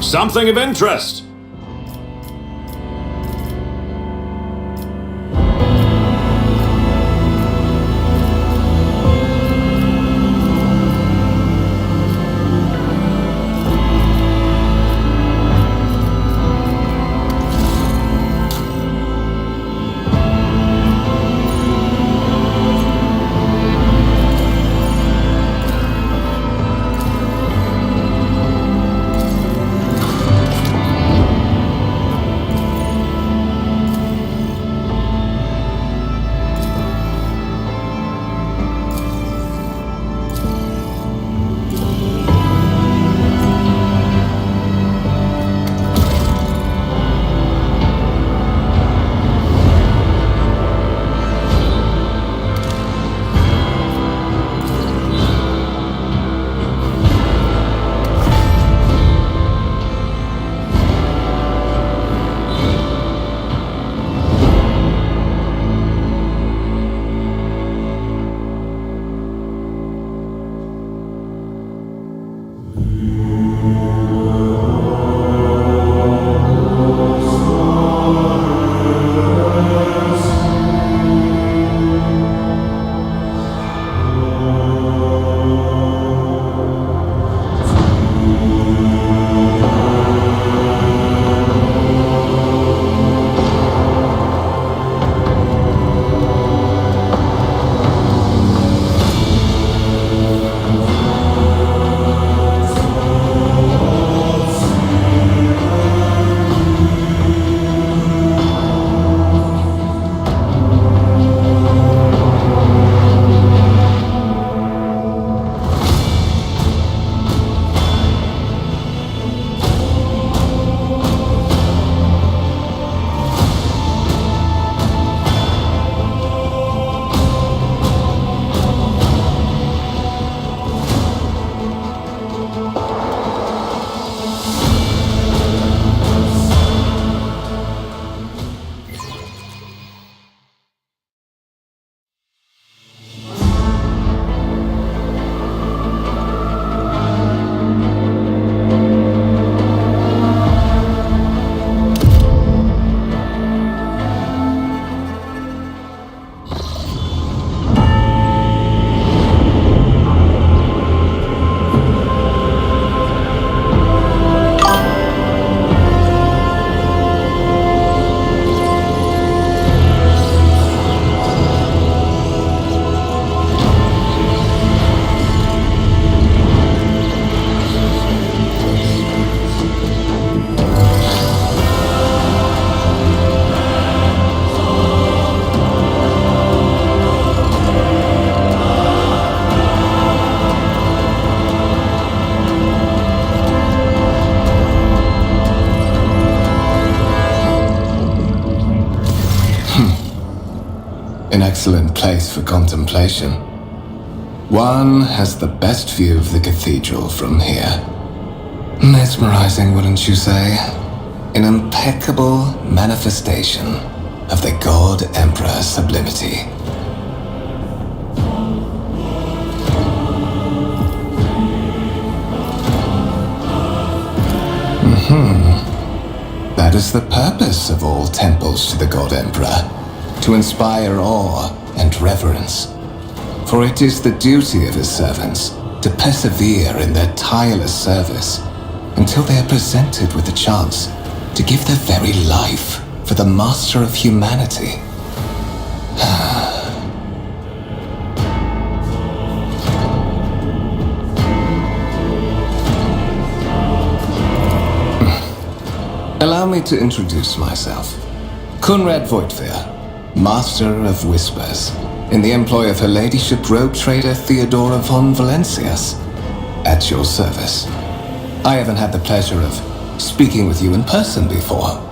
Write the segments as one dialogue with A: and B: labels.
A: Something of interest.
B: An excellent place for contemplation. One has the best view of the cathedral from here. Mesmerizing, wouldn't you say? An impeccable manifestation of the God Emperor sublimity. That is the purpose of all temples to the God Emperor. To inspire awe and reverence. For it is the duty of his servants to persevere in their tireless service until they are presented with the chance to give their very life for the master of humanity. Allow me to introduce myself. Conrad Voigtveer, Master of Whispers, in the employ of Her Ladyship Rogue Trader Theodora von Valencias, at your service. I haven't had the pleasure of speaking with you in person before.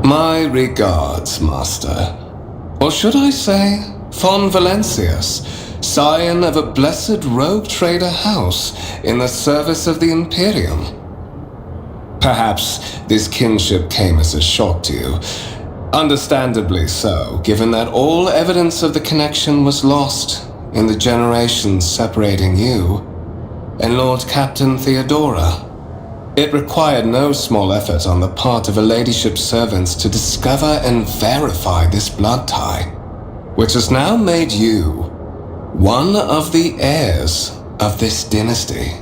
B: My regards, Master. Or should I say, von Valencias, scion of a blessed rogue trader house in the service of the Imperium. Perhaps this kinship came as a shock to you. Understandably so, given that all evidence of the connection was lost in the generations separating you and Lord Captain Theodora. It required no small effort on the part of her ladyship's servants to discover and verify this blood tie, which has now made you one of the heirs of this dynasty.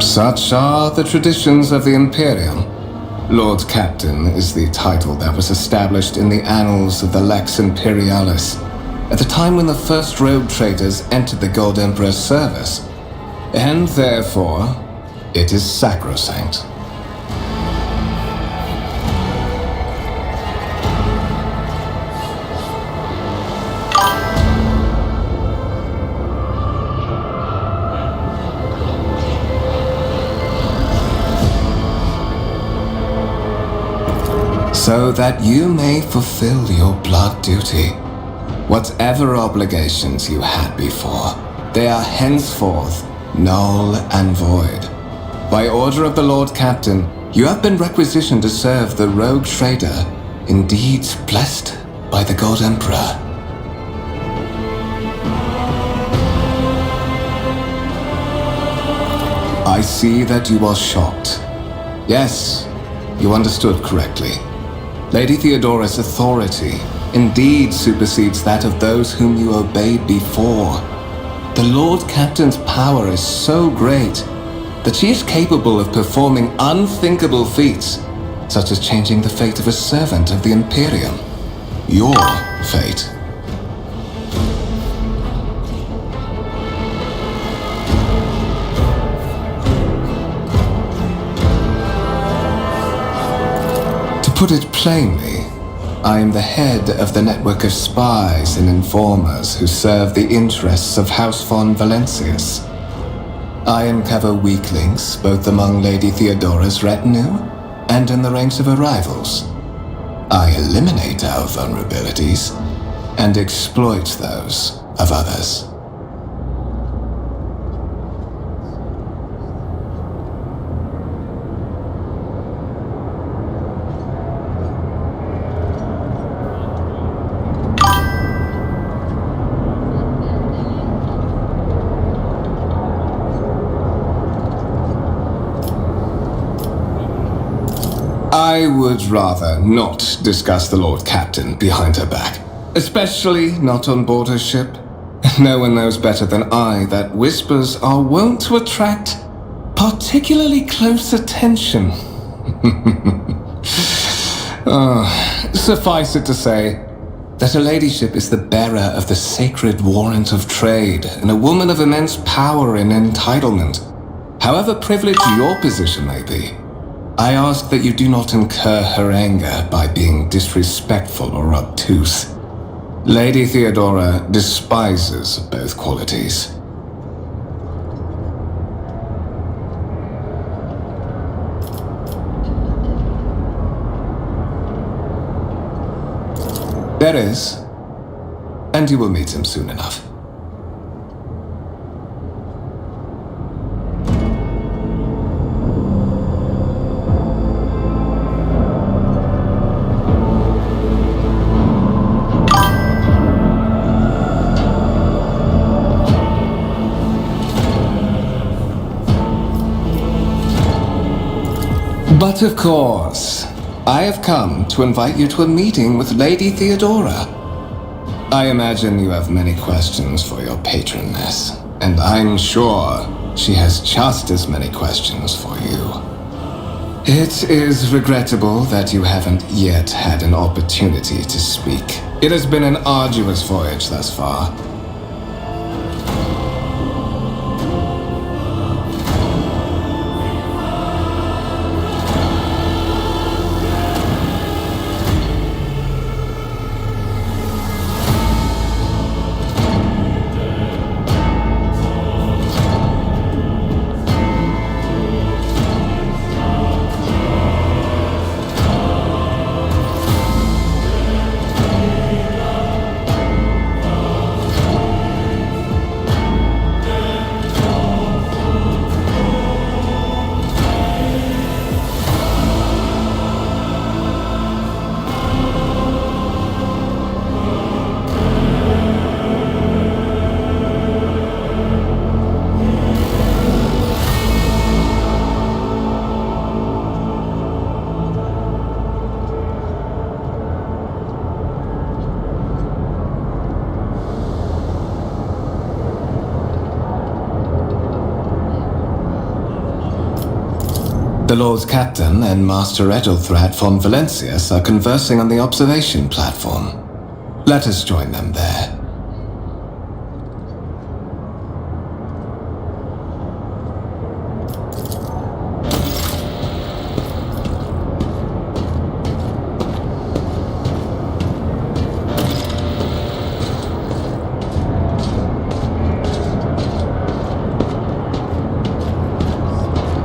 B: Such are the traditions of the Imperium. Lord Captain is the title that was established in the annals of the Lex Imperialis at the time when the first rogue traders entered the Gold Emperor's service, and therefore, it is sacrosanct. So that you may fulfill your blood duty. Whatever obligations you had before, they are henceforth null and void. By order of the Lord Captain, you have been requisitioned to serve the rogue trader, indeed blessed by the God Emperor. I see that you are shocked. Yes, you understood correctly. Lady Theodora's authority indeed supersedes that of those whom you obeyed before. The Lord Captain's power is so great that she is capable of performing unthinkable feats, such as changing the fate of a servant of the Imperium. Your fate. To put it plainly, I am the head of the network of spies and informers who serve the interests of House von Valencius. I uncover weak links both among Lady Theodora's retinue and in the ranks of her rivals. I eliminate our vulnerabilities and exploit those of others. I would rather not discuss the Lord Captain behind her back, especially not on board her ship. No one knows better than I that whispers are wont to attract particularly close attention. Suffice it to say that her ladyship is the bearer of the sacred warrant of trade and a woman of immense power and entitlement. However privileged your position may be, I ask that you do not incur her anger by being disrespectful or obtuse. Lady Theodora despises both qualities. There is, and you will meet him soon enough. But of course, I have come to invite you to a meeting with Lady Theodora. I imagine you have many questions for your patroness, and I'm sure she has just as many questions for you. It is regrettable that you haven't yet had an opportunity to speak. It has been an arduous voyage thus far. The Lord Captain and Master Edelthrat von Valencius are conversing on the observation platform. Let us join them there.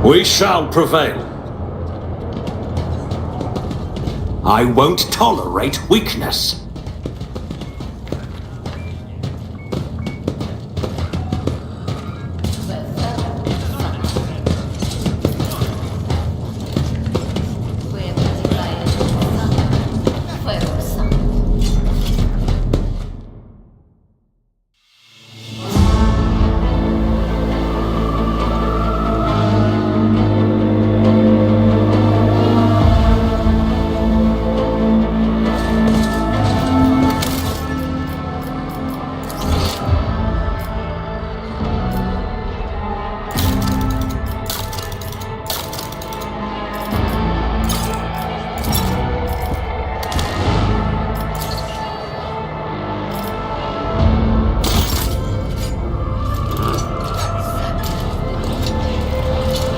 A: We shall prevail. I won't tolerate weakness.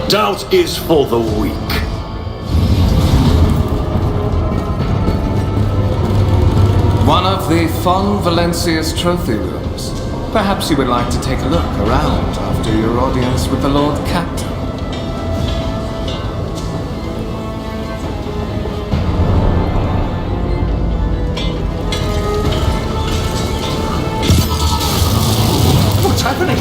A: Doubt is for the weak.
B: One of the Von Valencius trophy rooms. Perhaps you would like to take a look around after your audience with the Lord Captain.
A: What's happening?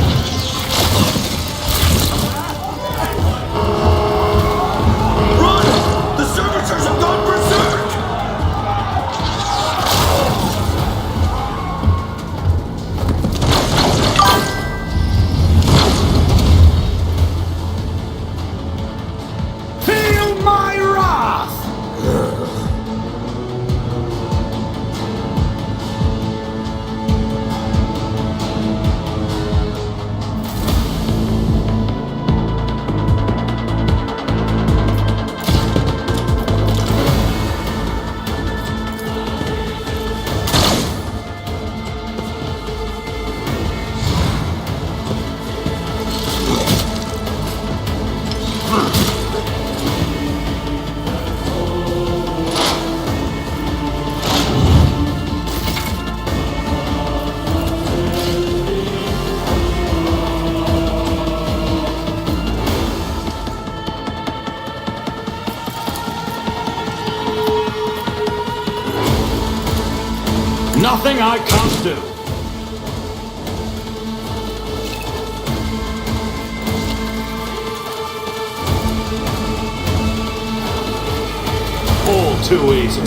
A: Nothing I can't do. All too easy.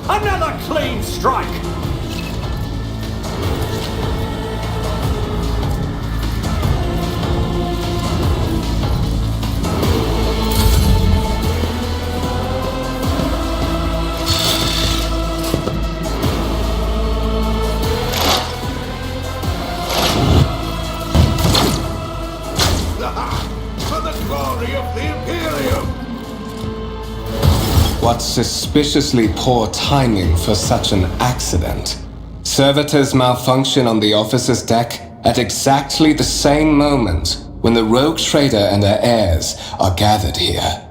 A: Another clean strike! For the glory of the Imperium!
B: What suspiciously poor timing for such an accident. Servitors malfunction on the officer's deck at exactly the same moment when the rogue trader and her heirs are gathered here.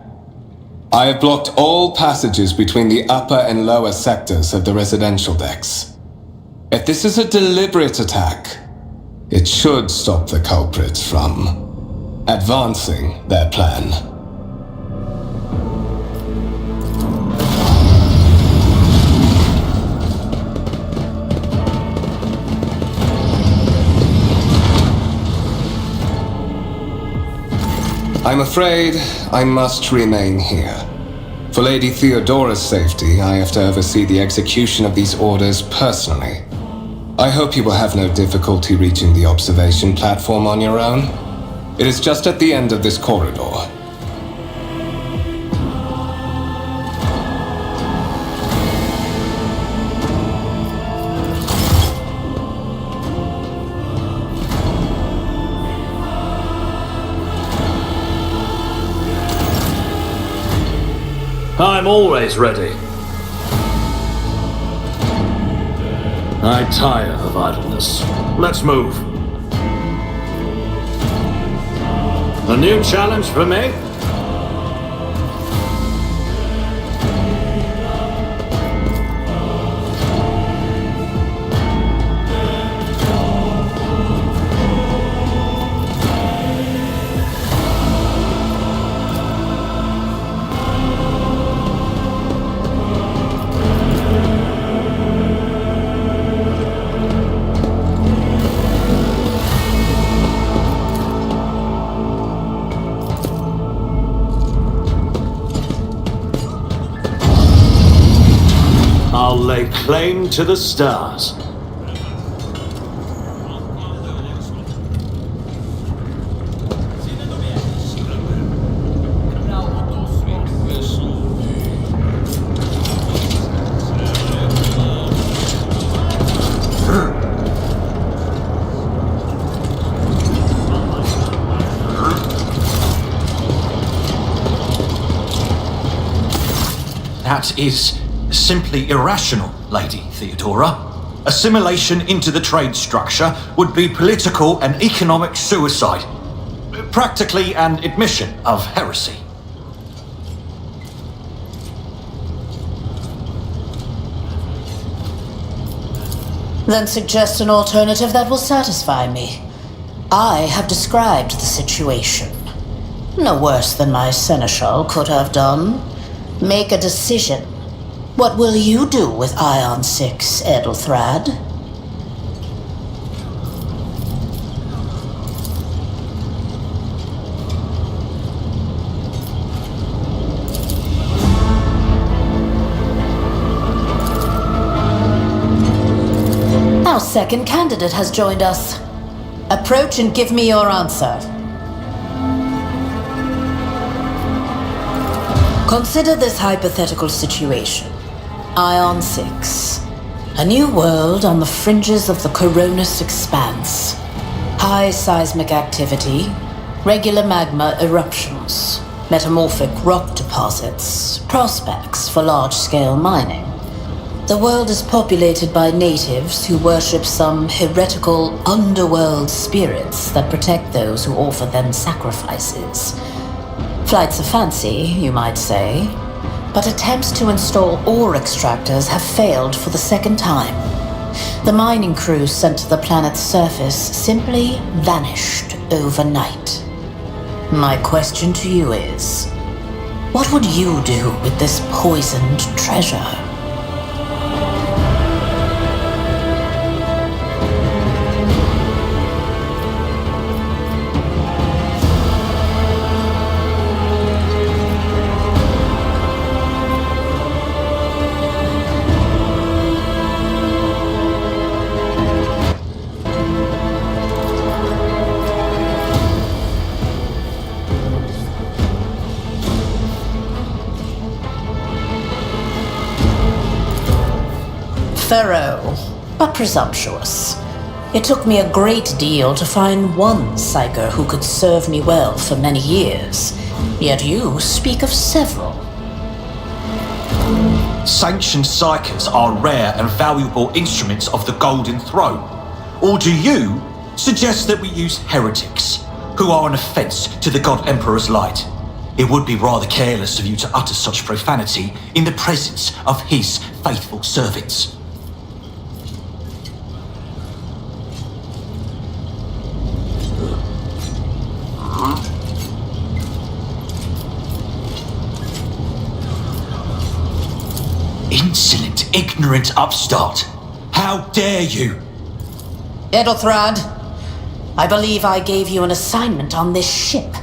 B: I have blocked all passages between the upper and lower sectors of the residential decks. If this is a deliberate attack, it should stop the culprits from advancing their plan. I'm afraid I must remain here. For Lady Theodora's safety, I have to oversee the execution of these orders personally. I hope you will have no difficulty reaching the observation platform on your own. It is just at the end of this corridor.
A: I'm always ready. I tire of idleness. Let's move. A new challenge for me? I'll lay claim to the stars.
C: That is simply irrational, Lady Theodora. Assimilation into the trade structure would be political and economic suicide. Practically an admission of heresy.
D: Then suggest an alternative that will satisfy me. I have described the situation. No worse than my seneschal could have done. Make a decision. What will you do with Ion 6, Edelthrad? Our second candidate has joined us. Approach and give me your answer. Consider this hypothetical situation. Ion 6. A new world on the fringes of the Coronis expanse. High seismic activity, regular magma eruptions, metamorphic rock deposits, prospects for large-scale mining. The world is populated by natives who worship some heretical underworld spirits that protect those who offer them sacrifices. Flights of fancy, you might say. But attempts to install ore extractors have failed for the second time. The mining crews sent to the planet's surface simply vanished overnight. My question to you is, what would you do with this poisoned treasure? Thorough, but presumptuous. It took me a great deal to find one psyker who could serve me well for many years. Yet you speak of several.
C: Sanctioned psykers are rare and valuable instruments of the Golden Throne. Or do you suggest that we use heretics, who are an offense to the God Emperor's light? It would be rather careless of you to utter such profanity in the presence of his faithful servants. Insolent, ignorant upstart! How dare you!
D: Edelthrad, I believe I gave you an assignment on this ship.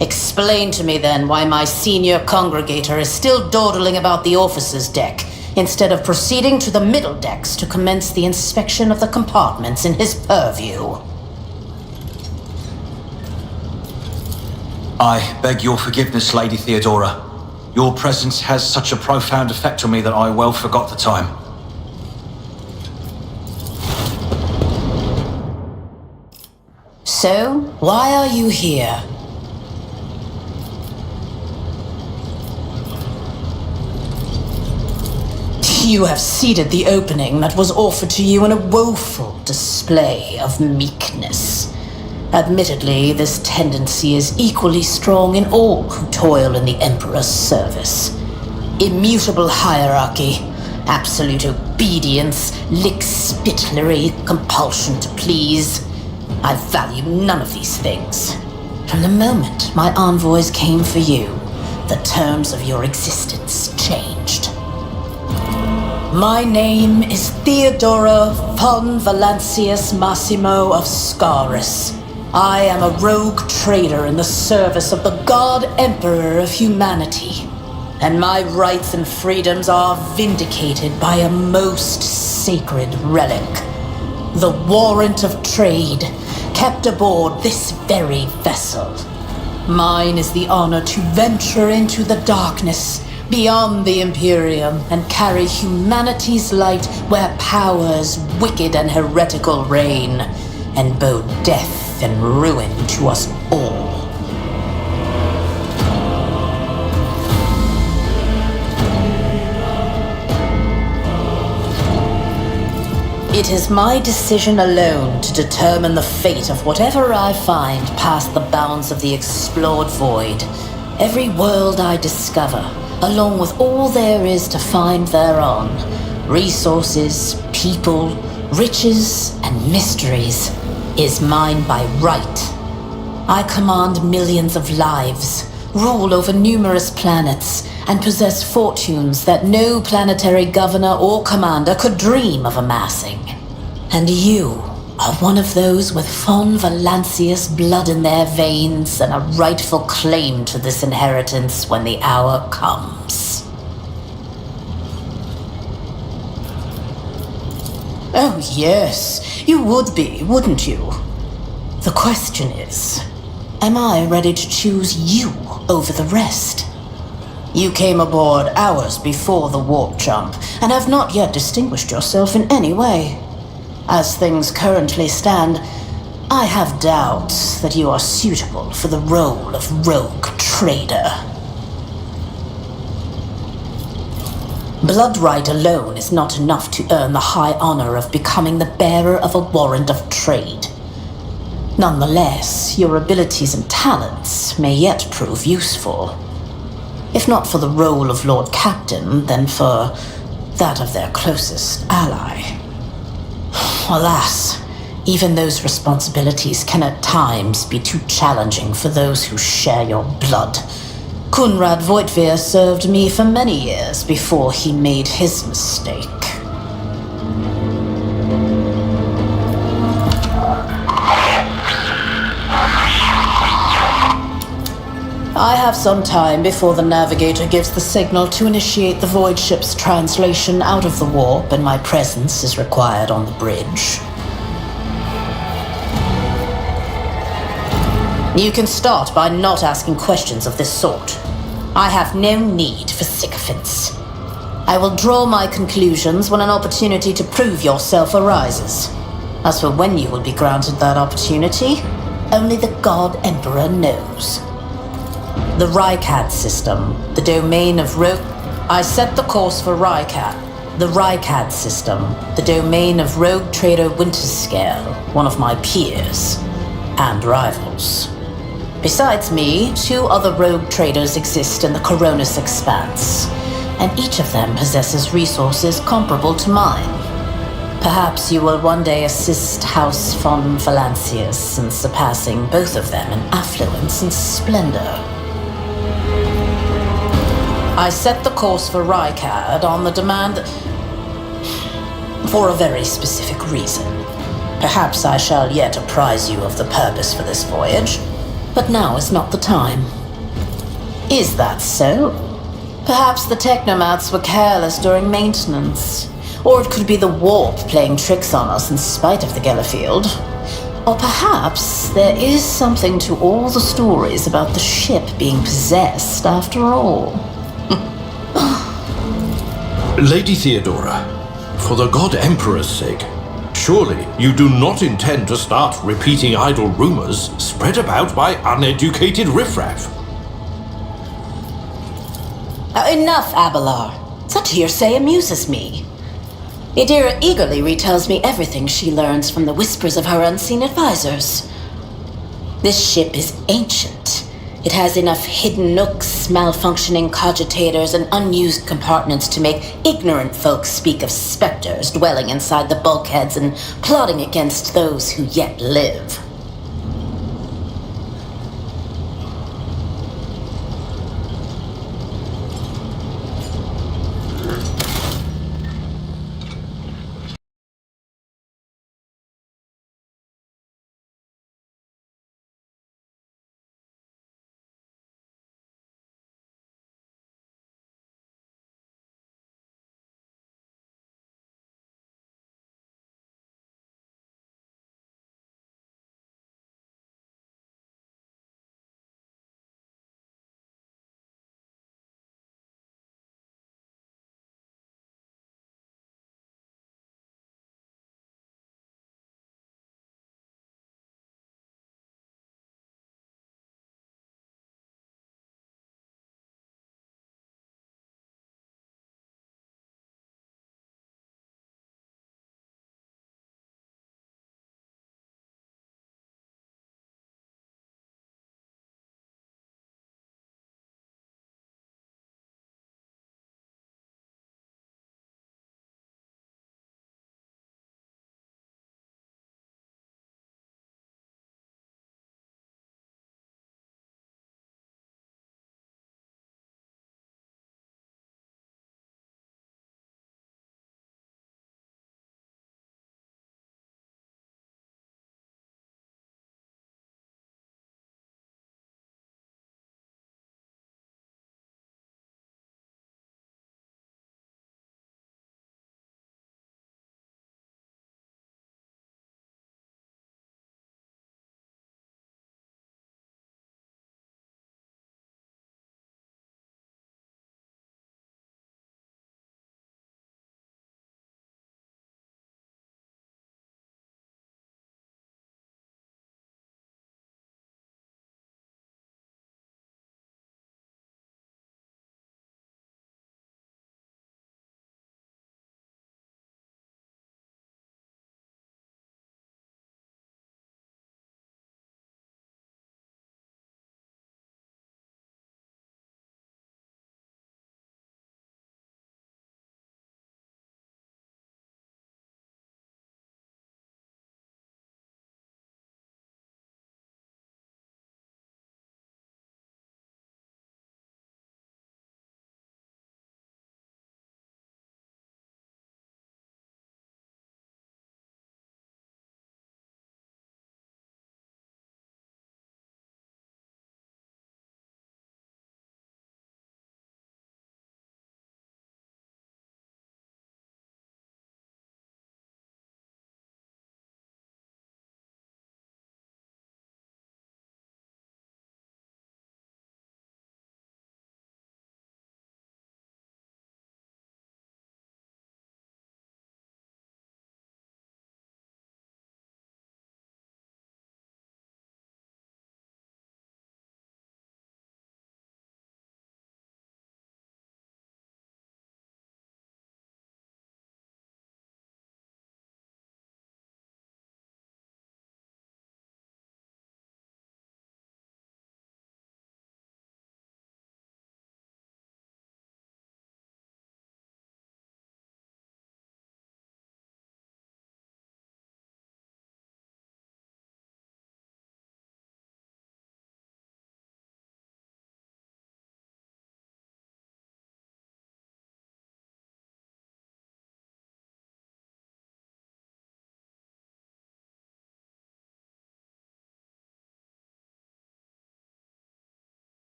D: Explain to me then why my senior congregator is still dawdling about the officers' deck, instead of proceeding to the middle decks to commence the inspection of the compartments in his purview.
C: I beg your forgiveness, Lady Theodora. Your presence has such a profound effect on me that I well forgot the time.
D: So, why are you here? You have ceded the opening that was offered to you in a woeful display of meekness. Admittedly, this tendency is equally strong in all who toil in the Emperor's service. Immutable hierarchy, absolute obedience, lickspittlery, compulsion to please. I value none of these things. From the moment my envoys came for you, the terms of your existence changed. My name is Theodora von Valancius Massimo of Scaris. I am a rogue trader in the service of the God Emperor of humanity, and my rights and freedoms are vindicated by a most sacred relic. The warrant of trade, kept aboard this very vessel. Mine is the honor to venture into the darkness beyond the Imperium and carry humanity's light where powers wicked and heretical reign, and bow death and ruin to us all. It is my decision alone to determine the fate of whatever I find past the bounds of the explored void. Every world I discover, along with all there is to find thereon, resources, people, riches, and mysteries, is mine by right. I command millions of lives, rule over numerous planets, and possess fortunes that no planetary governor or commander could dream of amassing. And you are one of those with von Valancius blood in their veins and a rightful claim to this inheritance when the hour comes. Oh yes, you would be, wouldn't you? The question is, am I ready to choose you over the rest? You came aboard hours before the warp jump, and have not yet distinguished yourself in any way. As things currently stand, I have doubts that you are suitable for the role of rogue trader. Blood right alone is not enough to earn the high honor of becoming the bearer of a warrant of trade. Nonetheless, your abilities and talents may yet prove useful. If not for the role of Lord Captain, then for that of their closest ally. Alas, even those responsibilities can at times be too challenging for those who share your blood. Kunrad Voitvir served me for many years before he made his mistake. I have some time before the navigator gives the signal to initiate the void ship's translation out of the warp, and my presence is required on the bridge. You can start by not asking questions of this sort. I have no need for sycophants. I will draw my conclusions when an opportunity to prove yourself arises. As for when you will be granted that opportunity, only the God Emperor knows. The Rykad system, the domain of I set the course for Rykad. The Rykad system, the domain of rogue trader Winterscale, one of my peers and rivals. Besides me, 2 other rogue traders exist in the Coronis Expanse, and each of them possesses resources comparable to mine. Perhaps you will one day assist House von Valancius in surpassing both of them in affluence and splendor. I set the course for Rykad on the demand for a very specific reason. Perhaps I shall yet apprise you of the purpose for this voyage, but now is not the time. Is that so? Perhaps the technomats were careless during maintenance, or it could be the warp playing tricks on us in spite of the Gellerfield. Or perhaps there is something to all the stories about the ship being possessed after all.
E: Lady Theodora, for the God Emperor's sake, surely you do not intend to start repeating idle rumors spread about by uneducated riffraff.
D: Enough, Abelard. Such hearsay amuses me. Idira eagerly retells me everything she learns from the whispers of her unseen advisors. This ship is ancient. It has enough hidden nooks, malfunctioning cogitators, and unused compartments to make ignorant folks speak of specters dwelling inside the bulkheads and plotting against those who yet live.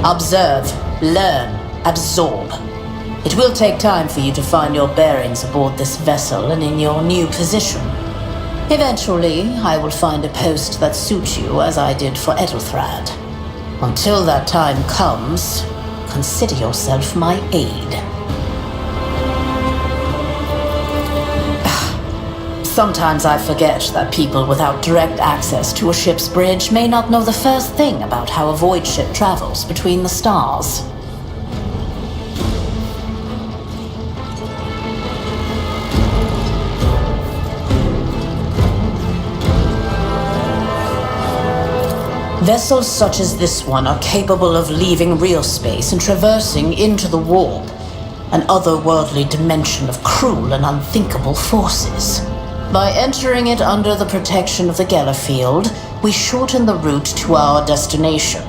D: Observe, learn, absorb. It will take time for you to find your bearings aboard this vessel and in your new position. Eventually, I will find a post that suits you as I did for Ethelthrad. Until that time comes, consider yourself my aide. Sometimes I forget that people without direct access to a ship's bridge may not know the first thing about how a void ship travels between the stars. Vessels such as this one are capable of leaving real space and traversing into the warp, an otherworldly dimension of cruel and unthinkable forces. By entering it under the protection of the Geller field, we shorten the route to our destination,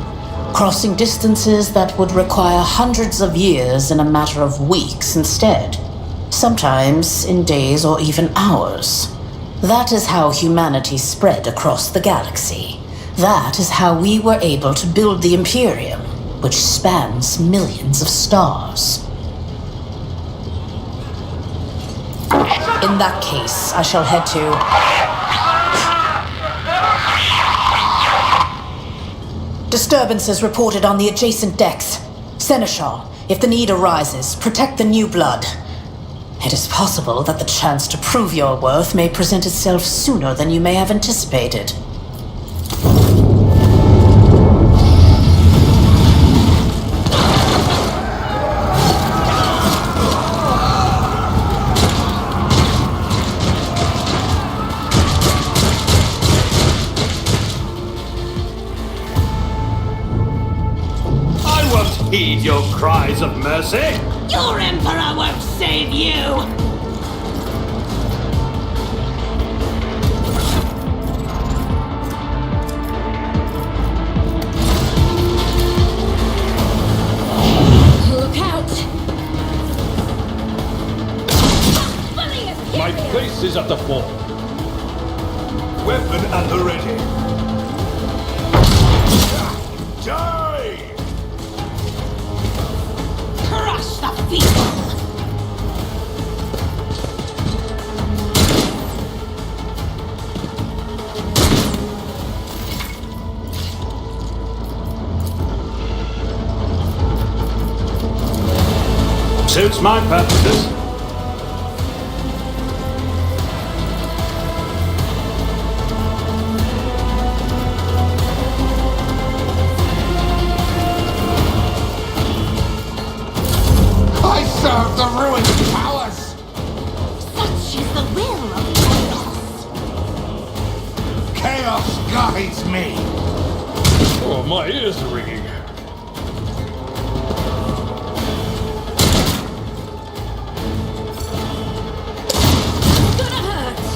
D: crossing distances that would require hundreds of years in a matter of weeks instead, sometimes in days or even hours. That is how humanity spread across the galaxy. That is how we were able to build the Imperium, which spans millions of stars. In that case, I shall head to... Disturbances reported on the adjacent decks. Seneschal, if the need arises, protect the new blood. It is possible that the chance to prove your worth may present itself sooner than you may have anticipated.
A: Heed your cries of mercy.
F: Your Emperor won't save you! Look out!
E: My place is at the fore.
A: Weapon at the ready. Die!
F: Crush the feeble!
A: Suits my purposes.
B: I serve the ruined powers!
F: Such is the will of chaos!
B: Chaos guides me!
E: Oh, my ears are ringing.
F: Gonna hurt!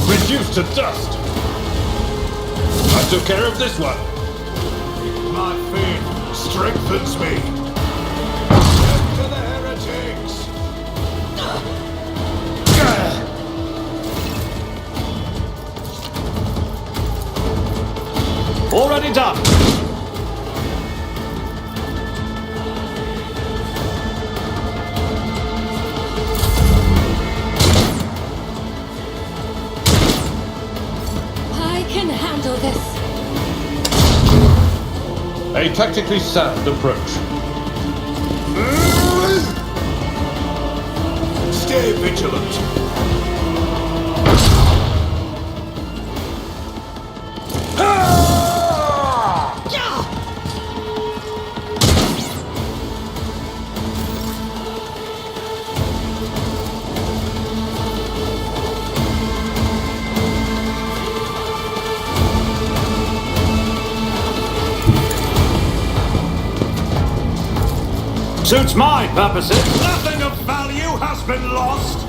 E: Reduced to dust. I took care of this one.
A: My faith strengthens me. To the heretics! Already done.
F: I can handle this.
E: A tactically sound approach.
A: Stay vigilant. Suits my purposes. Nothing of value has been lost.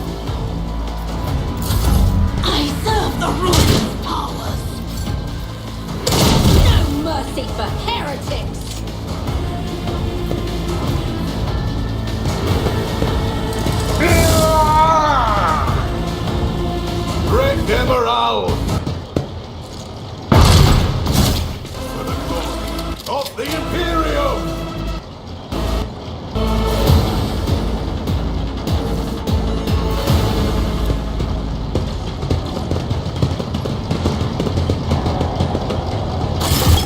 F: I serve the ruling powers! No mercy for heretics!
A: Great Demoral.
E: of the Imperium!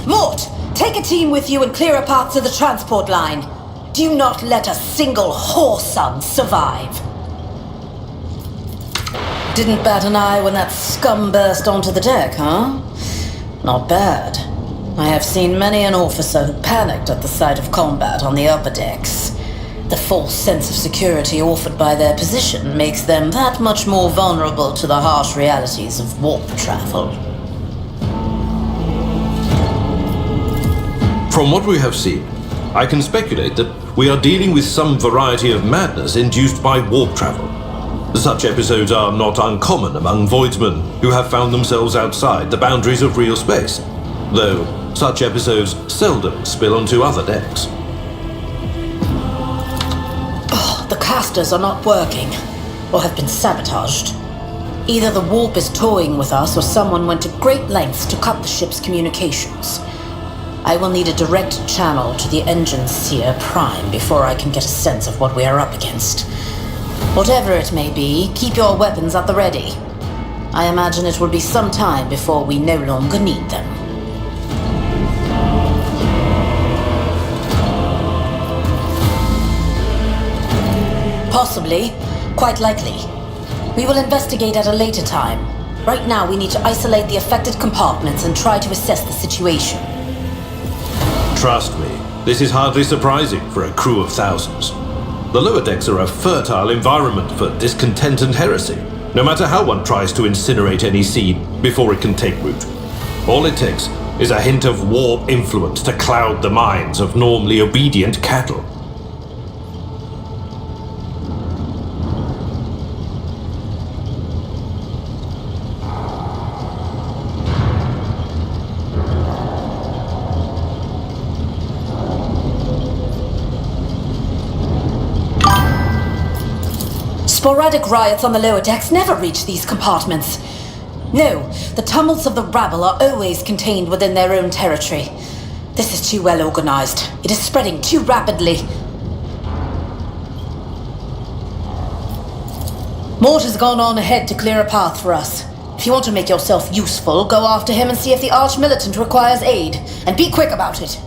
D: Mort, take a team with you and clear a path to the transport line. Do not let a single whoreson survive. Didn't bat an eye when that scum burst onto the deck, huh? Not bad. I have seen many an officer who panicked at the sight of combat on the upper decks. The false sense of security offered by their position makes them that much more vulnerable to the harsh realities of warp travel.
E: From what we have seen, I can speculate that we are dealing with some variety of madness induced by warp travel. Such episodes are not uncommon among voidsmen who have found themselves outside the boundaries of real space, though such episodes seldom spill onto other decks.
D: The casters are not working, or have been sabotaged. Either the warp is toying with us, or someone went to great lengths to cut the ship's communications. I will need a direct channel to the engine seer prime before I can get a sense of what we are up against. Whatever it may be, keep your weapons at the ready. I imagine it will be some time before we no longer need them. Possibly. Quite likely. We will investigate at a later time. Right now, we need to isolate the affected compartments and try to assess the situation.
E: Trust me, this is hardly surprising for a crew of thousands. The lower decks are a fertile environment for discontent and heresy, no matter how one tries to incinerate any seed before it can take root. All it takes is a hint of warp influence to cloud the minds of normally obedient cattle.
D: Sporadic riots on the lower decks never reach these compartments. No, the tumults of the rabble are always contained within their own territory. This is too well organized. It is spreading too rapidly. Mort has gone on ahead to clear a path for us. If you want to make yourself useful, go after him and see if the Arch-Militant requires aid. And be quick about it.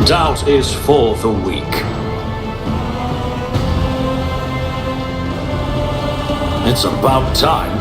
A: Doubt is for the weak. It's about time.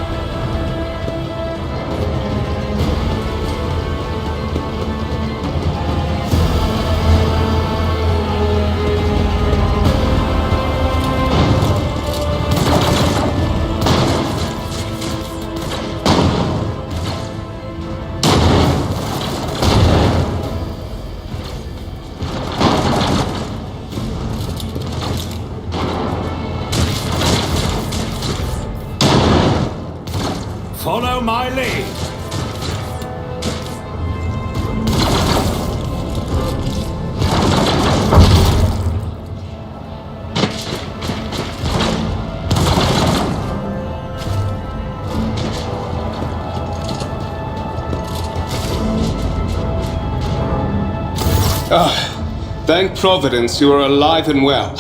A: Follow my lead.
B: Thank Providence you are alive and well.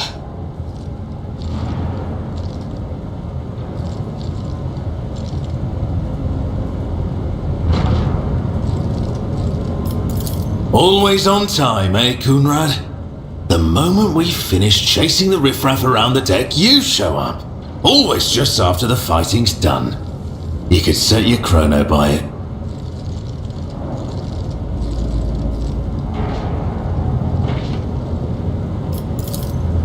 G: Always on time, eh, Coonrad? The moment we finish chasing the riffraff around the deck, you show up. Always just after the fighting's done. You could set your chrono by it.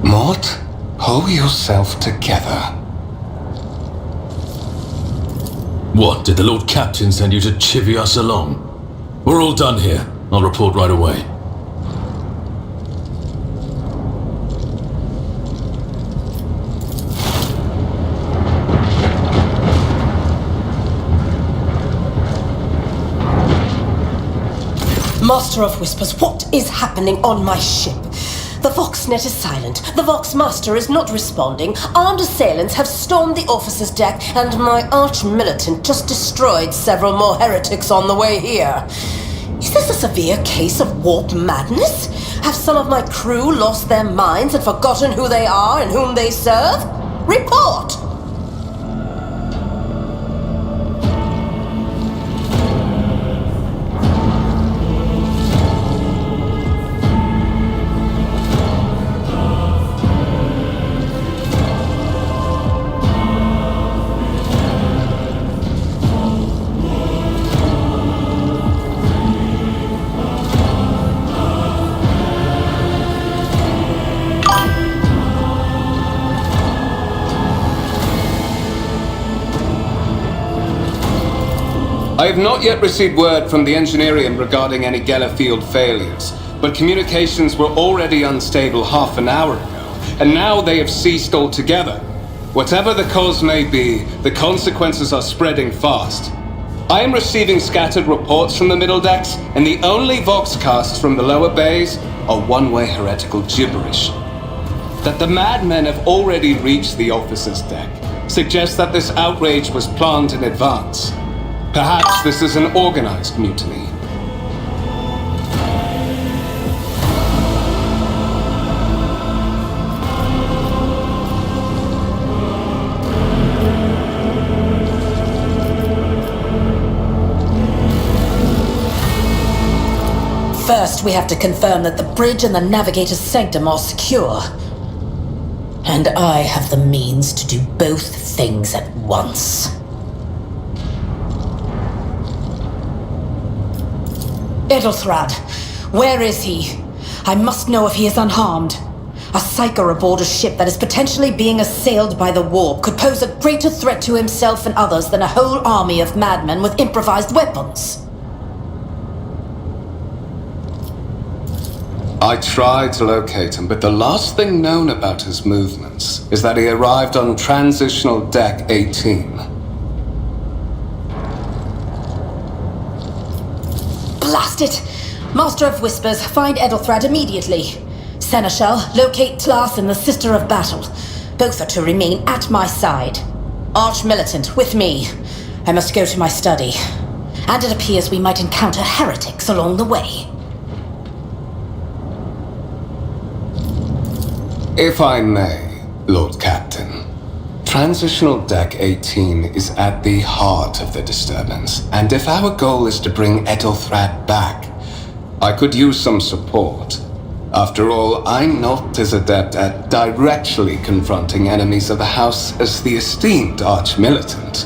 B: Mort, pull yourself together.
G: What, did the Lord Captain send you to chivvy us along? We're all done here. I'll report right away.
H: Master of Whispers, what is happening on my ship? The Voxnet is silent. The Voxmaster is not responding. Armed assailants have stormed the officer's deck, and my arch-militant just destroyed several more heretics on the way here. Is this a severe case of warp madness? Have some of my crew lost their minds and forgotten who they are and whom they serve? Report!
B: I have not yet received word from the Engineering regarding any Geller field failures, but communications were already unstable half an hour ago, and now they have ceased altogether. Whatever the cause may be, the consequences are spreading fast. I am receiving scattered reports from the middle decks, and the only voxcasts from the lower bays are one-way heretical gibberish. That the madmen have already reached the officer's deck suggests that this outrage was planned in advance. Perhaps this is an organized mutiny.
D: First, we have to confirm that the bridge and the navigator's sanctum are secure. And I have the means to do both things at once. Edelthrad, where is he? I must know if he is unharmed. A psyker aboard a ship that is potentially being assailed by the warp could pose a greater threat to himself and others than a whole army of madmen with improvised weapons.
B: I tried to locate him, but the last thing known about his movements is that he arrived on Transitional Deck 18.
D: Blast it! Master of Whispers, find Edelthrad immediately. Seneschal, locate Tlas and the Sister of Battle. Both are to remain at my side. Arch-militant, with me. I must go to my study. And it appears we might encounter heretics along the way.
B: If I may, Lord Captain, Transitional Deck 18 is at the heart of the disturbance, and if our goal is to bring Edelthrad back, I could use some support. After all, I'm not as adept at directly confronting enemies of the House as the esteemed Arch-Militant,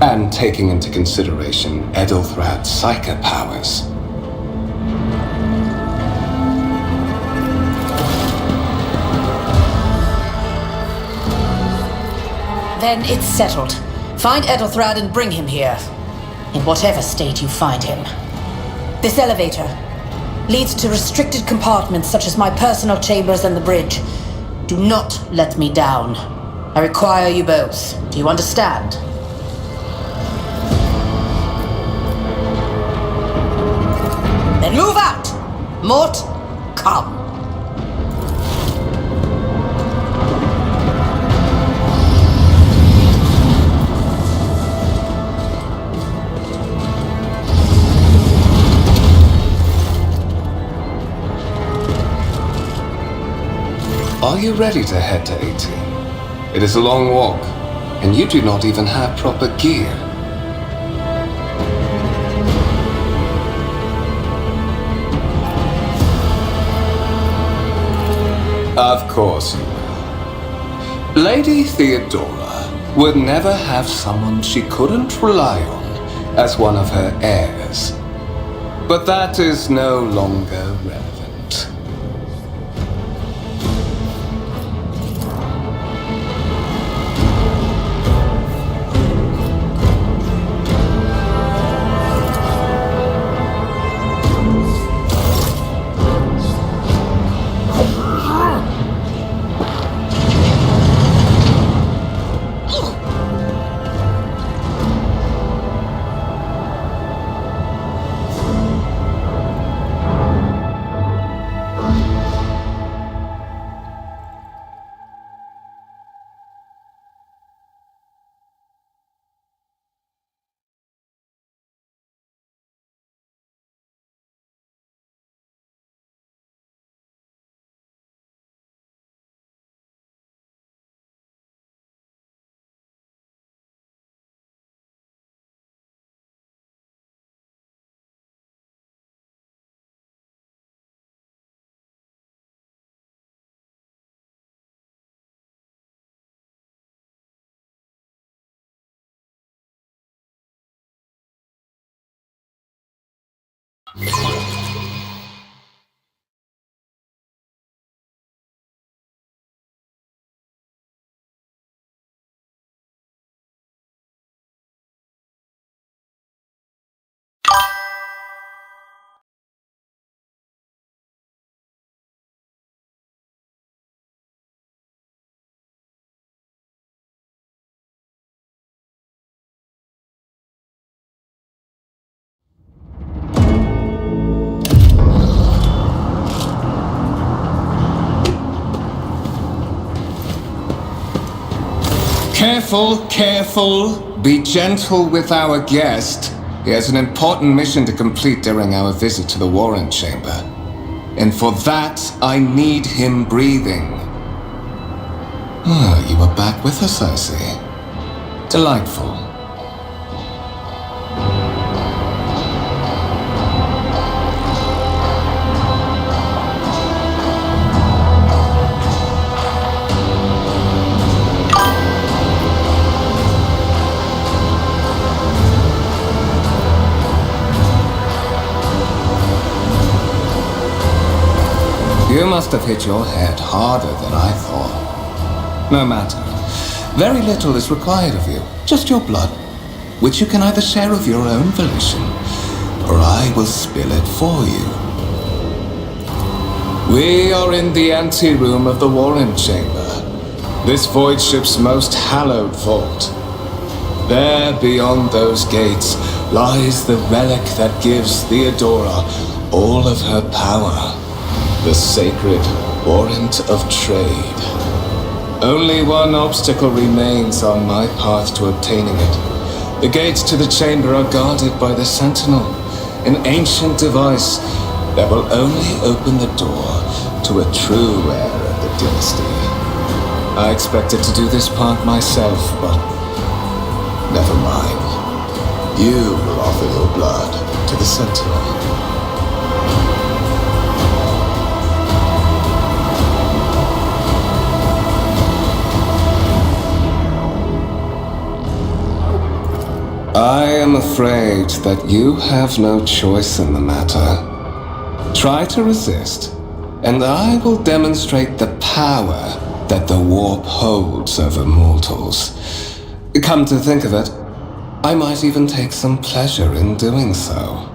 B: and taking into consideration Edelthrad's psychic powers.
D: Then it's settled. Find Edelthrad and bring him here. In whatever state you find him. This elevator leads to restricted compartments such as my personal chambers and the bridge. Do not let me down. I require you both. Do you understand? Then move out! Mort, come.
B: Are you ready to head to 18? It is a long walk, and you do not even have proper gear. Of course you will. Lady Theodora would never have someone she couldn't rely on as one of her heirs. But that is no longer relevant. Careful, careful. Be gentle with our guest. He has an important mission to complete during our visit to the Warren Chamber. And for that, I need him breathing. Ah, you are back with us, I see. Delightful. You must have hit your head harder than I thought. No matter. Very little is required of you. Just your blood, which you can either share of your own volition, or I will spill it for you. We are in the anteroom of the Warren Chamber, this void ship's most hallowed vault. There, beyond those gates, lies the relic that gives Theodora all of her power. The sacred warrant of trade. Only one obstacle remains on my path to obtaining it. The gates to the chamber are guarded by the Sentinel, an ancient device that will only open the door to a true heir of the dynasty. I expected to do this part myself, but never mind. You will offer your blood to the Sentinel. I am afraid that you have no choice in the matter. Try to resist, and I will demonstrate the power that the warp holds over mortals. Come to think of it, I might even take some pleasure in doing so.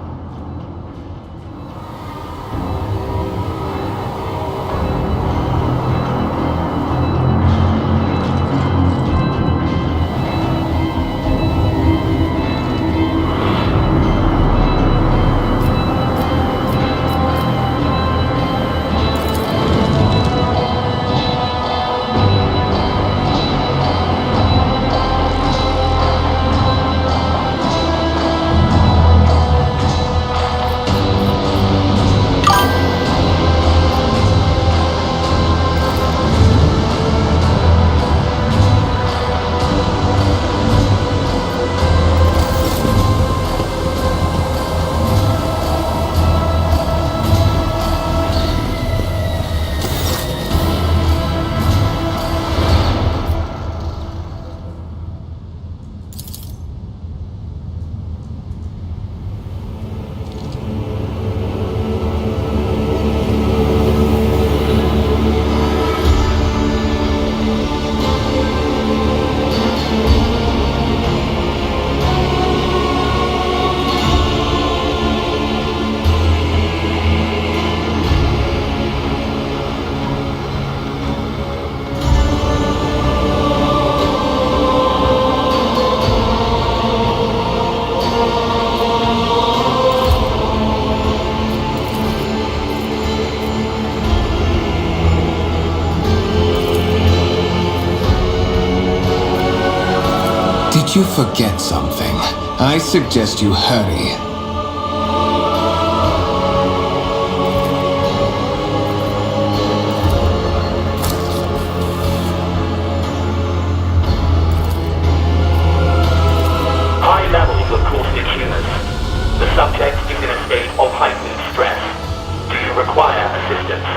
B: you forget something. I suggest you hurry.
I: High levels of caustic humors. The subject is in a state of heightened stress. Do you require assistance?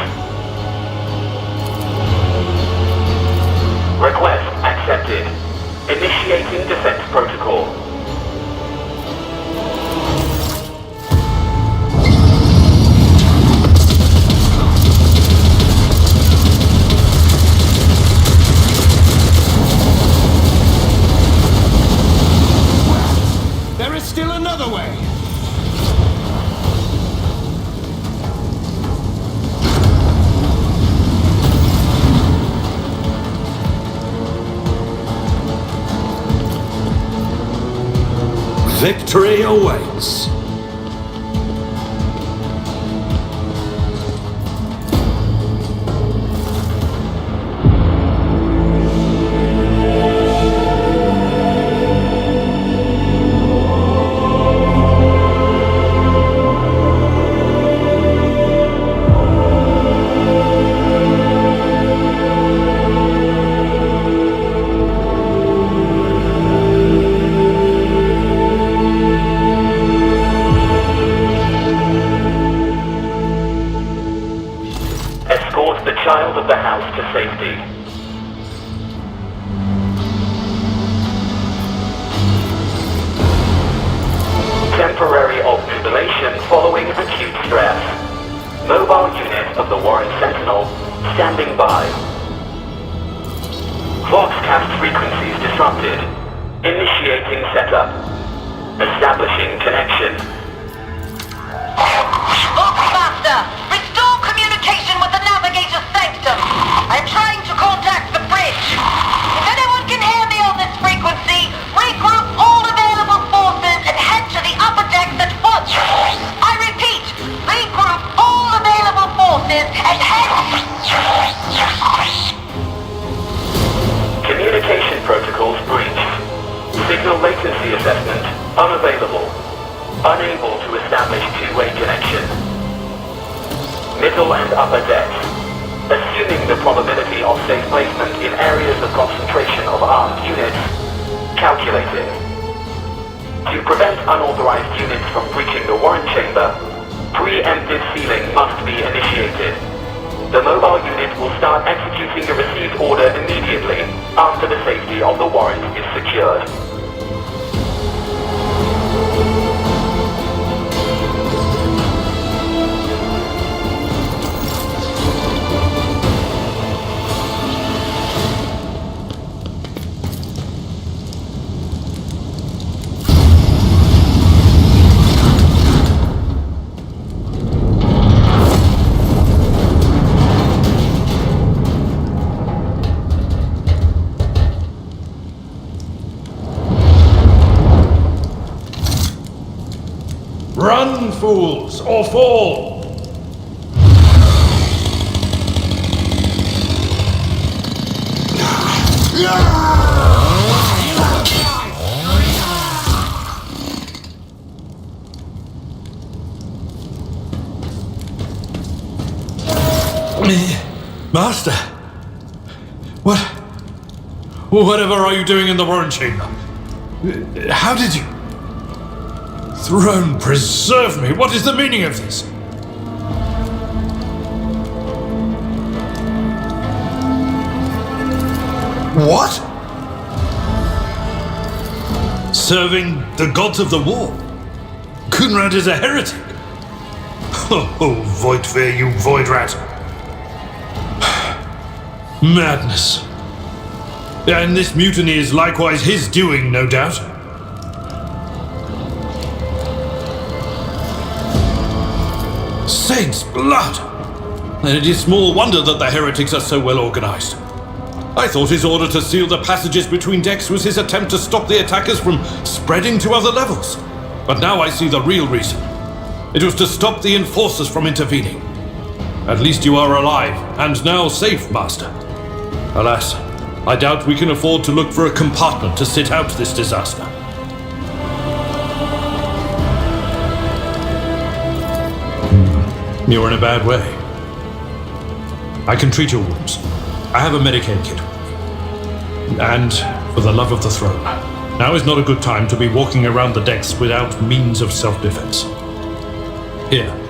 I: Request accepted. Initiating defense protocol.
A: There is still another way. Victory awaits.
I: Escort the child of the house to safety. Temporary obnubilation following acute stress. Mobile unit of the Warren Sentinel standing by. Voxcast frequencies disrupted. Initiating setup. Establishing connection.
J: Master, restore communication with the navigator's sanctum. I'm trying to contact the bridge. If anyone can hear me on this frequency, regroup all available forces and head to the upper decks at once. I repeat, regroup all available forces and head...
I: Communication protocols breached. Signal latency assessment unavailable. Unable to establish two-way connection. Middle and upper decks. Assuming the probability of safe placement in areas of concentration of armed units. Calculating. To prevent unauthorized units from breaching the warrant chamber, preemptive sealing must be initiated. The mobile unit will start executing the received order immediately after the safety of the warrant is secured.
E: Run, fools, or fall! Master! Whatever are you doing in the warrant chamber? How did you... Throne preserve me! What is the meaning of this? What? Serving the gods of the war? Kunrad is a heretic! Oh, Voidfear, you void rat! Madness. And this mutiny is likewise his doing, no doubt. Saints' blood! And it is small wonder that the heretics are so well organized. I thought his order to seal the passages between decks was his attempt to stop the attackers from spreading to other levels. But now I see the real reason. It was to stop the enforcers from intervening. At least you are alive, and now safe, Master. Alas, I doubt we can afford to look for a compartment to sit out this disaster. You're in a bad way. I can treat your wounds. I have a Medicaid kit. And for the love of the throne, now is not a good time to be walking around the decks without means of self-defense. Here.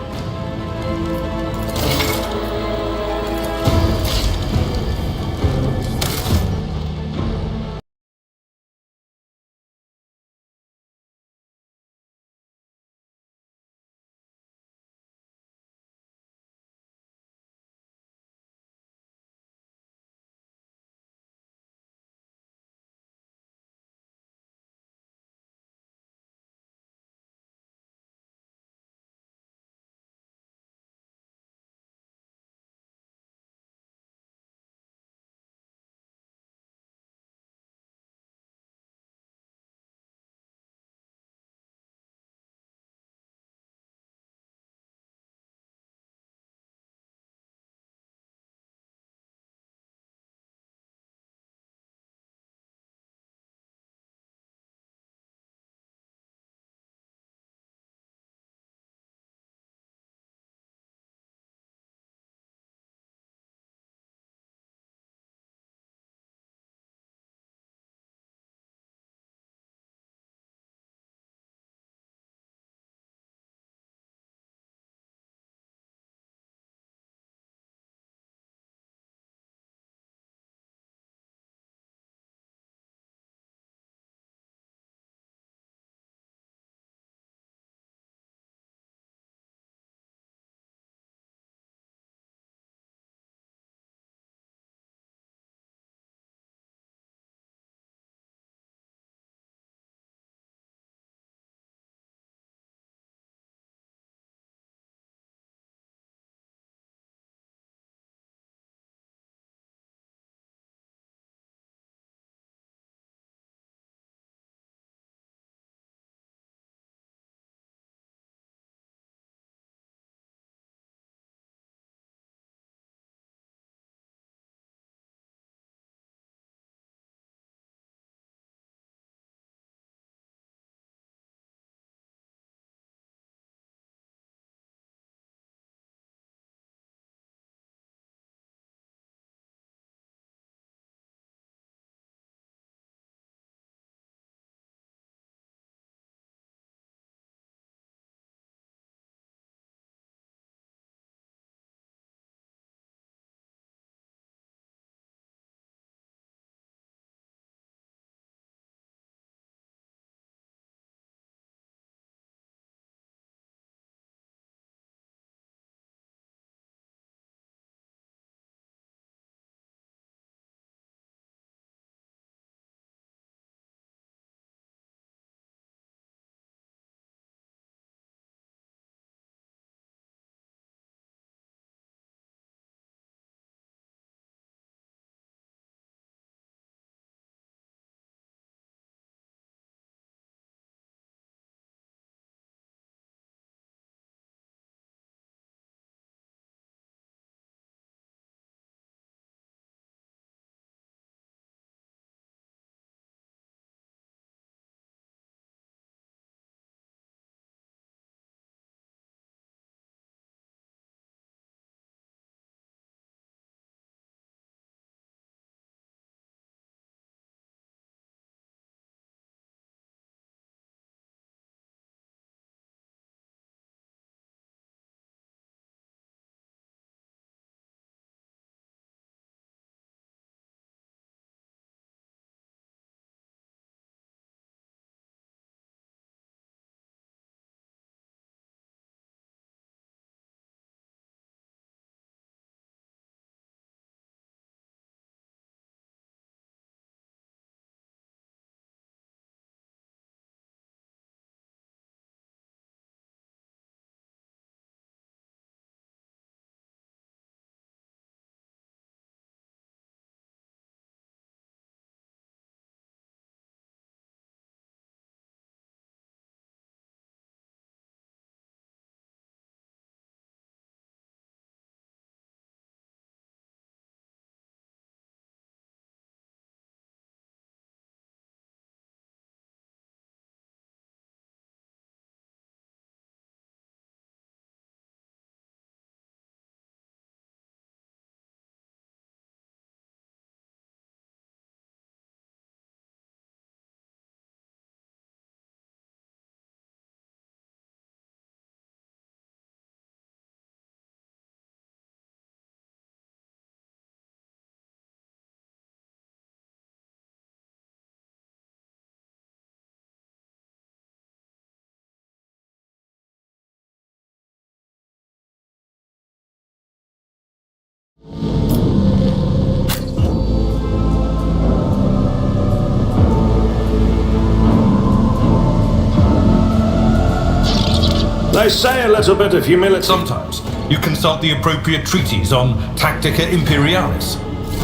A: They say a little bit of humility.
E: Sometimes you consult the appropriate treaties on Tactica Imperialis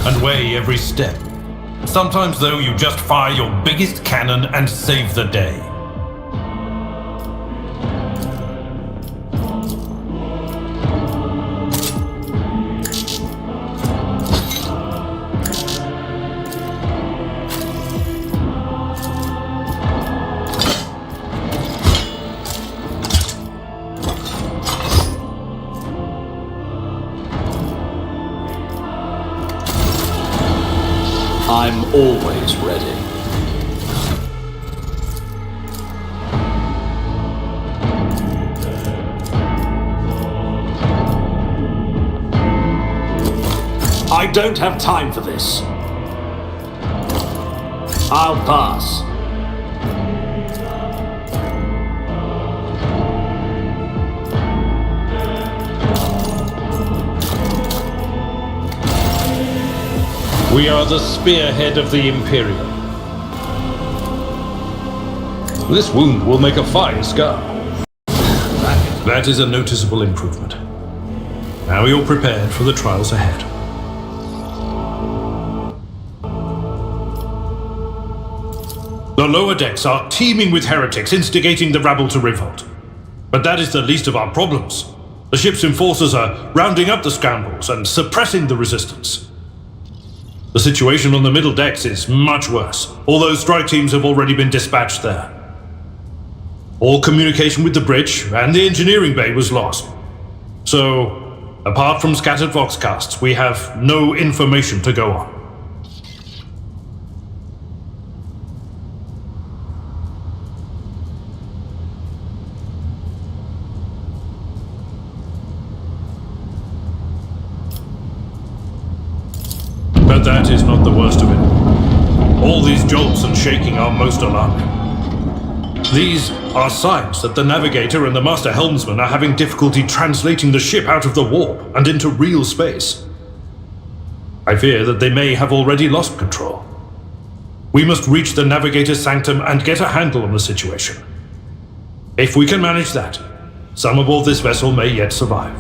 E: and weigh every step. Sometimes, though, you just fire your biggest cannon and save the day.
A: I'm always ready. I don't have time for this. I'll pass.
E: We are the spearhead of the Imperium. This wound will make a fine scar. That is a noticeable improvement. Now you're prepared for the trials ahead. The lower decks are teeming with heretics instigating the rabble to revolt. But that is the least of our problems. The ship's enforcers are rounding up the scoundrels and suppressing the resistance. The situation on the middle decks is much worse, although strike teams have already been dispatched there. All communication with the bridge and the engineering bay was lost. So, apart from scattered voxcasts, we have no information to go on. But that is not the worst of it. All these jolts and shaking are most alarming. These are signs that the navigator and the master helmsman are having difficulty translating the ship out of the warp and into real space. I fear that they may have already lost control. We must reach the navigator's sanctum and get a handle on the situation. If we can manage that, some aboard this vessel may yet survive.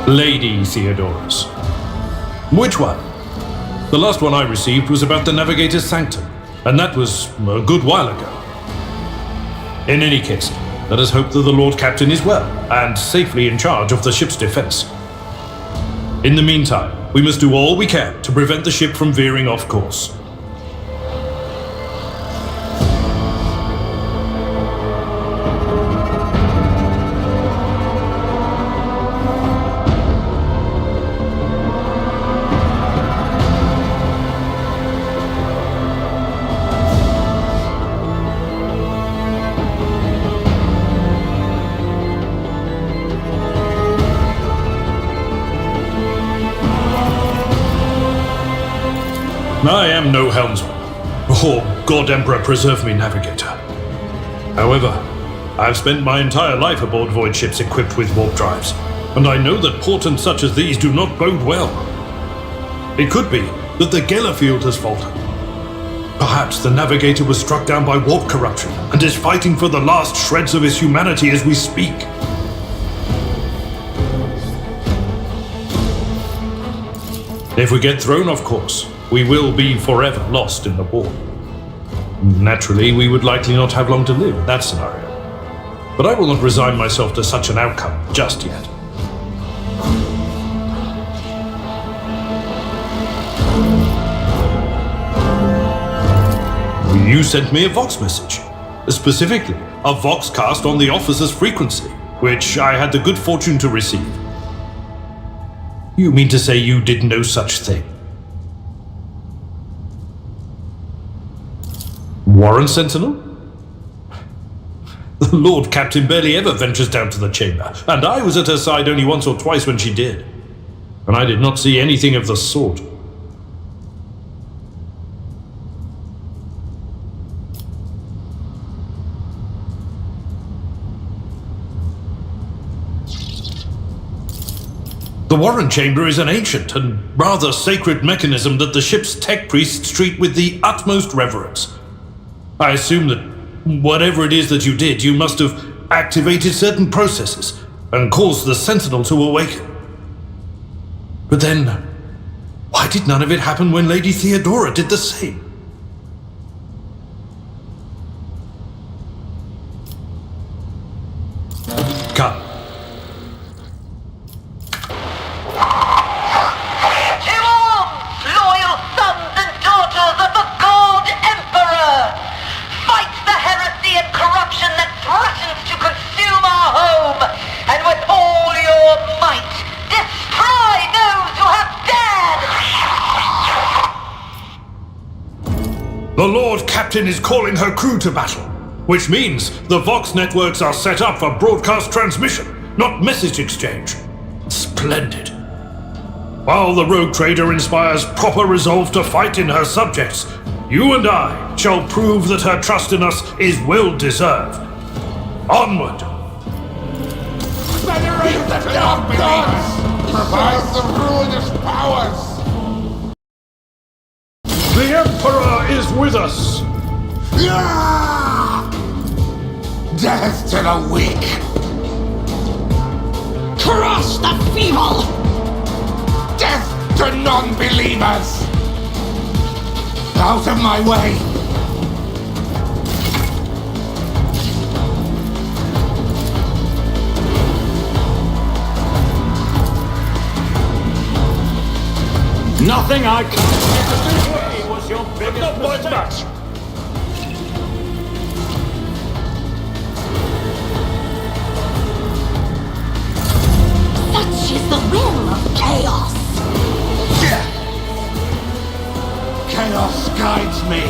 E: Lady Theodorus. Which one? The last one I received was about the Navigator's Sanctum, and that was a good while ago. In any case, let us hope that the Lord Captain is well, and safely in charge of the ship's defense. In the meantime, we must do all we can to prevent the ship from veering off course. I am no helmsman, or God Emperor preserve me navigator. However, I have spent my entire life aboard void ships equipped with warp drives, and I know that portents such as these do not bode well. It could be that the Geller field has faltered. Perhaps the navigator was struck down by warp corruption and is fighting for the last shreds of his humanity as we speak. If we get thrown off course, we will be forever lost in the warp. Naturally, we would likely not have long to live in that scenario. But I will not resign myself to such an outcome just yet. You sent me a Vox message. Specifically, a Voxcast on the officer's frequency, which I had the good fortune to receive. You mean to say you did no such thing? Warren Sentinel? The Lord Captain barely ever ventures down to the chamber, and I was at her side only once or twice when she did. And I did not see anything of the sort. The The Warren Chamber is an ancient and rather sacred mechanism that the ship's tech priests treat with the utmost reverence. I assume that whatever it is that you did, you must have activated certain processes and caused the Sentinel to awaken. But then, why did none of it happen when Lady Theodora did the same? Come.
J: To arms, loyal sons and daughters of the God Emperor! Fight the heresy and corruption that threatens to consume our home, and with all your might, destroy those who have dared!
E: The Lord Captain is calling her crew to battle, which means the Vox networks are set up for broadcast transmission, not message exchange. Splendid. While the rogue trader inspires proper resolve to fight in her subjects, you and I shall prove that her trust in us is well deserved. Onward!
K: Venerate the dark gods! Provide the ruinous powers!
E: The Emperor is with us!
K: Death to the weak!
F: Crush the feeble!
K: Death to non-believers! Out of my way!
A: Nothing I can was your biggest mistake.
F: Such is the will of chaos!
K: Chaos guides me!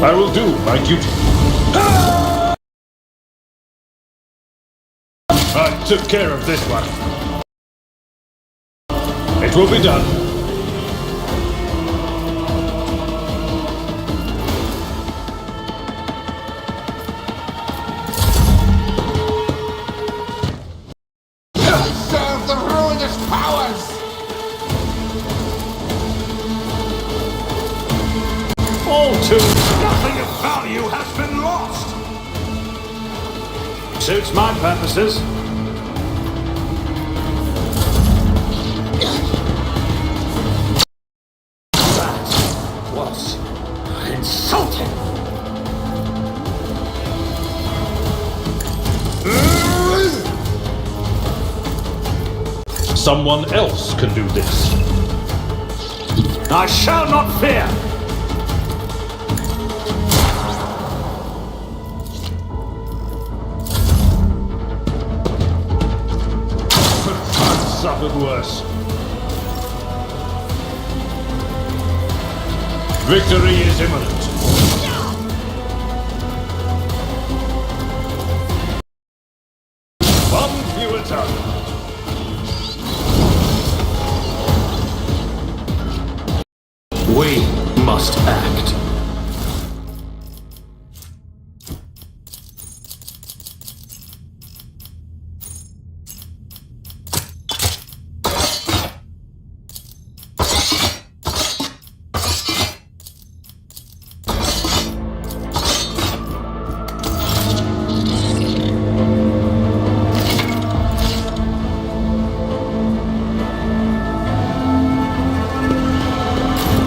E: I will do my duty. I took care of this one. It will be done.
K: Serve the ruinous powers!
A: All too nothing of value has been lost. Suits my purposes. That was insulting.
E: Someone else can do this.
A: I shall not fear.
E: Suffered worse. Victory is imminent. One fewer time.
A: We must act.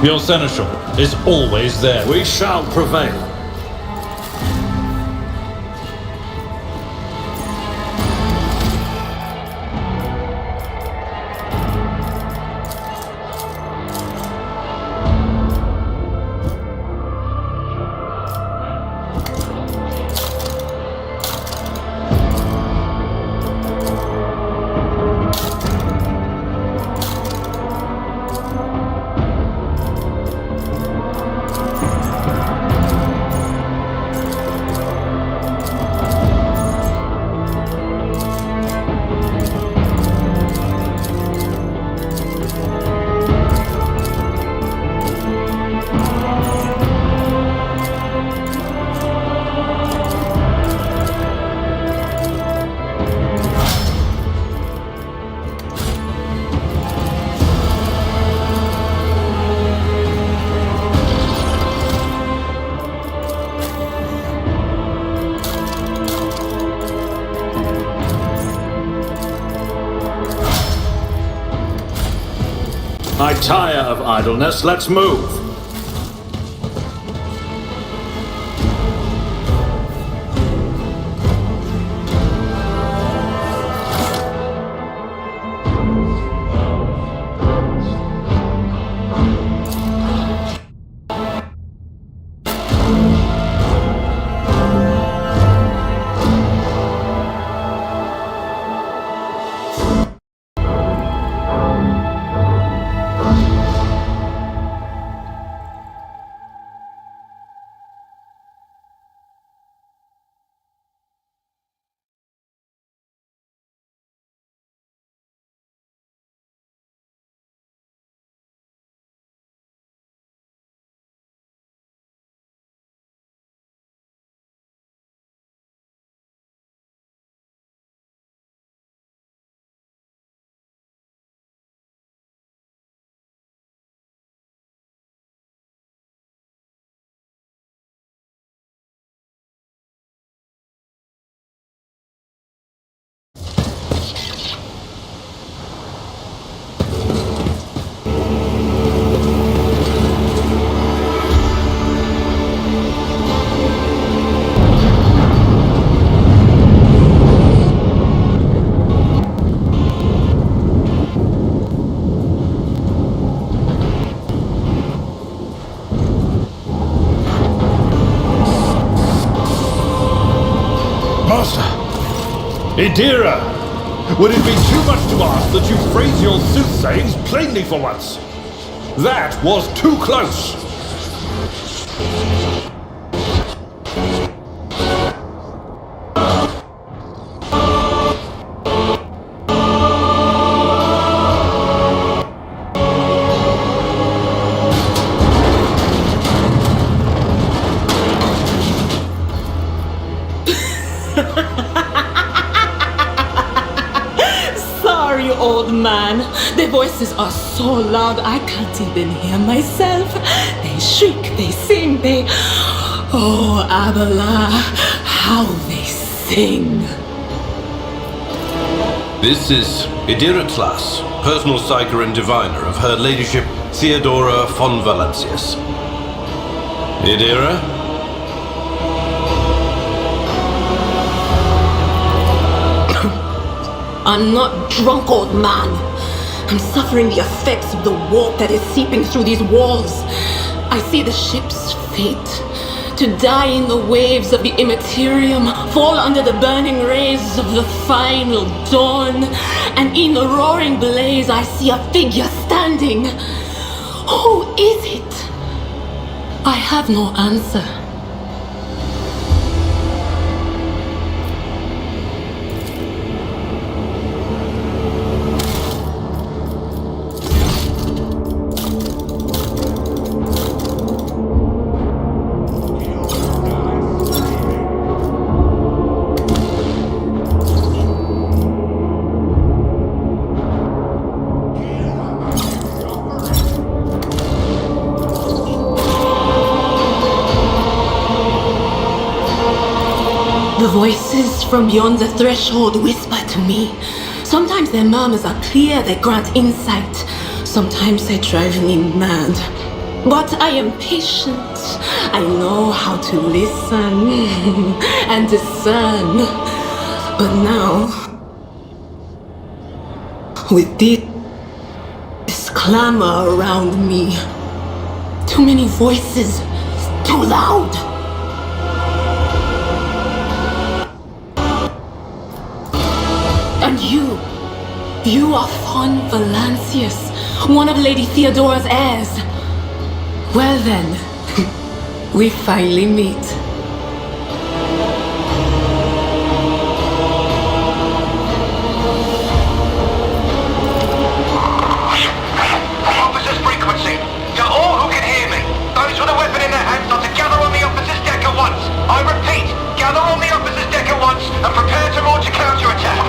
E: Your seneschal is always there.
A: We shall prevail. tire of idleness. Let's move.
E: Idira! Would it be too much to ask that you phrase your soothsayings plainly for once? That was too close!
L: Sorry, old man. Their voices are so loud I can't even hear myself. They shriek, they sing, they... Oh, Abala, how they sing.
E: This is Idira Tlas, personal psyker and diviner of Her Ladyship Theodora von Valancius. Idira?
L: I'm not drunk, old man. I'm suffering the effects of the warp that is seeping through these walls. I see the ship's fate. To die in the waves of the immaterium, fall under the burning rays of the final dawn. And in the roaring blaze, I see a figure standing. Who is it? I have no answer. The voices from beyond the threshold whisper to me. Sometimes their murmurs are clear, they grant insight. Sometimes they drive me mad. But I am patient. I know how to listen and discern. But now, with this clamor around me, too many voices, too loud. And you are von Valancius, one of Lady Theodora's heirs. Well then, we finally meet.
C: Officers frequency, to all who can hear me, those with a weapon in their hands are to gather on the officers' deck at once. I repeat, gather on the officers' deck at once and prepare to launch a counterattack.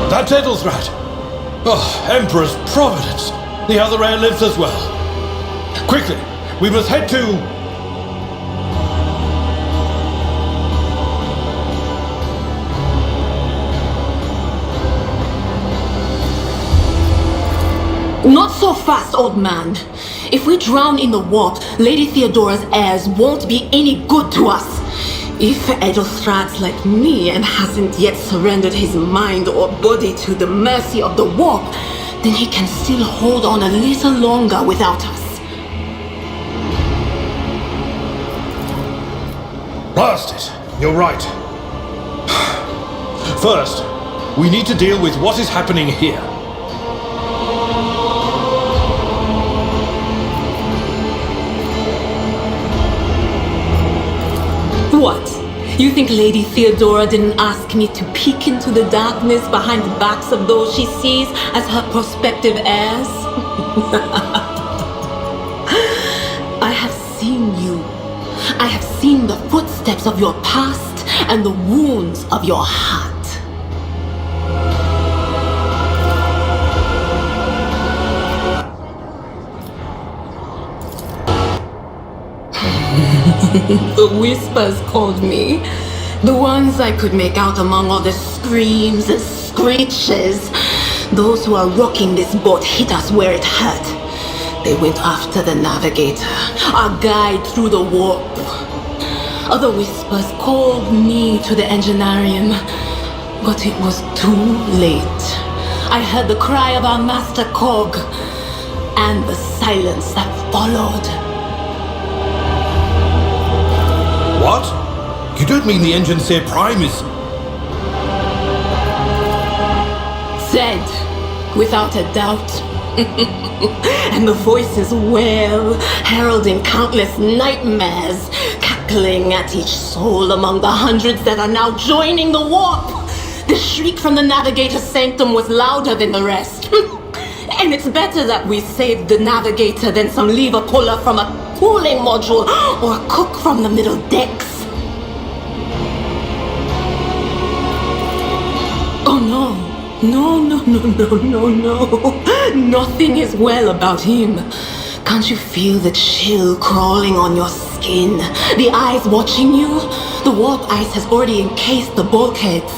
E: That Edelthrat! Oh, Emperor's Providence! The other heir lives as well. Quickly, we must head to...
L: Not so fast, old man. If we drown in the warp, Lady Theodora's heirs won't be any good to us. If Edelstrad's like me and hasn't yet surrendered his mind or body to the mercy of the warp, then he can still hold on a little longer without us.
E: Blast it! You're right. First, we need to deal with what is happening here.
L: What? You think Lady Theodora didn't ask me to peek into the darkness behind the backs of those she sees as her prospective heirs? I have seen you. I have seen the footsteps of your past and the wounds of your heart. The whispers called me. The ones I could make out among all the screams and screeches. Those who are rocking this boat hit us where it hurt. They went after the navigator, our guide through the warp. Other whispers called me to the engineerium, but it was too late. I heard the cry of our master cog, and the silence that followed.
E: What? You don't mean the Engineer Prime is...
L: Dead, without a doubt. And the voices wail, heralding countless nightmares, cackling at each soul among the hundreds that are now joining the warp. The shriek from the navigator's sanctum was louder than the rest. And it's better that we saved the navigator than some lever puller from a cooling module or a cook from the middle decks. Oh no. No. Nothing is well about him. Can't you feel the chill crawling on your skin? The eyes watching you? The warp ice has already encased the bulkheads.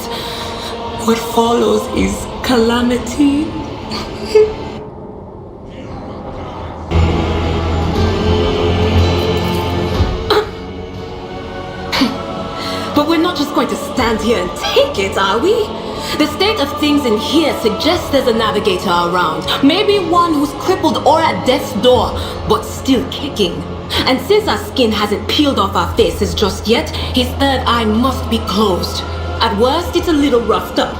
L: What follows is calamity. But we're not just going to stand here and take it, are we? The state of things in here suggests there's a navigator around. Maybe one who's crippled or at death's door, but still kicking. And since our skin hasn't peeled off our faces just yet, his third eye must be closed. At worst, it's a little roughed up.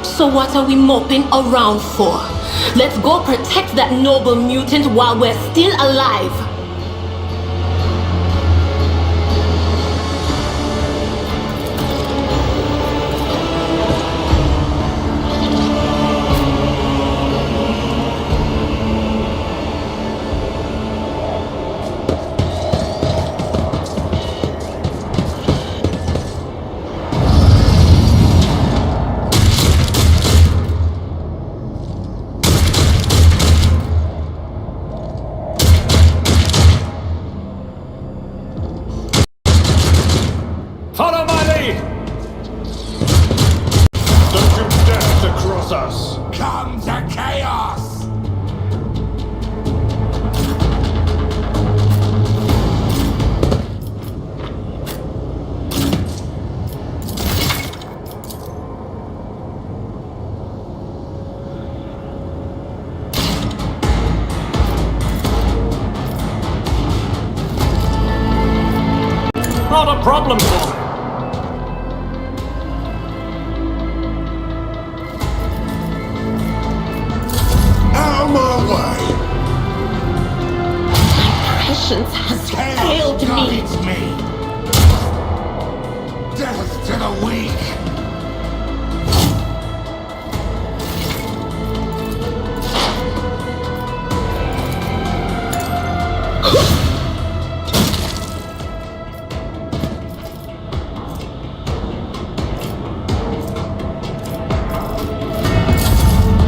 L: So what are we moping around for? Let's go protect that noble mutant while we're still alive.
E: Follow my lead! Don't you dare to cross us!
K: Come to chaos!
E: Not a problem for me.
K: Out of my way!
L: Patience has failed me.
K: Guides me! Death to the weak!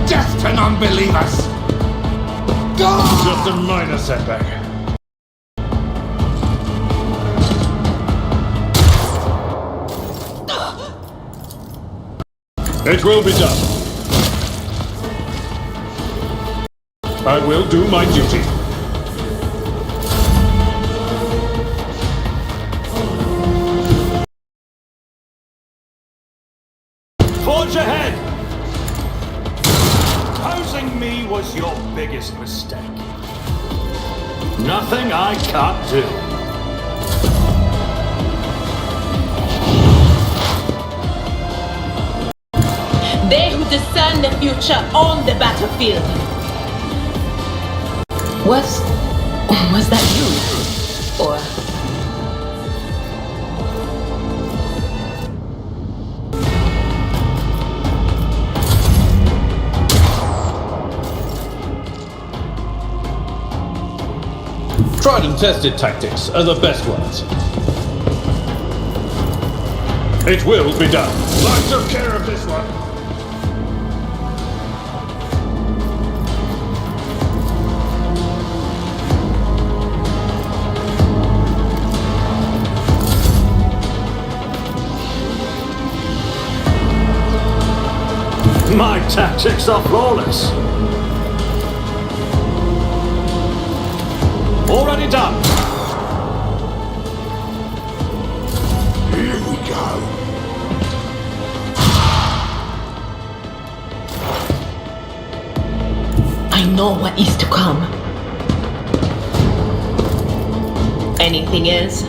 K: Death to non-believers!
E: Just a minor setback. It will be done. I will do my duty.
A: Forge ahead! Opposing me was your biggest mistake. Nothing I can't do.
L: They who discern the future on the battlefield. Was that you? Or...
E: Tried and tested tactics are the best ones. It will be done. I took care of this one.
A: My tactics are flawless. Already done.
K: Here we go.
L: I know what is to come. Anything else?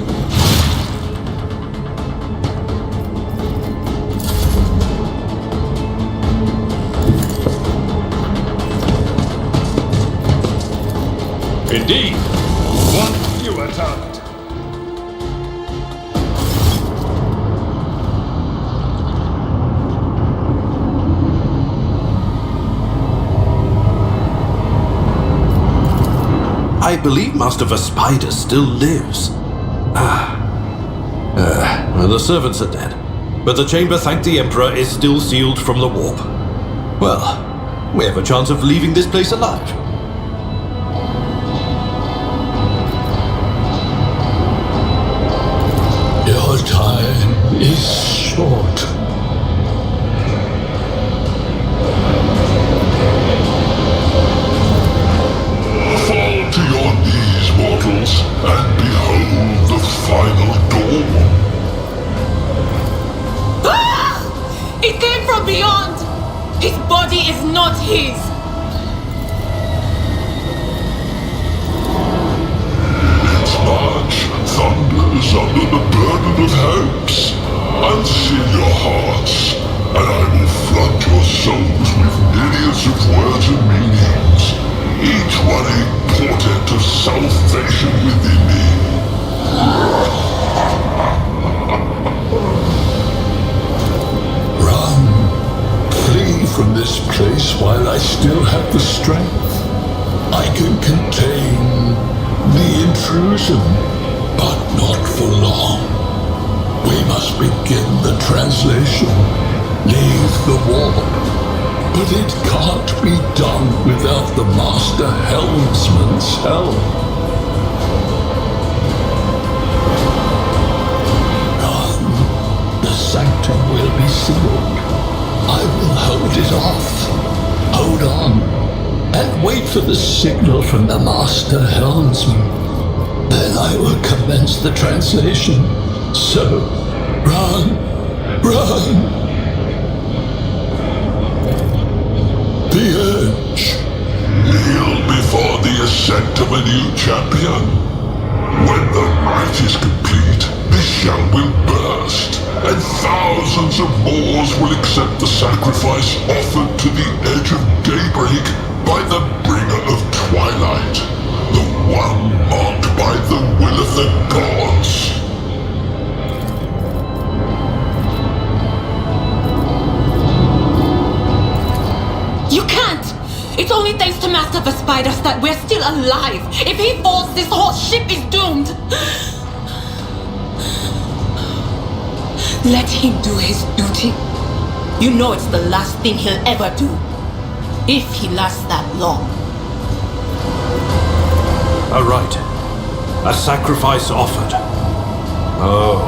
E: Indeed. One fewer target. I believe Master Spider still lives. The servants are dead, but the chamber, thank the Emperor, is still sealed from the warp. Well, we have a chance of leaving this place alive.
M: Your time is short.
K: Fall to your knees, mortals, and behold the final dawn.
L: Ah! It came from beyond! His body is not his!
K: Its march thunders under the burden of hopes. Unseal your hearts, and I will flood your souls with myriads of words and meanings, each one a portent of salvation within me.
M: Run. Flee from this place while I still have the strength. I can contain the intrusion, but not for long. We must begin the translation. Leave the war. But it can't be done without the Master Helmsman's help. Run. The sanctum will be sealed. I will hold it off. Hold on. And wait for the signal from the Master Helmsman. Then I will commence the translation. So, run, run. The urge.
K: Kneel before the ascent of a new champion. When the rite is complete, this shell will burst, and thousands of Moors will accept the sacrifice offered to the edge of daybreak by the bringer of twilight, the one marked by the will of the gods.
L: You can't! It's only thanks to Master Spiders that we're still alive. If he falls, this whole ship is doomed. Let him do his duty. You know it's the last thing he'll ever do. If he lasts that long.
E: A rite. A sacrifice offered. Oh.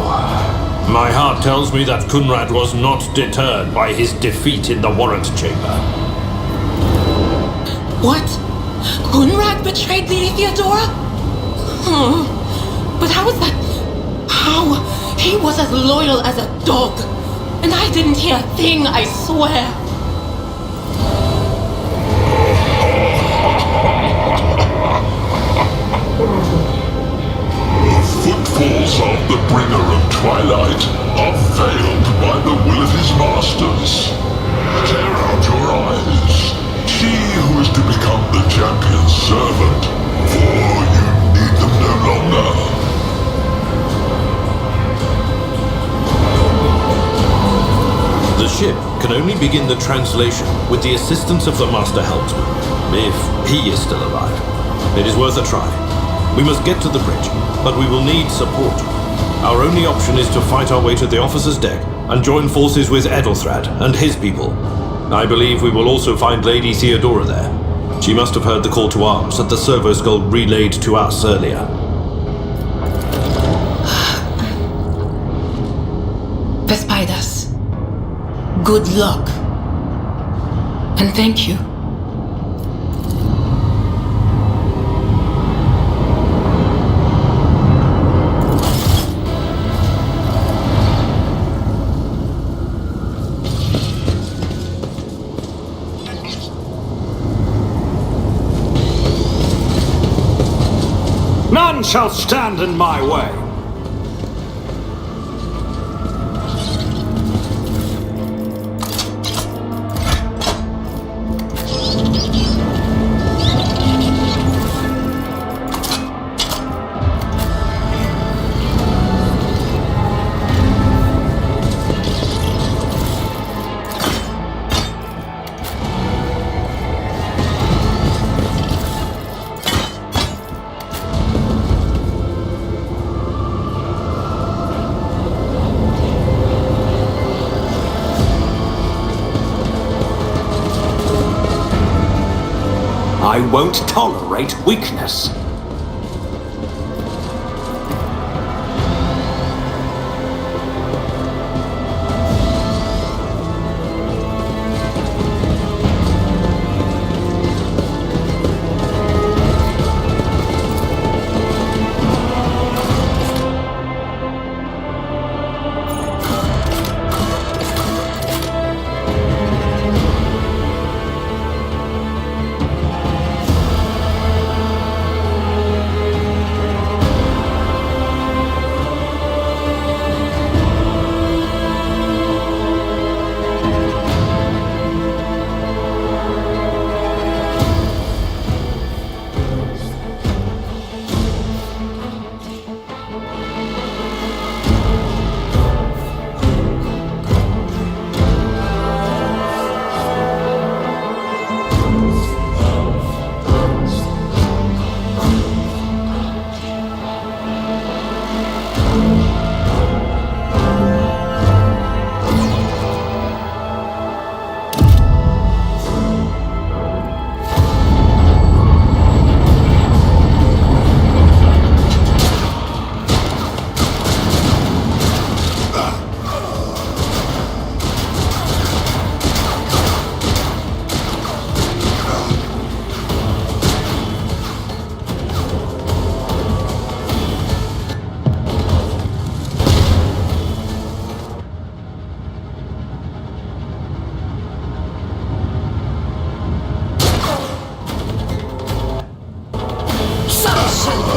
E: My heart tells me that Kunrad was not deterred by his defeat in the warrant chamber.
L: What? Kunrad betrayed Lady Theodora? But how is that? How? He was as loyal as a dog. And I didn't hear a thing, I swear.
K: The footfalls of the bringer of twilight are veiled by the will of his masters. Tear out your eyes. She who is to become the champion's servant, for you need them no longer.
E: The ship can only begin the translation with the assistance of the Master Helmsman, if he is still alive. It is worth a try. We must get to the bridge, but we will need support. Our only option is to fight our way to the officer's deck and join forces with Edelthrad and his people. I believe we will also find Lady Theodora there. She must have heard the call to arms that the servo skull relayed to us earlier.
L: Vespidas, good luck. And thank you.
A: None shall stand in my way. I won't tolerate weakness.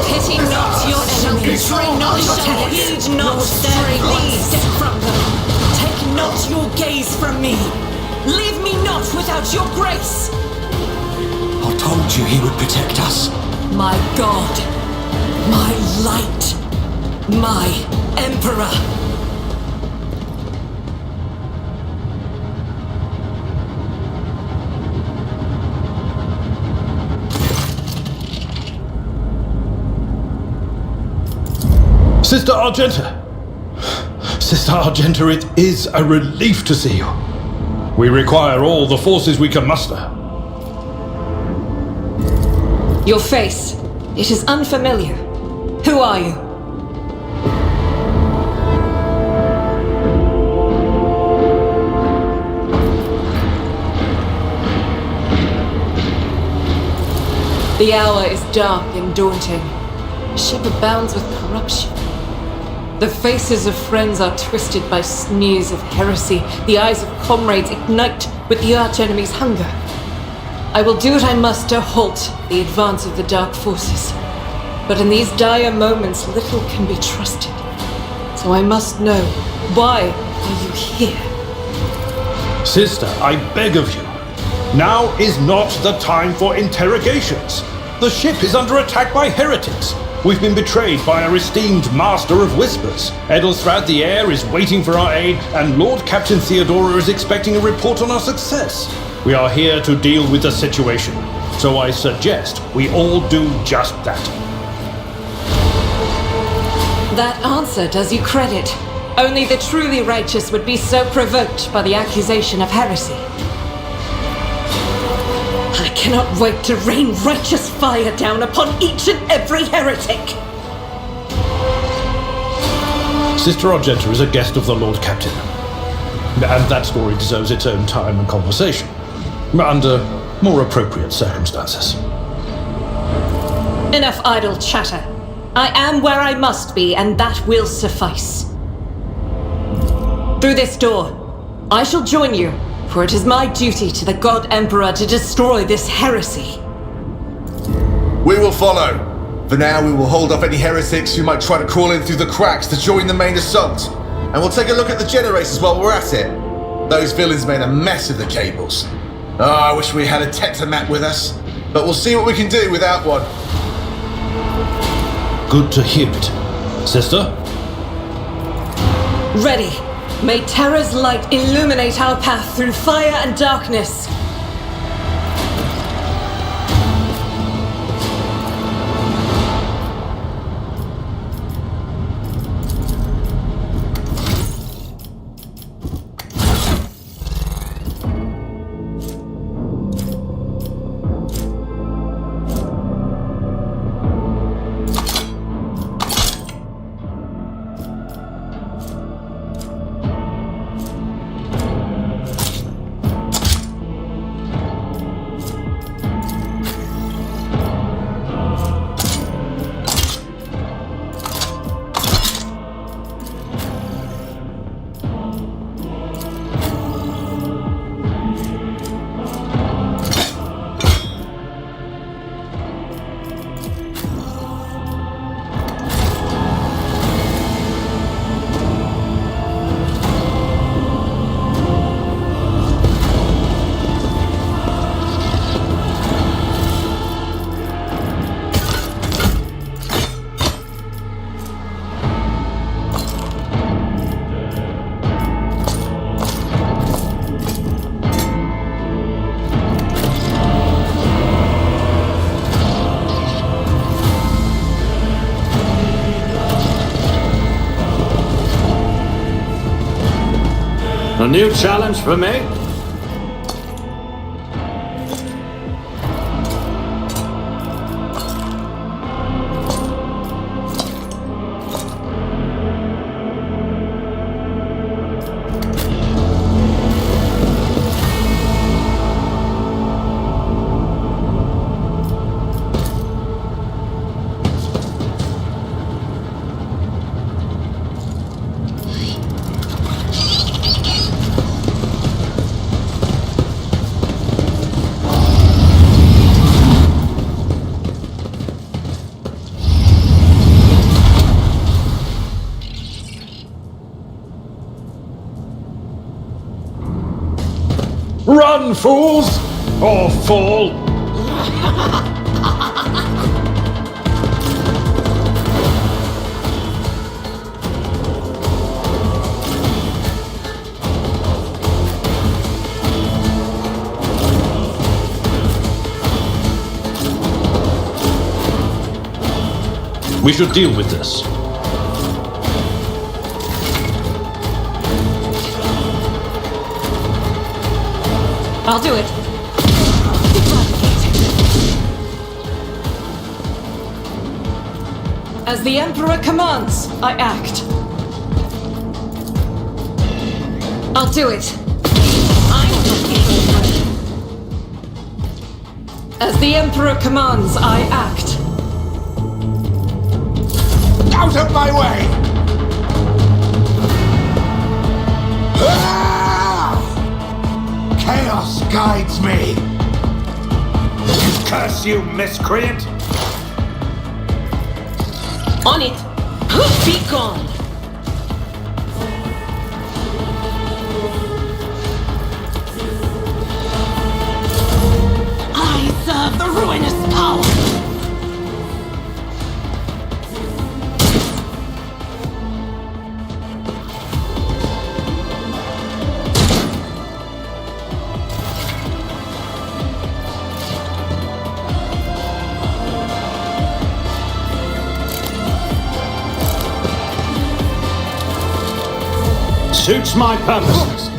F: Pity not your enemies, betray not your tenants, heed not stray one step from them. Take not your gaze from me. Leave me not without your grace.
C: I told you he would protect us.
F: My God, my light, my emperor.
E: Sister Argenta! Sister Argenta, it is a relief to see you. We require all the forces we can muster.
F: Your face, it is unfamiliar. Who are you? The hour is dark and daunting. The ship abounds with corruption. The faces of friends are twisted by sneers of heresy. The eyes of comrades ignite with the arch-enemy's hunger. I will do what I must to halt the advance of the dark forces. But in these dire moments, little can be trusted. So I must know, why are you here?
E: Sister, I beg of you. Now is not the time for interrogations. The ship is under attack by heretics. We've been betrayed by our esteemed Master of Whispers. Edelstrad the Heir is waiting for our aid, and Lord Captain Theodora is expecting a report on our success. We are here to deal with the situation, so I suggest we all do just that.
F: That answer does you credit. Only the truly righteous would be so provoked by the accusation of heresy. I cannot wait to rain righteous fire down upon each and every heretic!
E: Sister Argenta is a guest of the Lord Captain, and that story deserves its own time and conversation, under more appropriate circumstances.
F: Enough idle chatter. I am where I must be, and that will suffice. Through this door, I shall join you, for it is my duty to the God Emperor to destroy this heresy.
N: We will follow. For now, we will hold off any heretics who might try to crawl in through the cracks to join the main assault. And we'll take a look at the generators while we're at it. Those villains made a mess of the cables. Oh, I wish we had a Tectomat with us. But we'll see what we can do without one.
E: Good to hear it. Sister?
F: Ready. May Terra's light illuminate our path through fire and darkness.
A: A new challenge for me?
E: Run, fools! Or fall! We should deal with this.
F: I'll do it. As the Emperor commands, I act. I'll do it. I'm not getting over. As the Emperor commands, I act.
N: Out of my way! Ah! Chaos guides me!
A: Curse you, miscreant!
L: On it! Be gone! I serve the ruinous power!
A: Suits my purposes.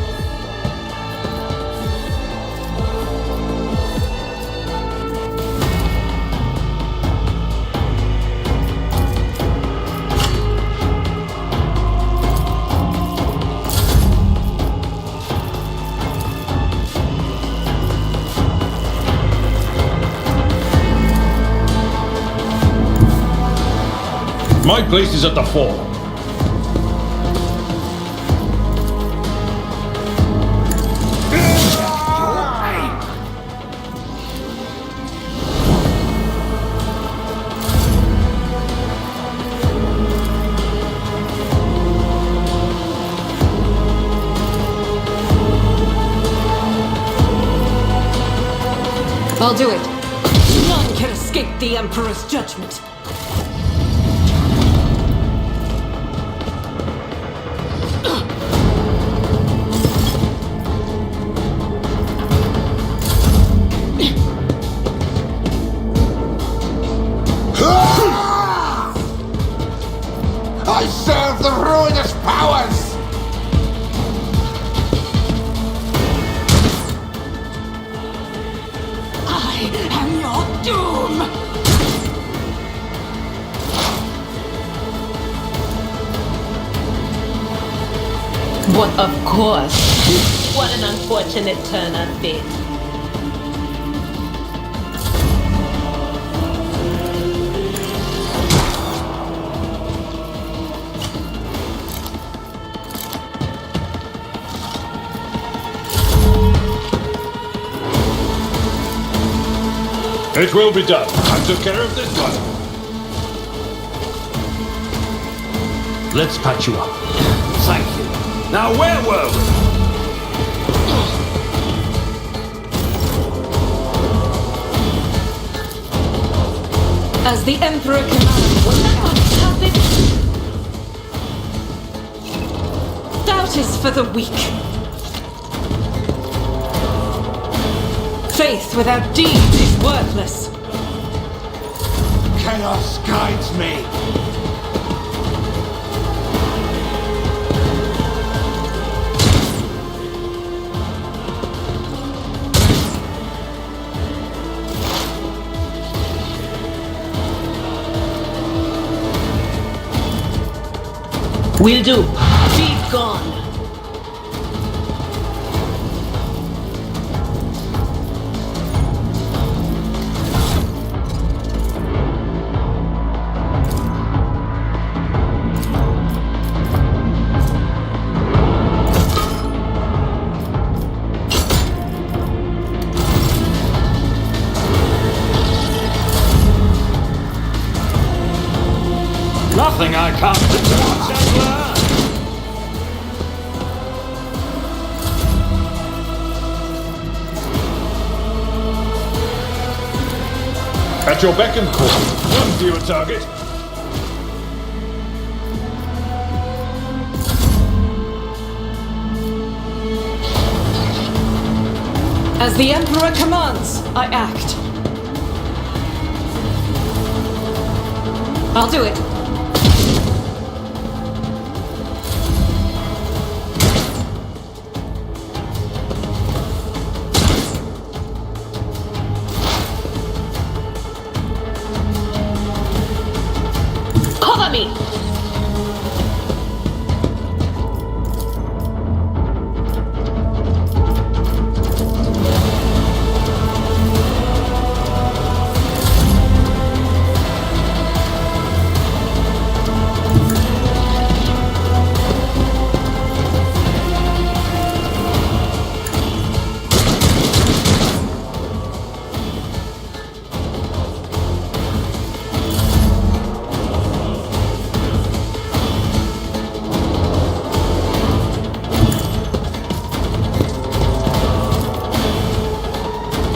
E: My place is at the fore.
F: I'll do it. None can escape the Emperor's judgment.
N: I serve the ruinous powers!
L: I am your doom! But of course, what an unfortunate turn of fate.
E: It will be done. I took care of this one.
A: Let's patch you up. Thank you. Now where were we?
F: As the Emperor commands, doubt is for the weak. Faith without deeds is worthless.
N: Chaos guides me!
L: Will do. Be gone.
A: Nothing I can't do. Watch and learn.
E: At your beck and call. One to your target.
F: As the Emperor commands, I act. I'll do it.
L: Cover me!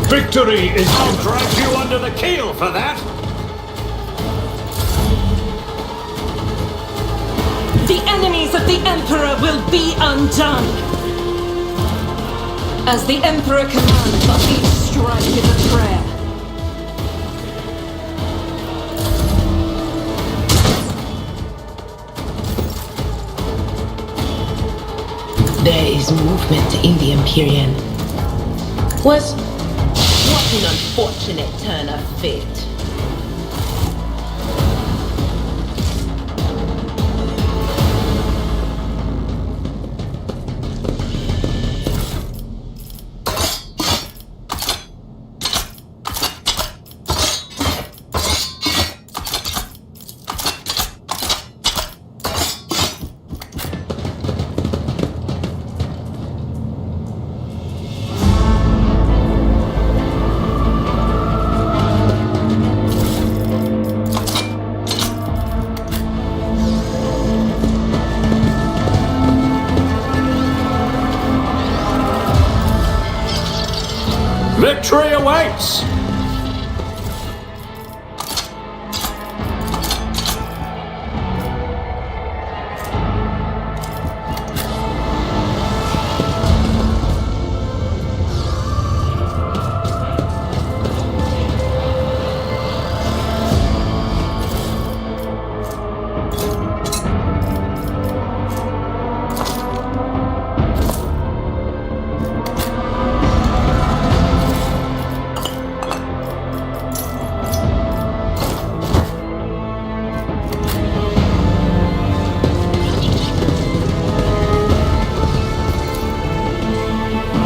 A: Victory is... I'll drag you under the keel for that!
F: The enemies of the Emperor will be undone! As the Emperor commands, but each strike is a prayer.
L: There is movement in the Empyrean. What an unfortunate turn of fate.
A: Victory awaits!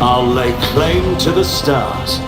A: I'll lay claim to the stars.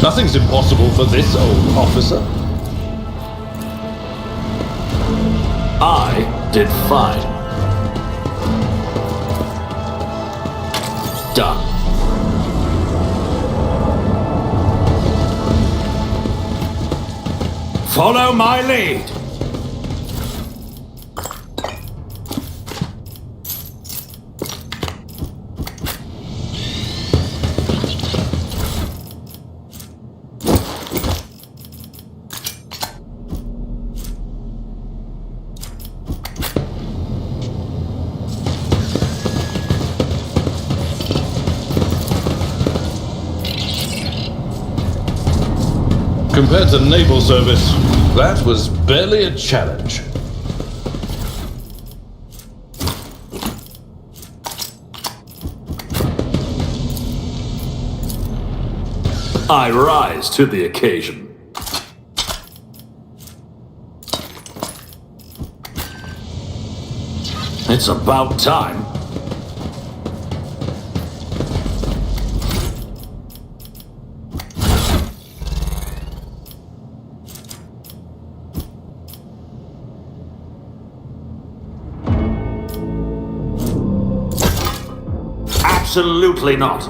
E: Nothing's impossible for this old officer.
A: I did fine. Done. Follow my lead.
E: Compared to naval service, that was barely a challenge.
A: I rise to the occasion. It's about time. Absolutely not.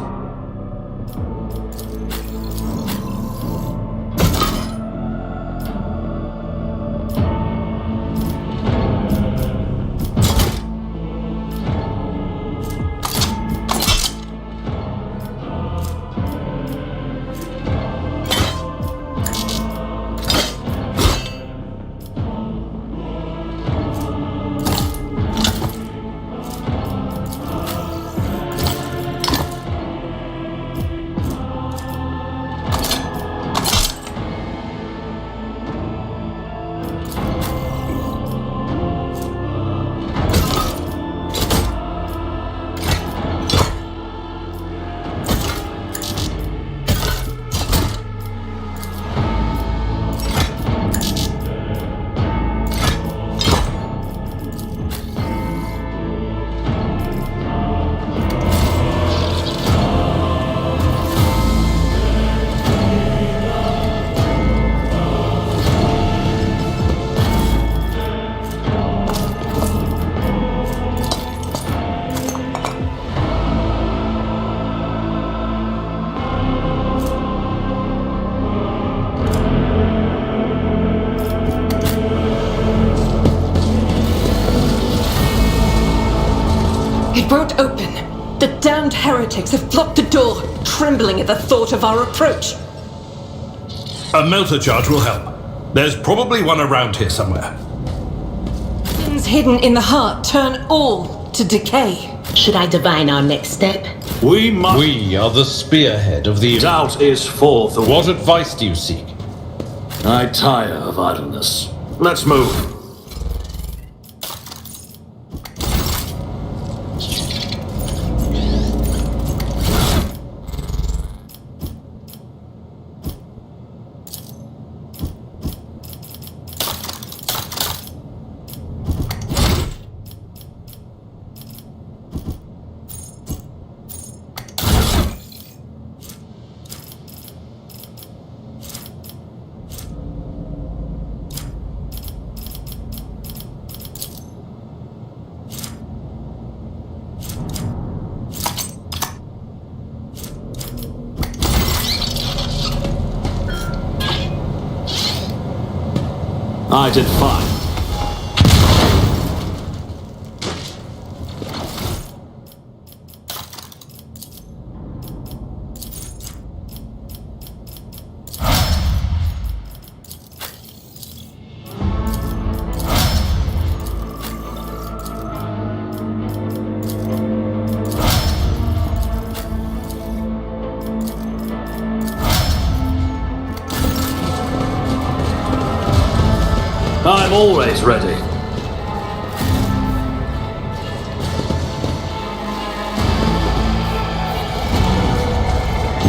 F: It won't open. The damned heretics have blocked the door, trembling at the thought of our approach.
E: A melter charge will help. There's probably one around here somewhere.
F: Things hidden in the heart turn all to decay.
L: Should I divine our next step?
A: We must...
O: We are the spearhead of the...
A: Doubt is for the...
O: What advice do you seek?
A: I tire of idleness. Let's move. I did fine. I'm always ready.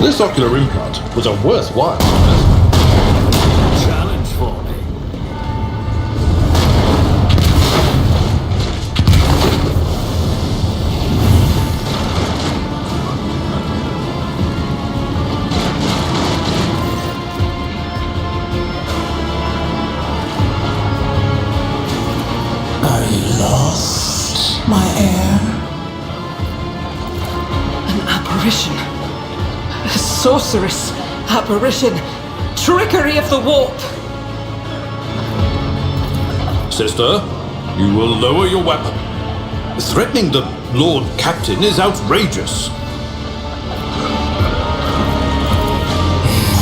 E: This ocular implant was a worthwhile
A: challenge for me.
D: Lost, my heir?
F: An apparition. A sorceress. Apparition. Trickery of the warp.
E: Sister, you will lower your weapon. Threatening the Lord Captain is outrageous.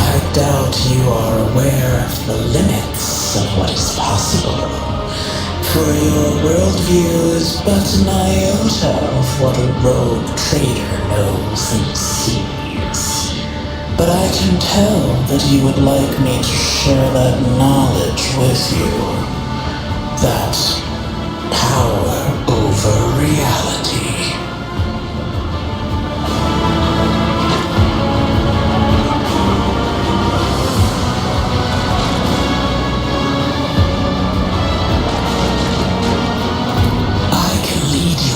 D: I doubt you are aware of the limits of what is possible. For your worldview is but an iota of what a rogue trader knows and sees. But I can tell that you would like me to share that knowledge with you. That power over reality.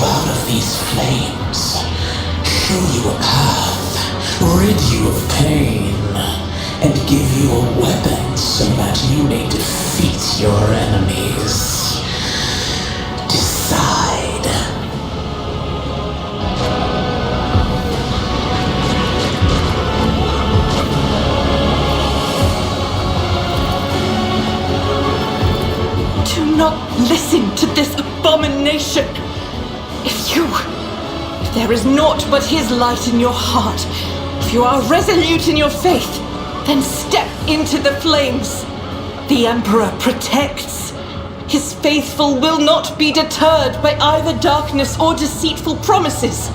D: Out of these flames, show you a path, rid you of pain, and give you a weapon so that you may defeat your enemies. Decide.
F: Do not listen to this abomination. If there is naught but his light in your heart, if you are resolute in your faith, then step into the flames. The Emperor protects. His faithful will not be deterred by either darkness or deceitful promises.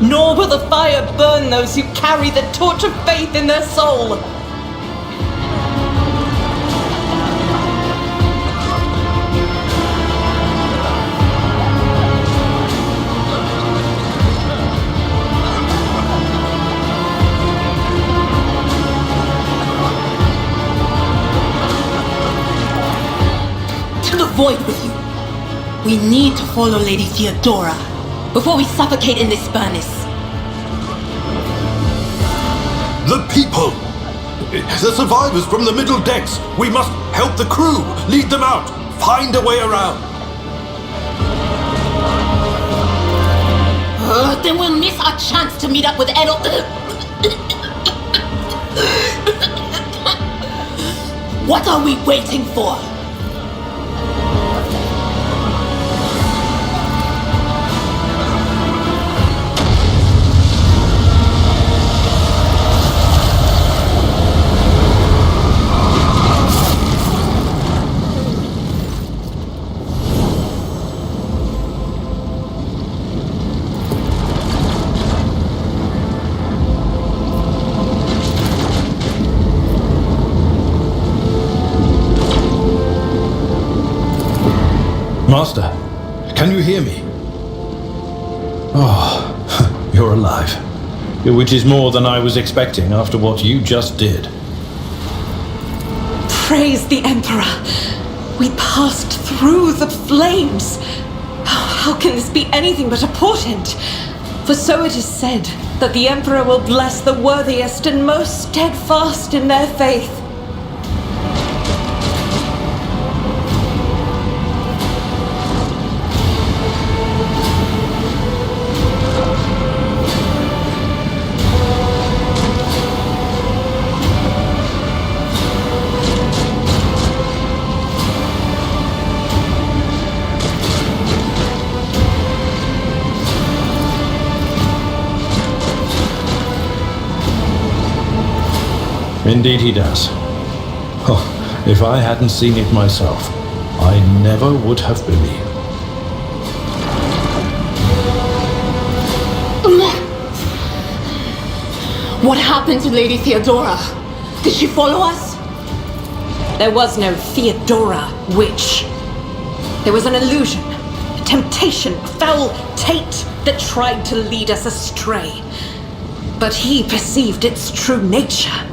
F: Nor will the fire burn those who carry the torch of faith in their soul.
L: Void with you. We need to follow Lady Theodora before we suffocate in this furnace.
E: The people! The survivors from the middle decks! We must help the crew! Lead them out! Find a way around!
L: Then we'll miss our chance to meet up with Edel. What are we waiting for?
E: Master, can you hear me? Oh, you're alive. Which is more than I was expecting after what you just did.
F: Praise the Emperor! We passed through the flames! How can this be anything but a portent? For so it is said that the Emperor will bless the worthiest and most steadfast in their faith.
E: Indeed he does. Oh, if I hadn't seen it myself, I never would have believed.
L: What happened to Lady Theodora? Did she follow us?
F: There was no Theodora, witch. There was an illusion, a temptation, a foul taint that tried to lead us astray. But he perceived its true nature.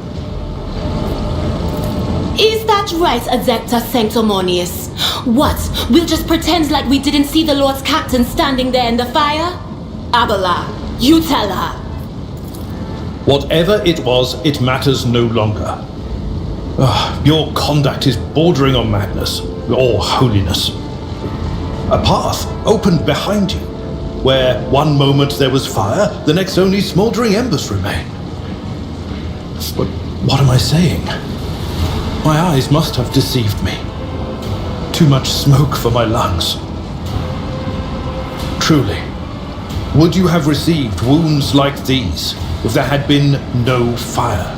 L: Is that right, Adepta Sanctimonious? What? We'll just pretend like we didn't see the Lord's Captain standing there in the fire? Abala, you tell her.
E: Whatever it was, it matters no longer. Your conduct is bordering on madness, or holiness. A path opened behind you, where one moment there was fire, the next only smouldering embers remain. But what am I saying? My eyes must have deceived me. Too much smoke for my lungs. Truly, would you have received wounds like these if there had been no fire?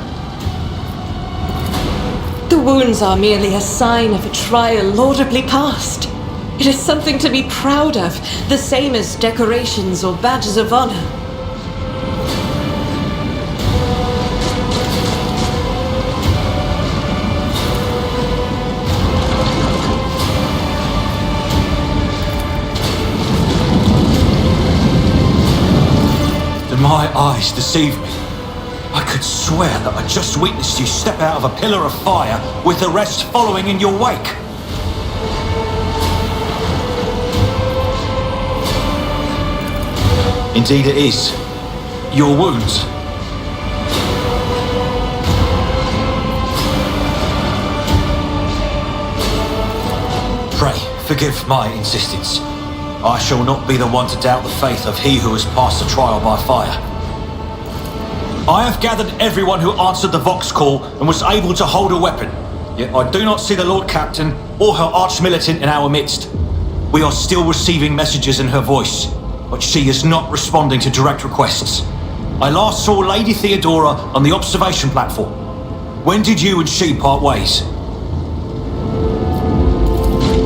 F: The wounds are merely a sign of a trial laudably passed. It is something to be proud of, the same as decorations or badges of honor.
C: My eyes deceive me. I could swear that I just witnessed you step out of a pillar of fire with the rest following in your wake. Indeed it is. Your wounds. Pray, forgive my insistence. I shall not be the one to doubt the faith of he who has passed the trial by fire. I have gathered everyone who answered the Vox call and was able to hold a weapon, yet I do not see the Lord Captain or her arch-militant in our midst. We are still receiving messages in her voice, but she is not responding to direct requests. I last saw Lady Theodora on the observation platform. When did you and she part ways?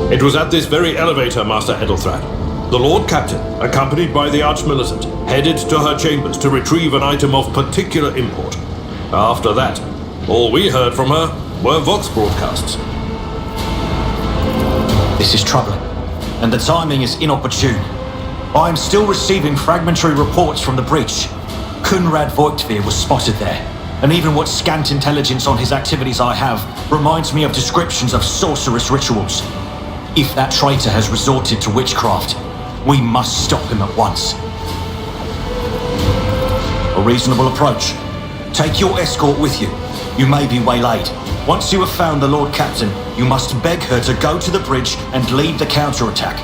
E: It was at this very elevator, Master Edelthrad. The Lord Captain, accompanied by the Arch-Militant, headed to her chambers to retrieve an item of particular import. After that, all we heard from her were Vox broadcasts.
C: This is troubling, and the timing is inopportune. I am still receiving fragmentary reports from the breach. Kunrad Voigtvir was spotted there, and even what scant intelligence on his activities I have reminds me of descriptions of sorcerous rituals. If that traitor has resorted to witchcraft, we must stop him at once. A reasonable approach. Take your escort with you. You may be waylaid. Once you have found the Lord Captain, you must beg her to go to the bridge and lead the counterattack.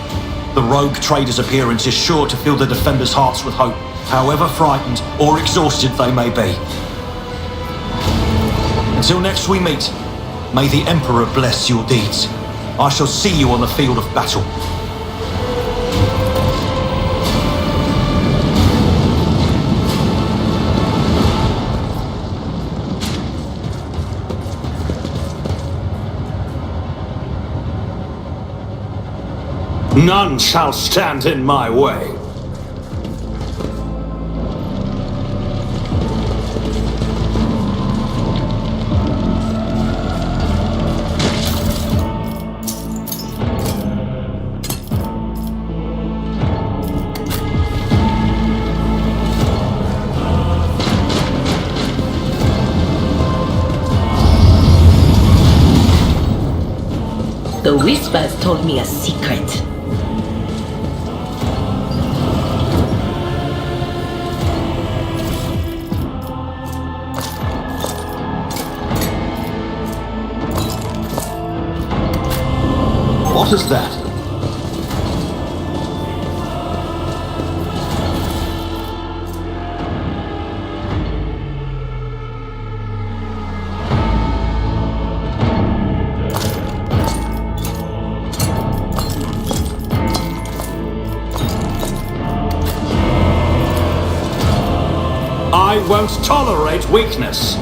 C: The rogue trader's appearance is sure to fill the defenders' hearts with hope, however frightened or exhausted they may be. Until next we meet, may the Emperor bless your deeds. I shall see you on the field of battle.
A: None shall stand in my way.
P: The Whispers told me a secret.
C: What is that? I won't tolerate weakness.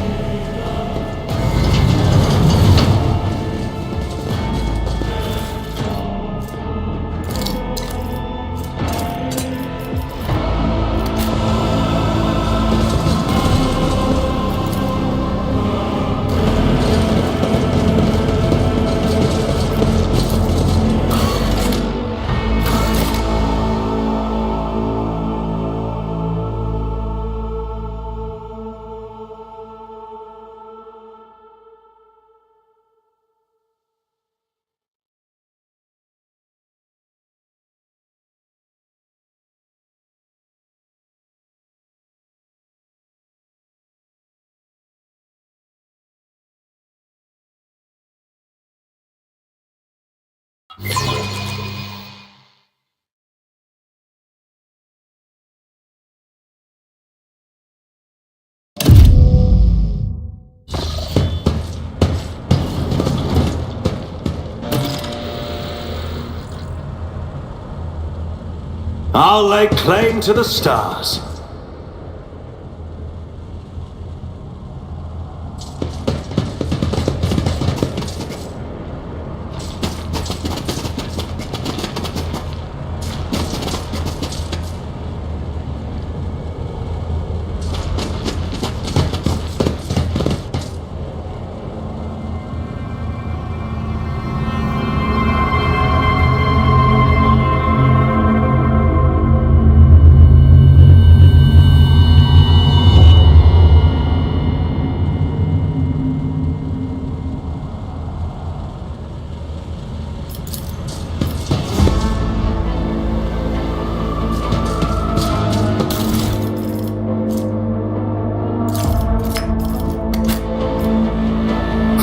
C: I'll lay claim to the stars.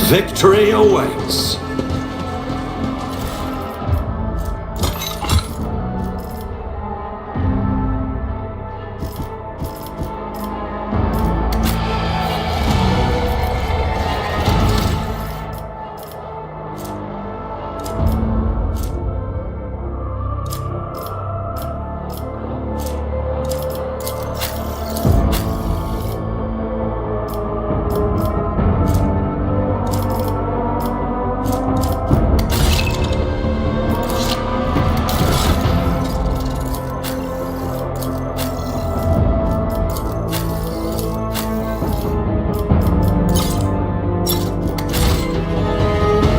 C: Victory awaits.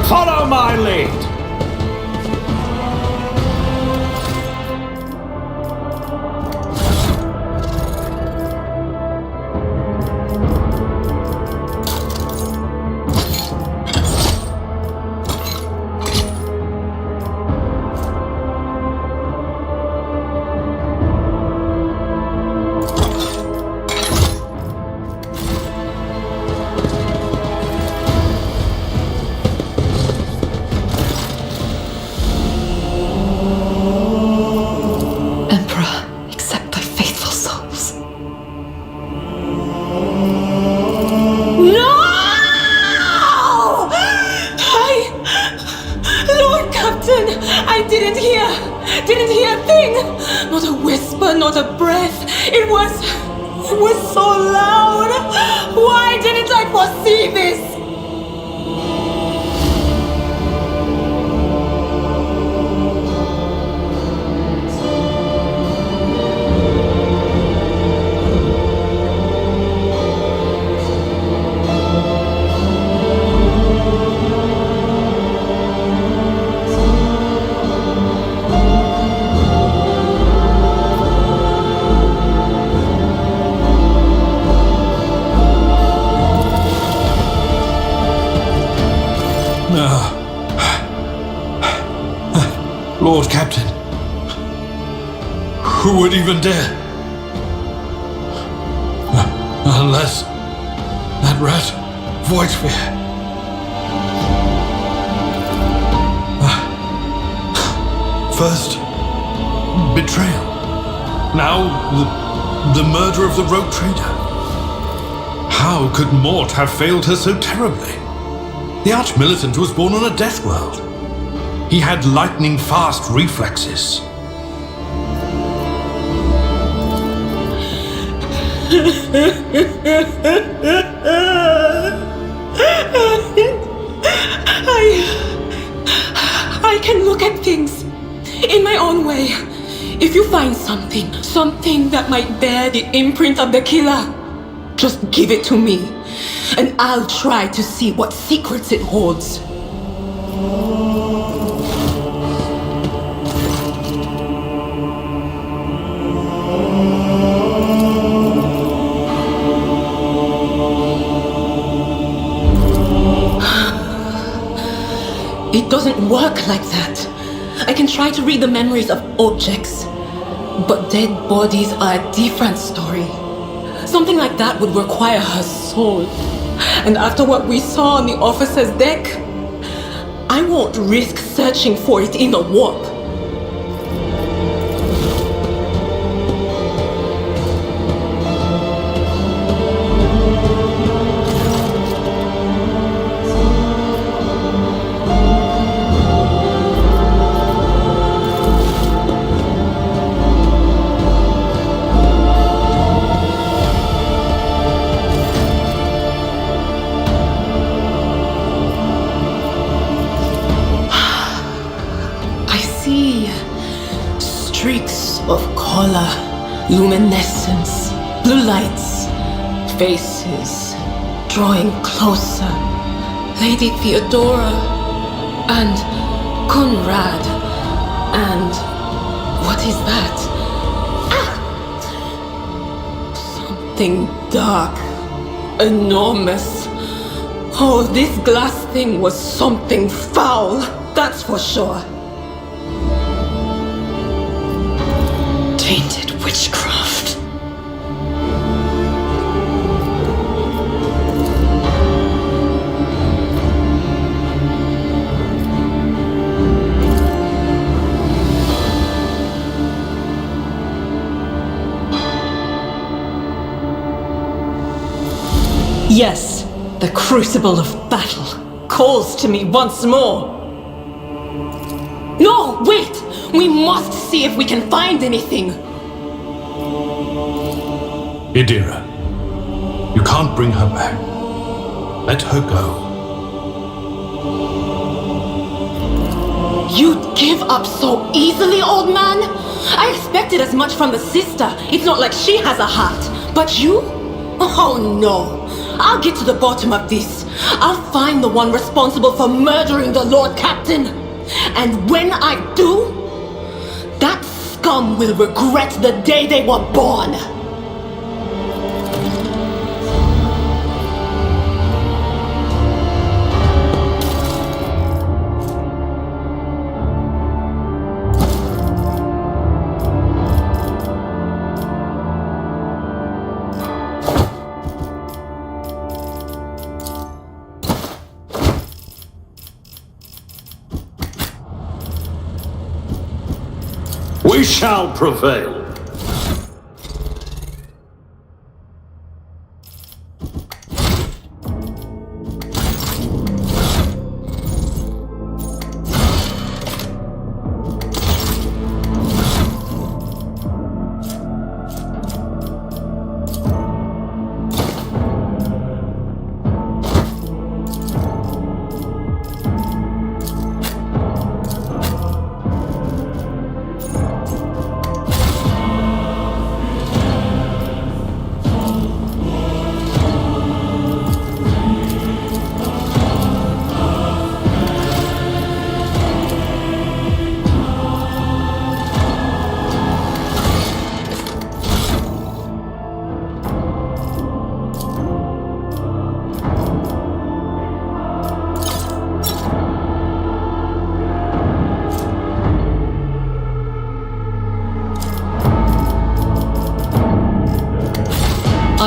C: Follow my lead!
L: Didn't hear a thing! Not a whisper, not a breath. It was so loud! Why didn't I foresee this?
E: Lord Captain, who would even dare? Unless that rat, Voidsphere. First, betrayal. Now, the murder of the rogue trader. How could Mort have failed her so terribly? The Arch-Militant was born on a death world. He had lightning-fast reflexes.
L: I can look at things in my own way. If you find something that might bear the imprint of the killer, just give it to me, and I'll try to see what secrets it holds. It doesn't work like that. I can try to read the memories of objects, but dead bodies are a different story. Something like that would require her soul. And after what we saw on the officer's deck, I won't risk searching for it in the warp. Streaks of color, luminescence, blue lights, faces, drawing closer. Lady Theodora, and Conrad, and what is that? Something dark, enormous. Oh, this glass thing was something foul, that's for sure. Tainted witchcraft. Yes, the crucible of battle calls to me once more. No, wait! We must see if we can find anything!
E: Idira, you can't bring her back. Let her go.
L: You'd give up so easily, old man? I expected as much from the sister. It's not like she has a heart. But you? Oh no. I'll get to the bottom of this. I'll find the one responsible for murdering the Lord Captain. And when I do, that scum will regret the day they were born.
A: We shall prevail.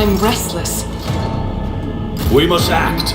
F: I'm restless.
A: We must act.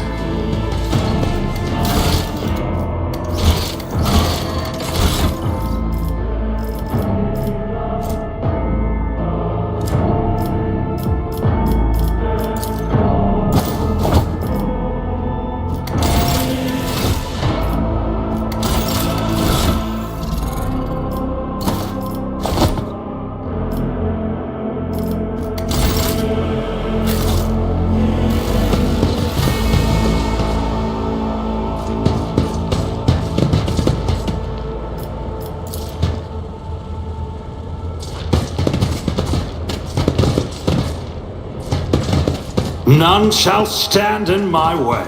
A: None shall stand in my way.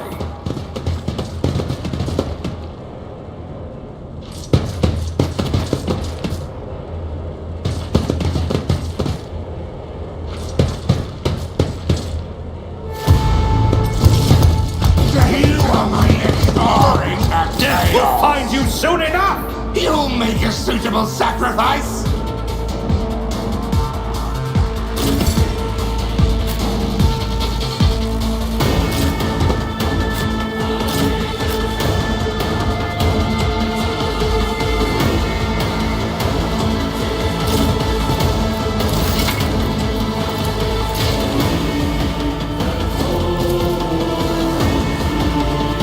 K: You are my exploring
A: Death will find you soon enough!
K: You'll make a suitable sacrifice!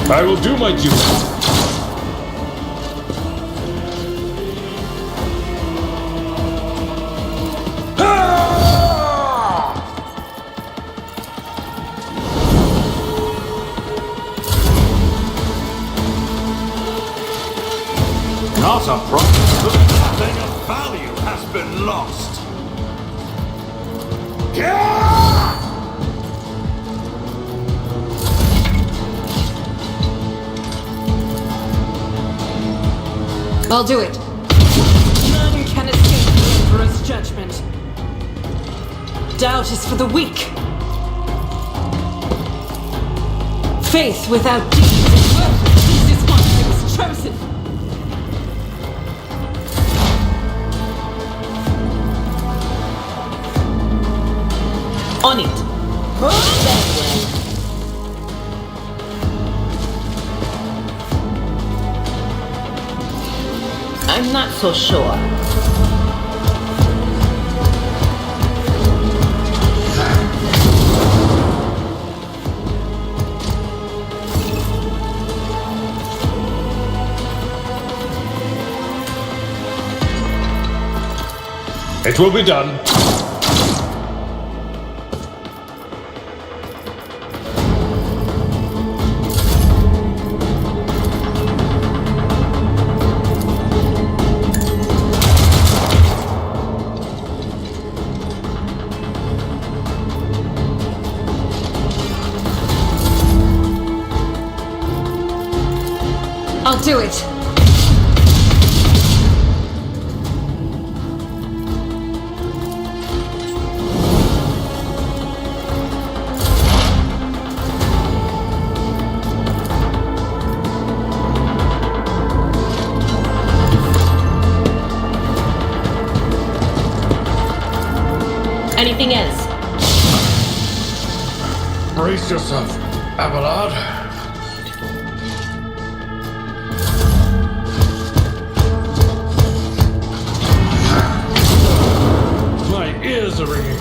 E: I will do my duty.
A: Not a problem. Nothing of value has been lost.
F: I'll do it. None can escape the Emperor's judgment. Doubt is for the weak. Faith without deeds is worthless. This is why I was chosen.
P: On it. I'm not so sure.
E: It will be done.
F: I'll do it.
P: Anything else?
K: Brace yourself, Abelard.
E: My ears are ringing.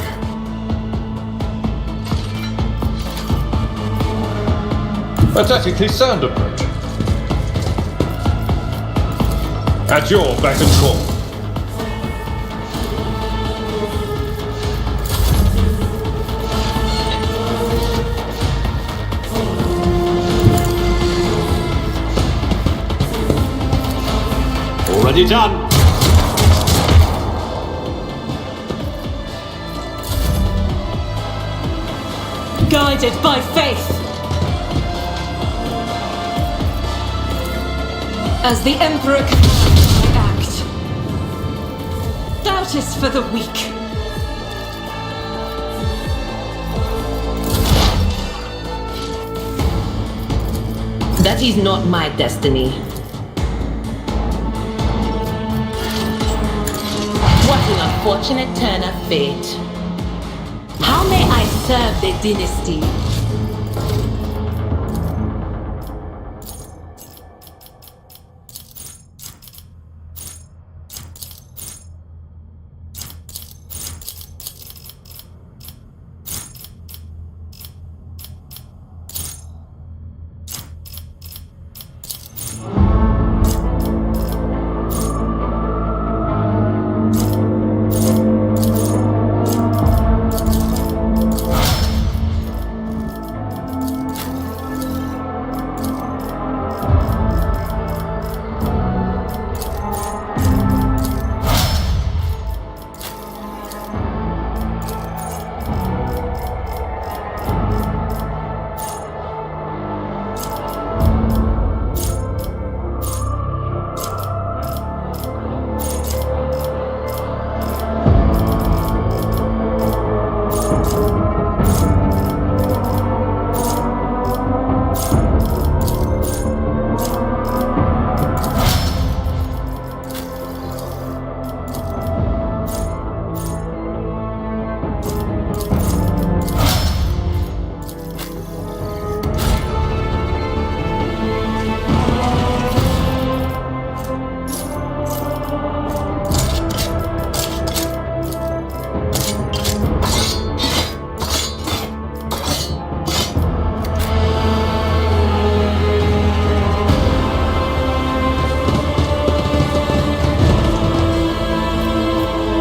E: Aesthetically sound approach. At your beck and call.
A: Already done.
F: Guided by faith. As the Emperor commands, I act. Doubt is for the weak.
P: That is not my destiny. What an unfortunate turn of fate. How may I serve the dynasty?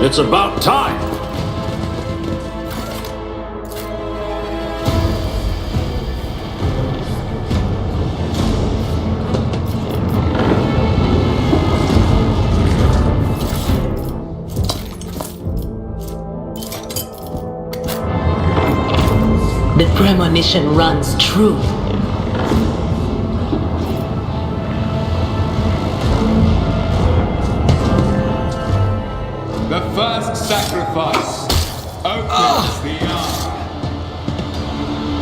A: It's about time!
P: The premonition runs true.
Q: The first sacrifice opens the eye.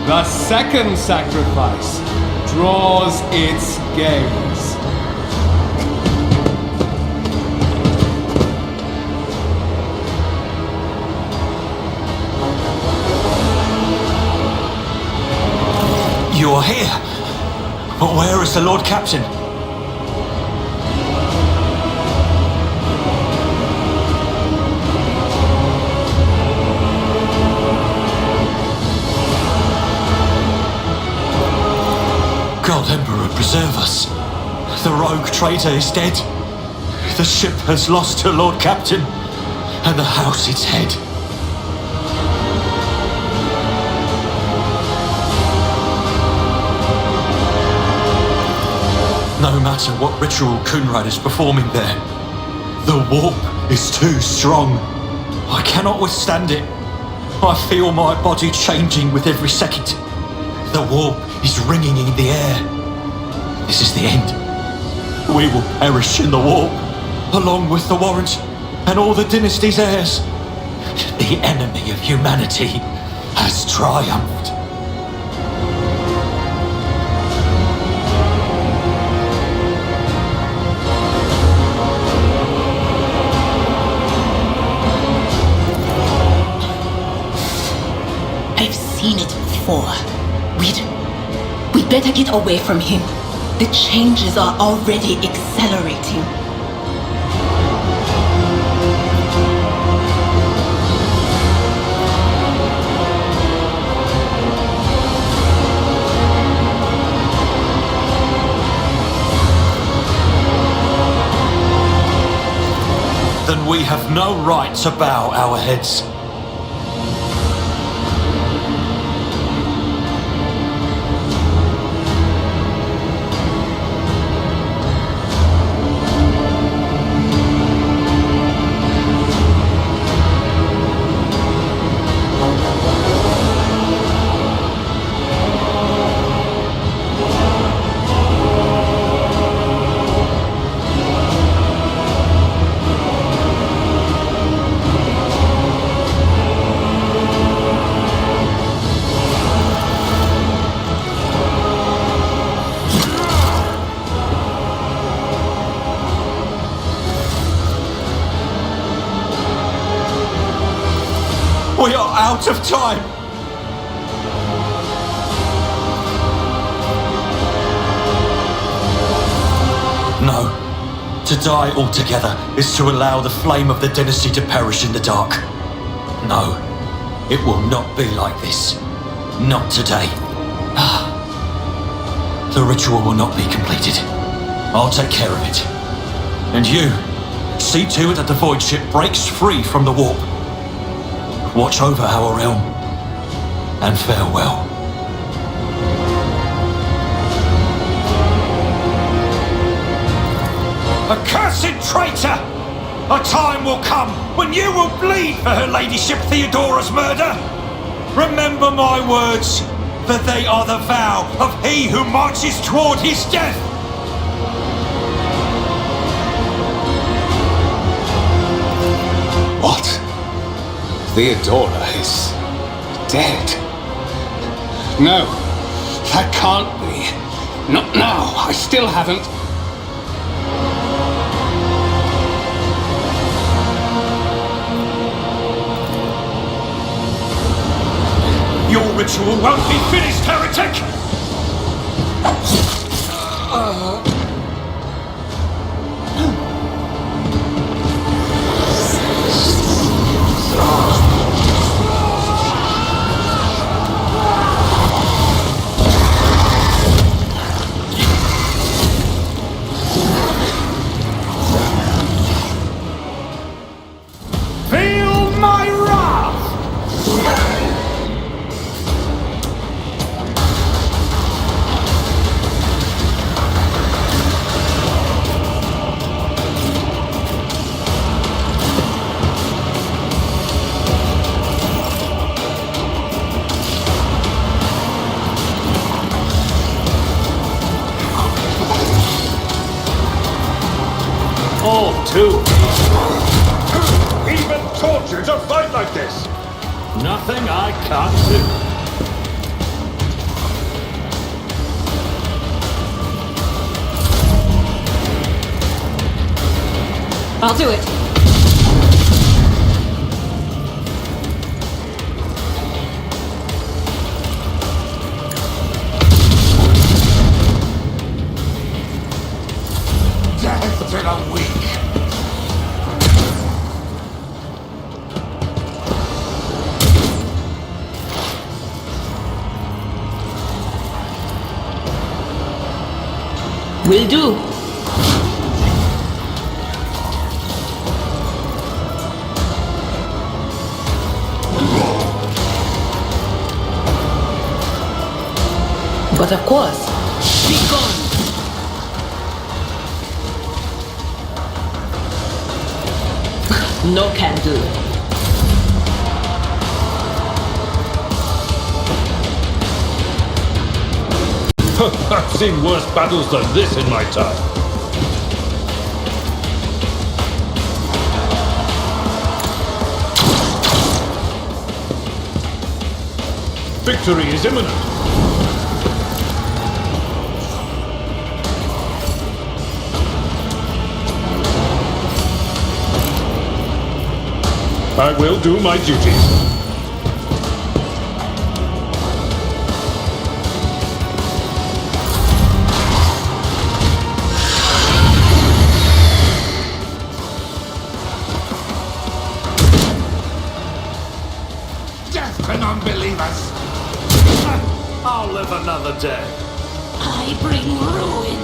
Q: The second sacrifice draws its gaze.
C: You're here. But where is the Lord Captain? God Emperor, preserve us. The rogue traitor is dead. The ship has lost her Lord Captain, and the house its head. No matter what ritual Kunrad is performing there, the warp is too strong. I cannot withstand it. I feel my body changing with every second. The warp is ringing in the air. This is the end. We will perish in the warp, along with the Warrant and all the dynasty's heirs. The enemy of humanity has triumphed.
L: I've seen it before. We'd better get away from him. The changes are already accelerating.
C: Then we have no right to bow our heads. We are out of time! No. To die altogether is to allow the flame of the dynasty to perish in the dark. No. It will not be like this. Not today. The ritual will not be completed. I'll take care of it. And you, see to it that the void ship breaks free from the warp. Watch over our realm. And farewell. Accursed traitor! A time will come when you will bleed for her ladyship Theodora's murder. Remember my words, for they are the vow of he who marches toward his death.
B: What? Theodora is dead?
R: No, that can't be. Not now. I still haven't.
C: Your ritual won't be finished, heretic! Feel my wrath!
A: All too even tortured to fight like this. Nothing I can't do.
F: I'll do it.
K: Death to the weak.
P: Will do. But of course, be gone. No can do.
A: I've seen worse battles than this in my time. Victory is imminent. I will do my duties.
K: Death to non-believers.
A: I'll live another day.
L: I bring ruin.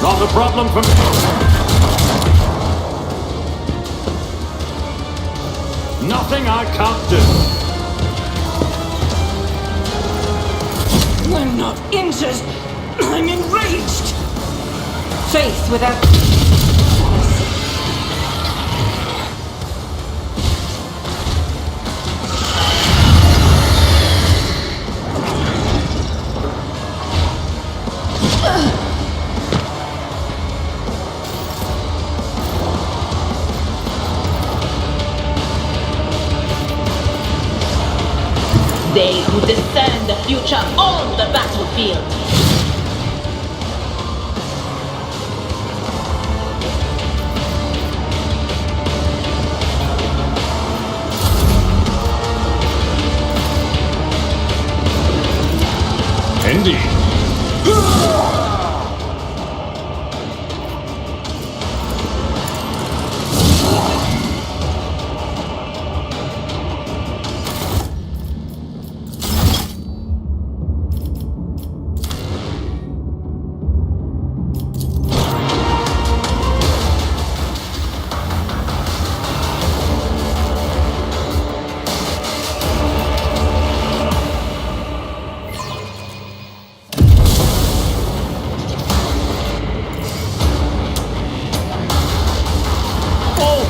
A: Not a problem for me. Nothing I can't do.
L: I'm not injured. I'm enraged.
F: Faith without...
P: They who discern the future on the battlefield.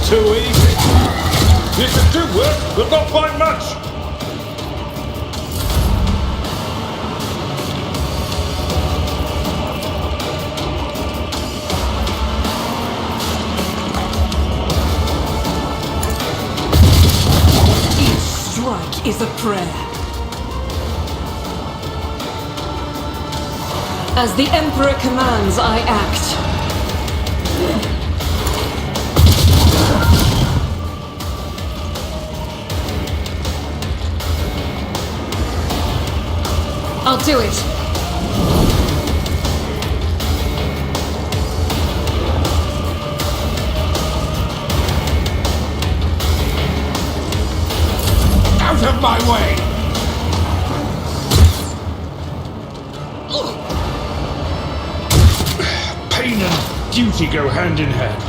A: too easy. You could do worse, but not by much.
F: Each strike is a prayer. As the Emperor commands, I act. I'll do it.
A: Out of my way! Pain and duty go hand in hand.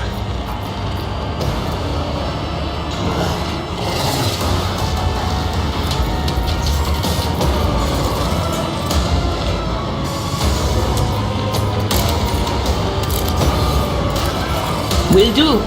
P: Will do.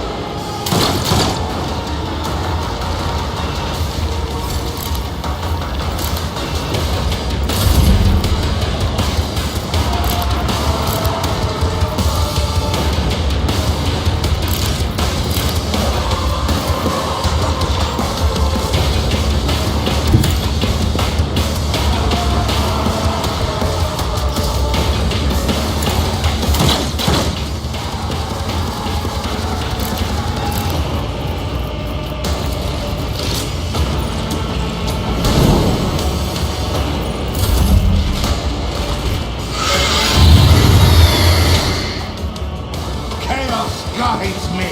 A: Guides me.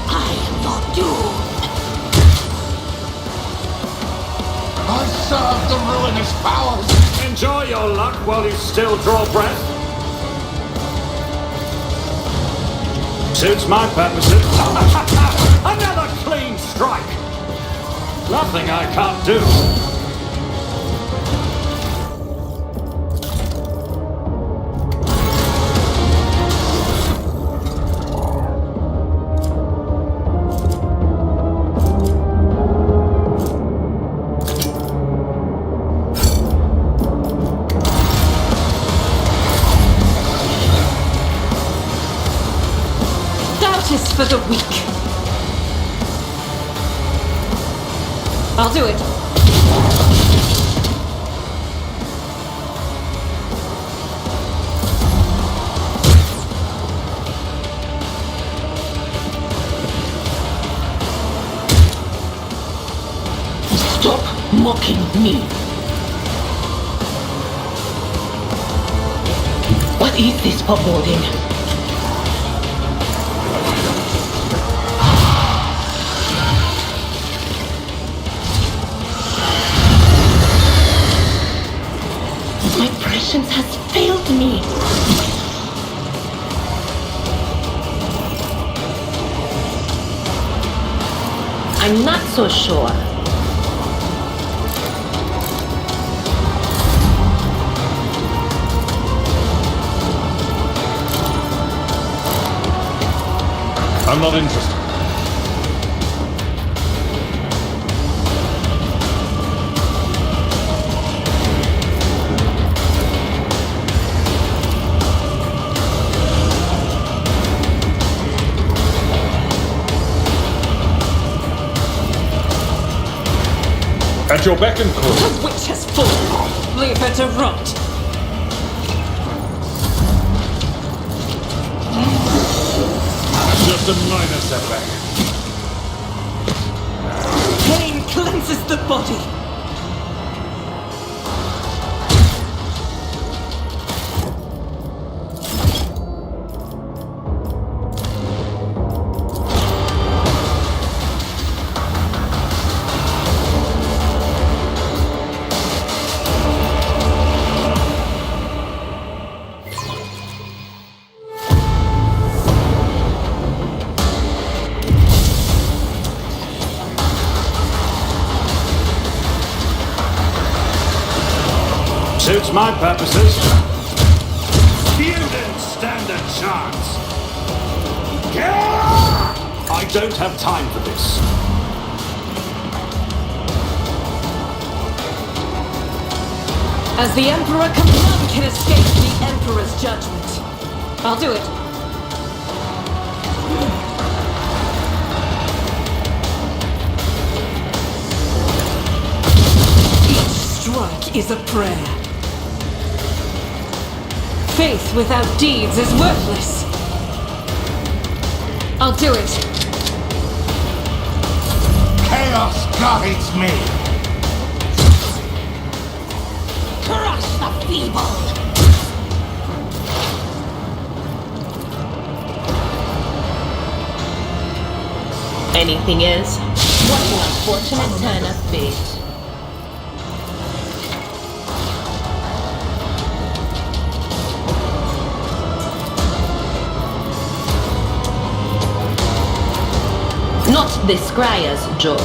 L: I am your doom.
A: I serve the ruinous powers. Enjoy your luck while you still draw breath. Suits my purposes. Another clean strike. Nothing I can't do.
F: Justice for the weak. I'll do it.
L: Stop mocking me. What is this foreboding? My prescience has failed me.
P: I'm not so sure.
A: I'm not interested. At your beck and call.
F: The witch has fallen. Leave her to rot.
A: Just a minor setback.
F: Pain cleanses the body.
A: Suits my purposes. You didn't stand a chance. I don't have time for this.
F: As the Emperor none can escape the Emperor's judgment. I'll do it. Each strike is a prayer. Faith without deeds is worthless. I'll do it.
A: Chaos guides me.
J: Crush the feeble!
P: Anything else? What an unfortunate turn of fate. Not the Scryer's job.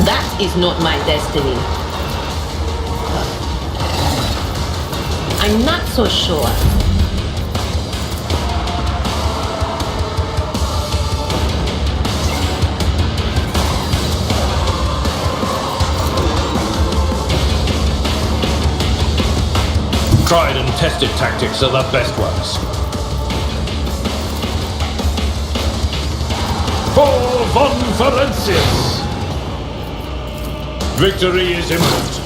P: That is not my destiny. I'm not so sure.
E: Tried and tested tactics are the best ones.
A: For von Ferencius!
E: Victory is imminent.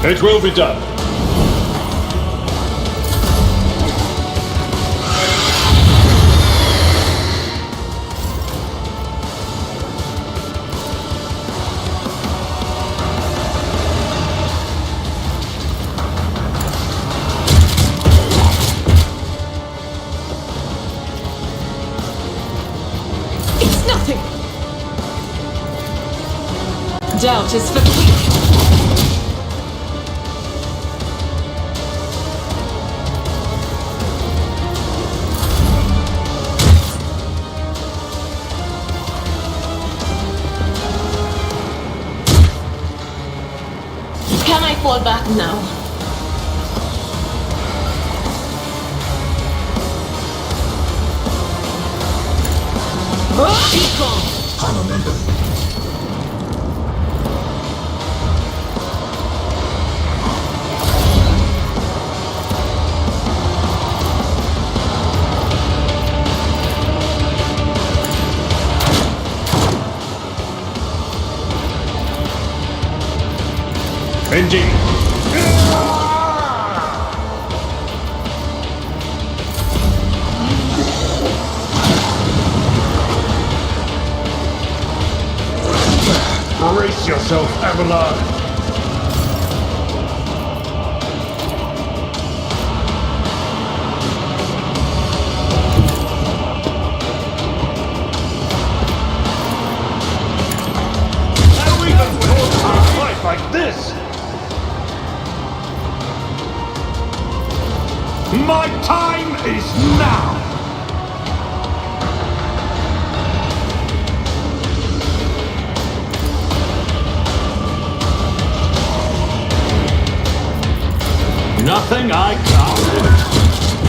E: It will be done.
F: It's nothing! Doubt is for the weak.
P: Can I fall back now?
E: Indeed.
A: Brace yourself, Abelard. How even cause a fight like this? My time is now! Nothing I can't do.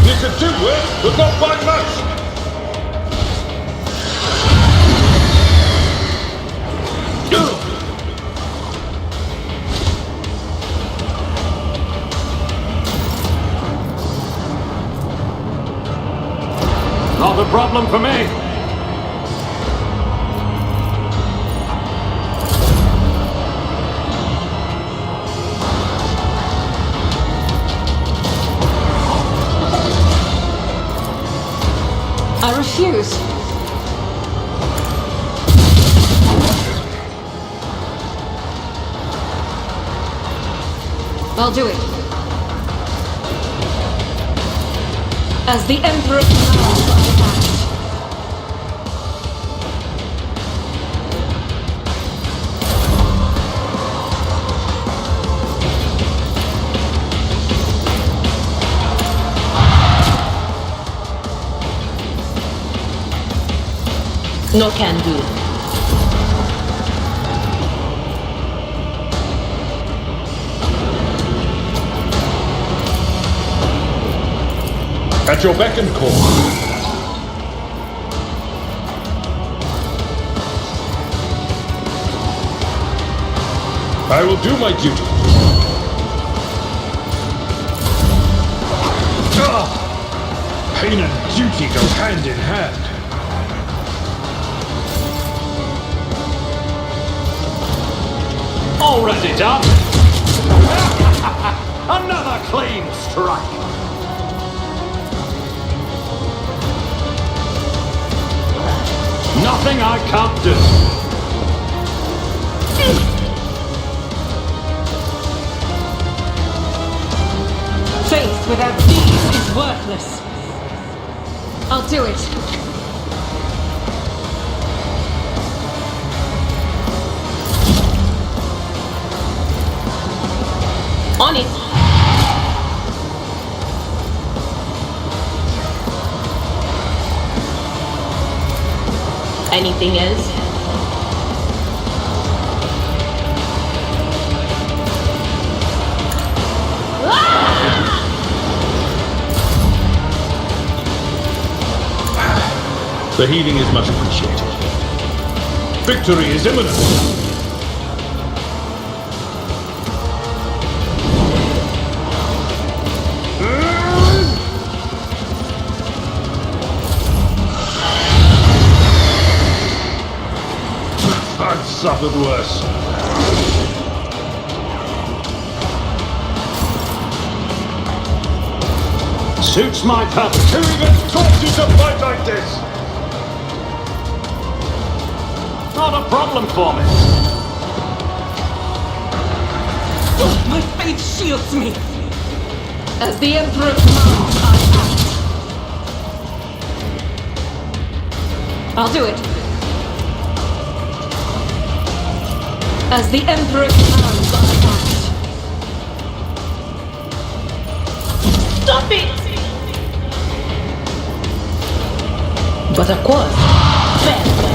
E: You could do it, but not by much.
A: Not a problem for me.
F: I refuse. I'll do it. As the Emperor commands, I act.
P: No can do.
E: At your beck and call. I will do my duty. Pain and duty go hand in hand.
A: Already done. Another clean strike. Nothing I can't do.
F: Faith without deeds is worthless. I'll do it.
P: On it. Anything else?
E: The healing is much appreciated. Victory is imminent. I've suffered worse.
A: Suits my purpose.
E: Who even taught you to fight like this?
A: Not a problem for me.
F: My faith shields me. As the Emperor commands, I act. I'll do it. As the Emperor commands, I act.
P: Stop it! But of course, farewell.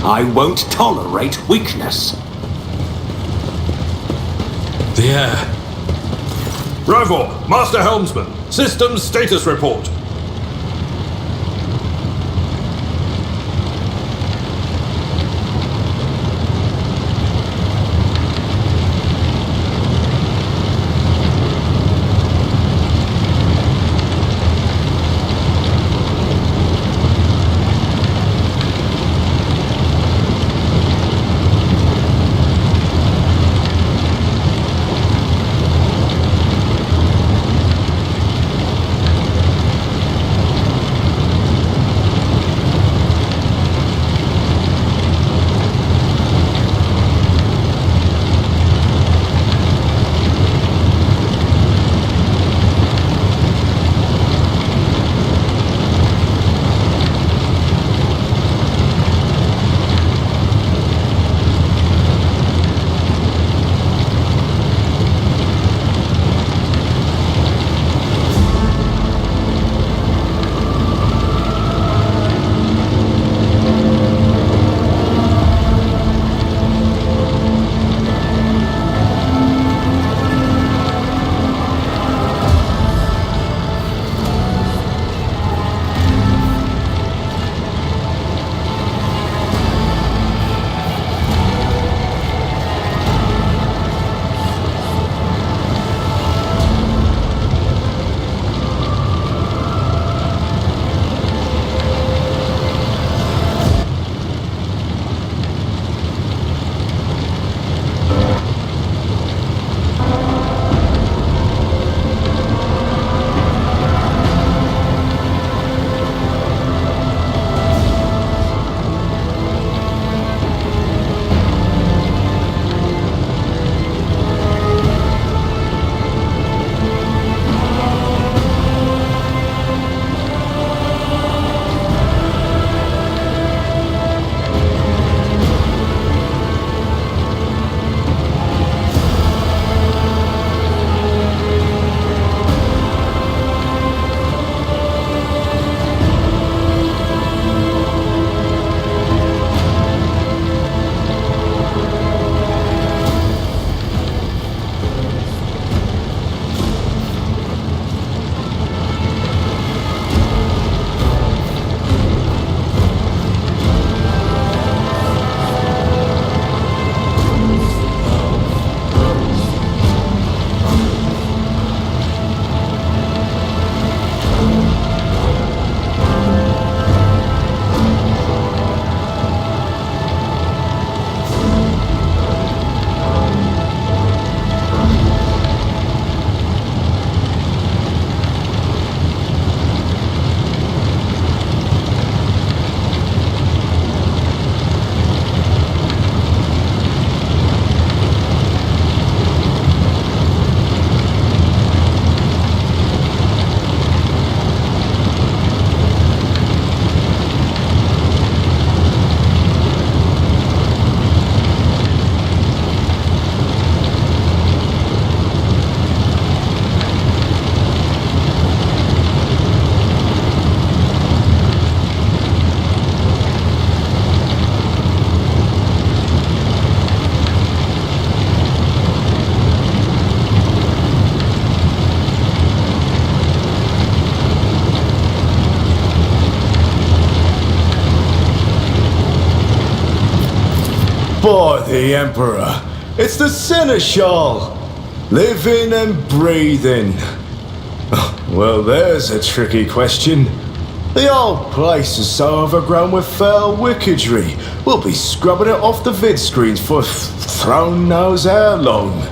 C: I won't tolerate weakness.
E: The air. Rivor, Master Helmsman, systems status report.
S: By the Emperor, it's the Seneschal! Living and breathing. Well, there's a tricky question. The old place is so overgrown with foul wickedry, we'll be scrubbing it off the vid screens for throne knows how long.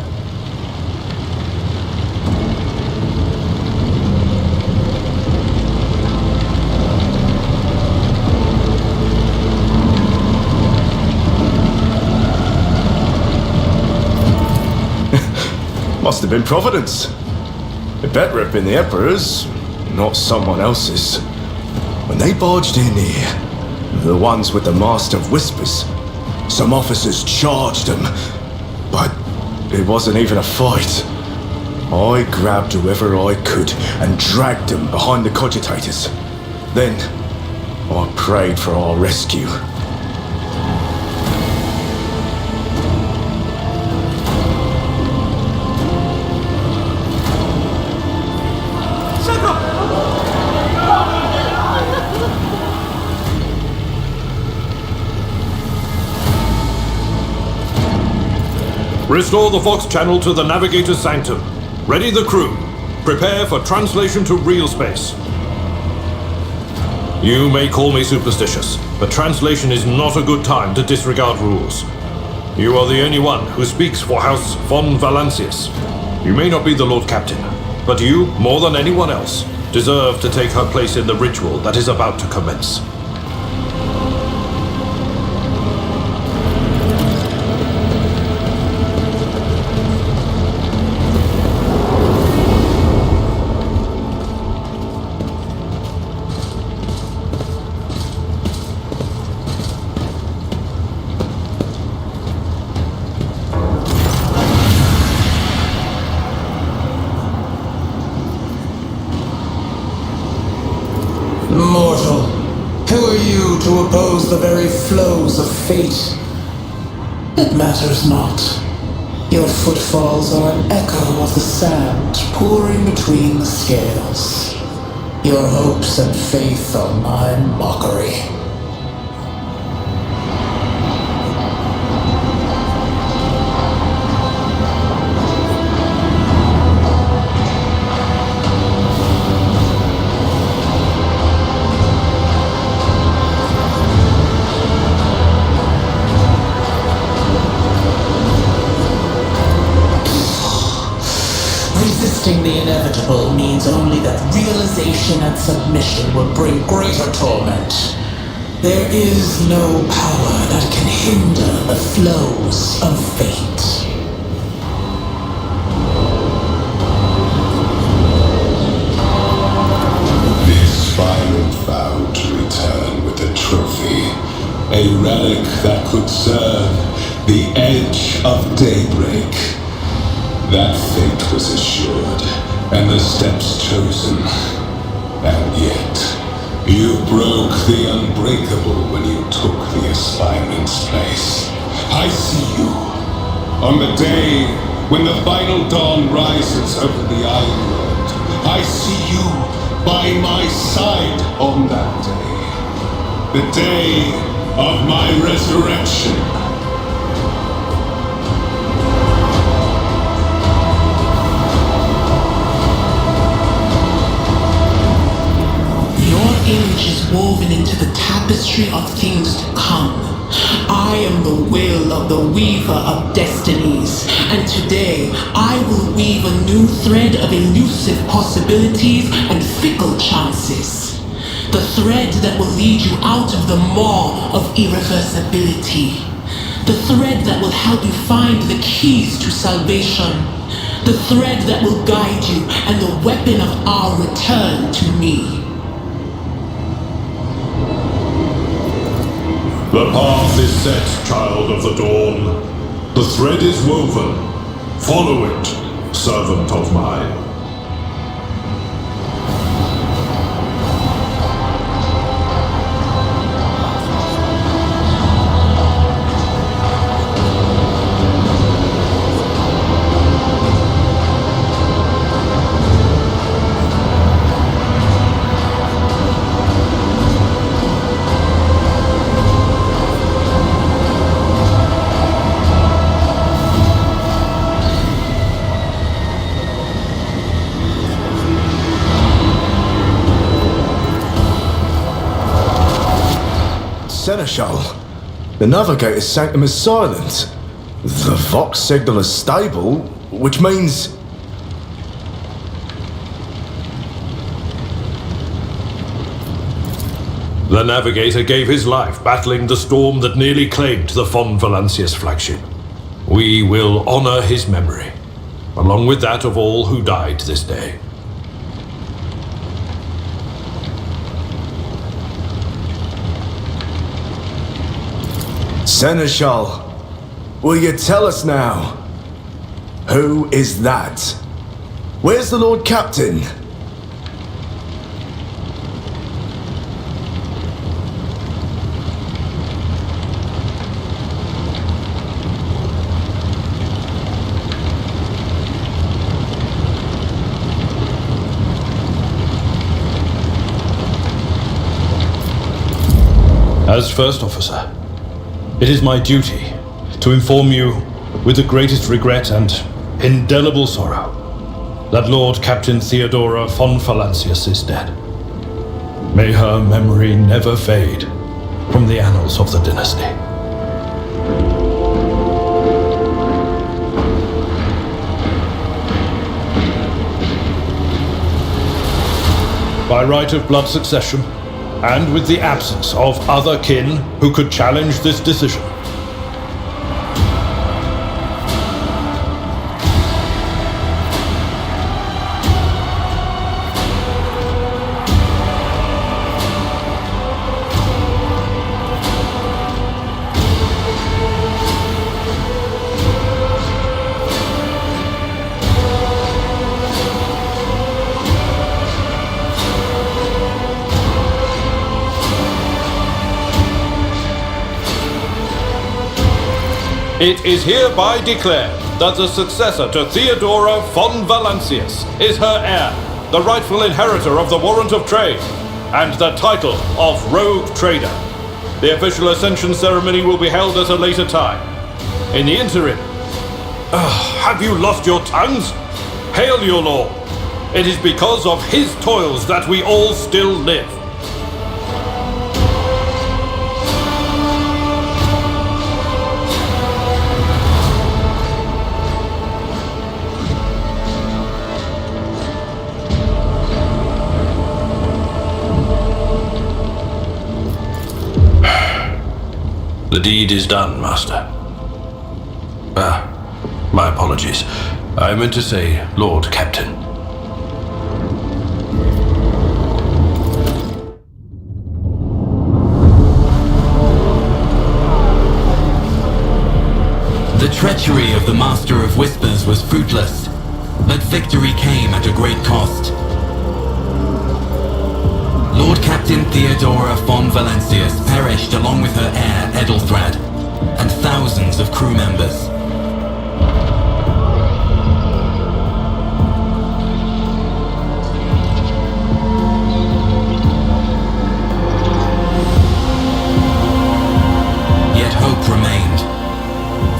S: Must have been Providence. It better have been the Emperor's, not someone else's. When they barged in here, the ones with the Master of Whispers, some officers charged them, but it wasn't even a fight. I grabbed whoever I could and dragged them behind the cogitators. Then, I prayed for our rescue.
E: Restore the Vox channel to the Navigator's Sanctum. Ready the crew. Prepare for translation to real space. You may call me superstitious, but translation is not a good time to disregard rules. You are the only one who speaks for House von Valancius. You may not be the Lord Captain, but you, more than anyone else, deserve to take her place in the ritual that is about to commence.
T: Mortal, who are you to oppose the very flows of fate? It matters not. Your footfalls are an echo of the sand pouring between the scales. Your hopes and faith are my mockery. Resisting the inevitable means only that realization and submission will bring greater torment. There is no power that can hinder the flows of fate.
M: The aspirant vowed to return with a trophy, a relic that could serve the edge of daybreak. That fate was assured, and the steps chosen. And yet, you broke the unbreakable when you took the aspirant's place. I see you. On the day when the final dawn rises over the Iron World, I see you by my side on that day. The day of my resurrection.
T: Image is woven into the tapestry of things to come. I am the will of the weaver of destinies, and today I will weave a new thread of elusive possibilities and fickle chances. The thread that will lead you out of the maw of irreversibility. The thread that will help you find the keys to salvation. The thread that will guide you and the weapon of our return to me.
E: The path is set, child of the dawn. The thread is woven. Follow it, servant of mine.
S: Seneschal. The Navigator's sanctum is silent. The Vox signal is stable, which means...
E: The Navigator gave his life battling the storm that nearly claimed the Von Valancius flagship. We will honor his memory, along with that of all who died this day.
S: Seneschal, will you tell us now? Who is that? Where's the Lord Captain?
E: As First Officer, it is my duty to inform you with the greatest regret and indelible sorrow that Lord Captain Theodora von Valancius is dead. May her memory never fade from the annals of the dynasty. By right of blood succession, and with the absence of other kin who could challenge this decision, it is hereby declared that the successor to Theodora von Valancius is her heir, the rightful inheritor of the Warrant of Trade, and the title of Rogue Trader. The official ascension ceremony will be held at a later time. In the interim, have you lost your tongues? Hail your lord! It is because of his toils that we all still live. The deed is done, Master. My apologies. I meant to say Lord Captain.
U: The treachery of the Master of Whispers was fruitless, but victory came at a great cost. Lord Captain Theodora von Valancius perished along with her heir, Edelthrad, and thousands of crew members. Yet hope remained,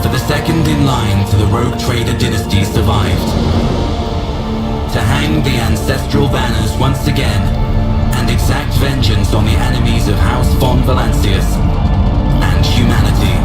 U: for the second in line to the Rogue Trader dynasty survived. To hang the ancestral banners once again, and exact vengeance on the enemies of House von Valancius and humanity.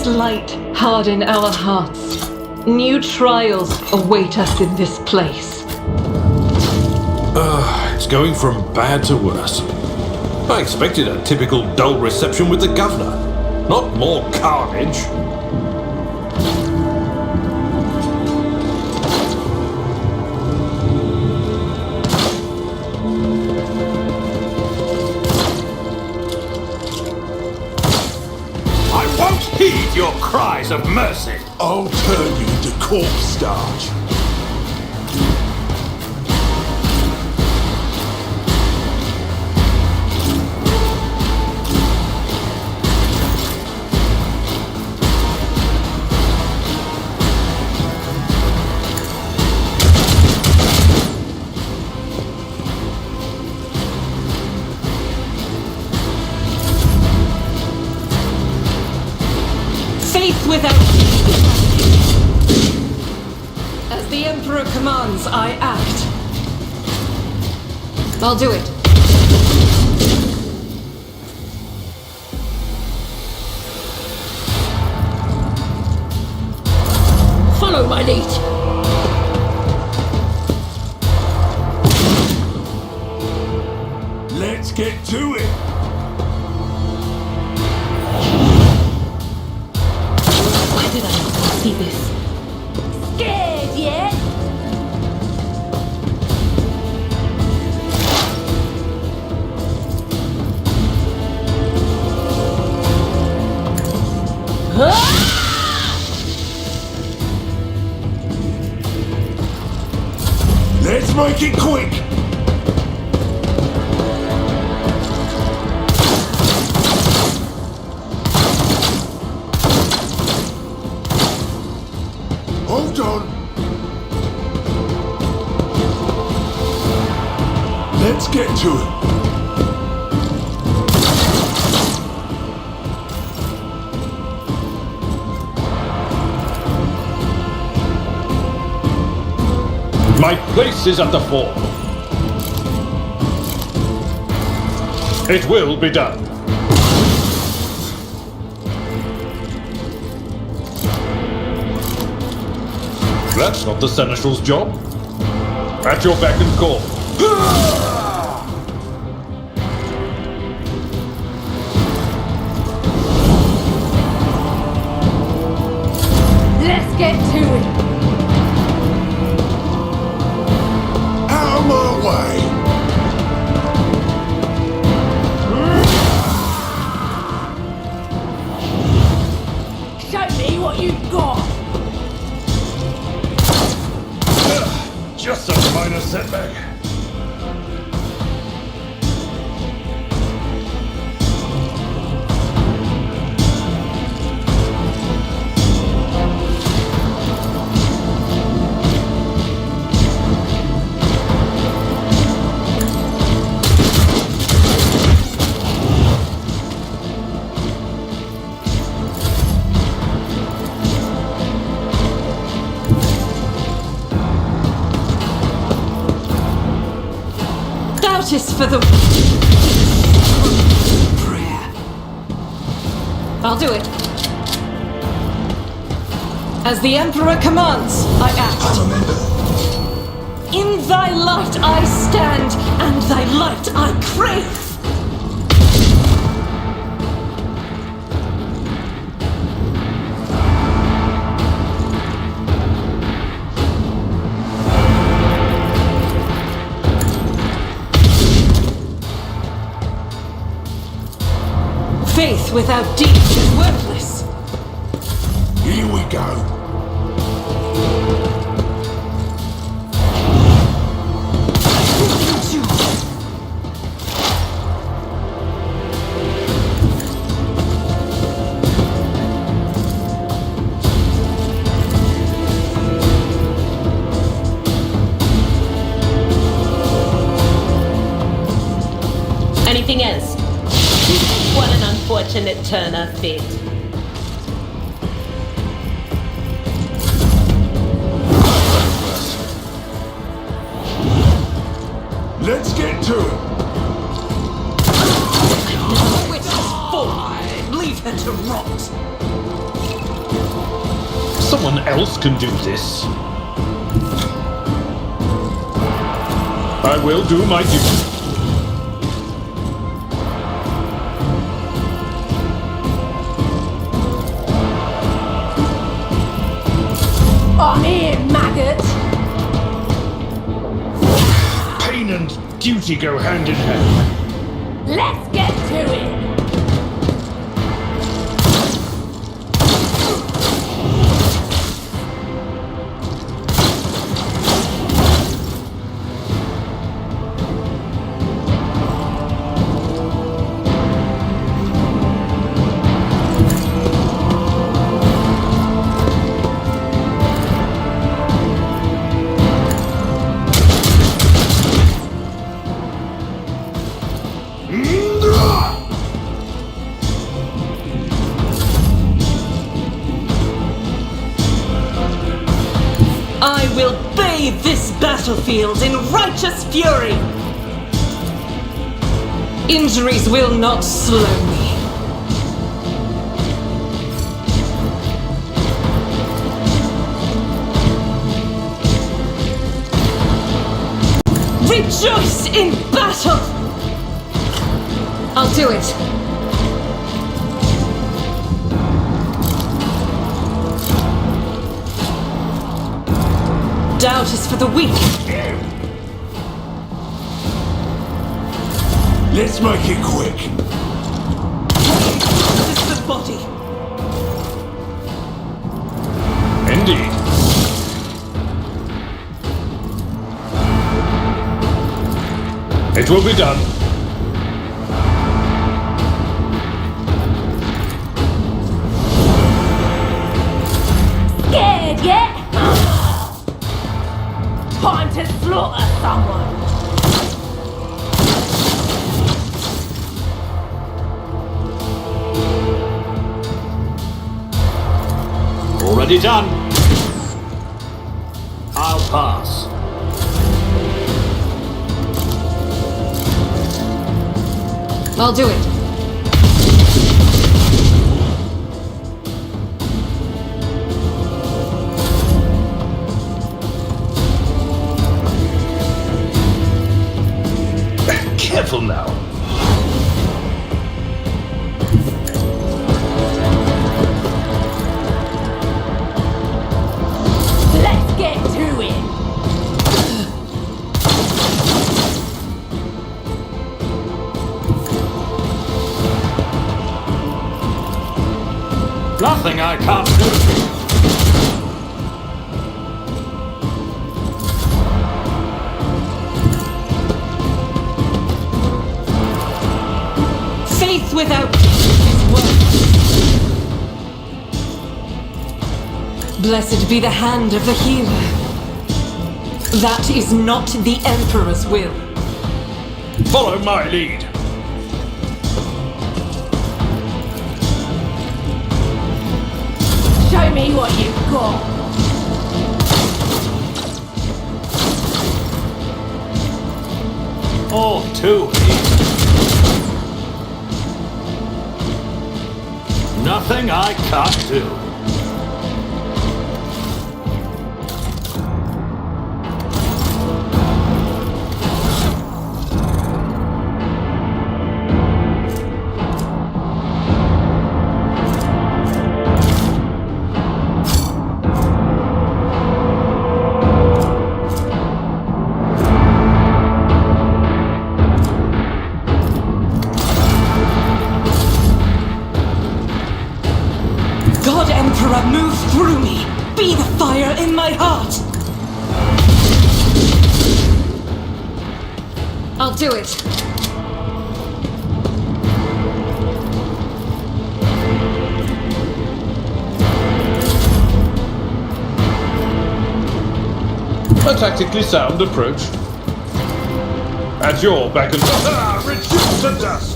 F: this light harden our hearts. New trials await us in this place.
E: It's going from bad to worse. I expected a typical dull reception with the governor, not more carnage.
A: I won't heed your cries of mercy.
K: I'll turn you into corpse starch.
F: Faith without... As the Emperor commands, I act. I'll do it.
L: Follow my lead.
K: Let's get to it.
L: Why did I not see this?
J: Scared yet?
K: Let's make it quick. Hold on. Let's get to it.
E: My place is at the fore. It will be done. That's not the Seneschal's job. At your beck and call.
J: Let's get to it.
K: Out of my way.
J: Show me what you've got.
A: Just a minor setback.
F: Is for the prayer. I'll do it. As the Emperor commands, I act. In thy light I stand, and thy light I crave. Faith without deeds is worthless.
K: Here we go.
P: Anything else? What an unfortunate turn of fate.
K: Let's get to it.
F: Witch is full. Leave her to rot.
E: Someone else can do this. I will do my duty.
H: I'm here, maggot!
E: Pain and duty go hand in hand.
H: Let's get to it!
F: I will bathe this battlefield in righteous fury! Injuries will not slow me. Rejoice in battle! I'll do it. Doubt is for the weak.
M: Let's make it quick.
F: This is the body.
E: Indeed. It will be done.
H: Scared yet? Time to slaughter someone!
A: Already done. I'll pass.
F: I'll do it.
E: Careful now.
H: Let's get to it!
A: Nothing I can't do.
F: Faith without is worthless. Blessed be the hand of the healer. That is not the Emperor's will.
E: Follow my lead.
H: Show me what you've got!
A: All too easy. Nothing I can't do.
F: God Emperor, move through me! Be the fire in my heart! I'll do it.
E: A tactically sound approach. At your back and reduce to dust!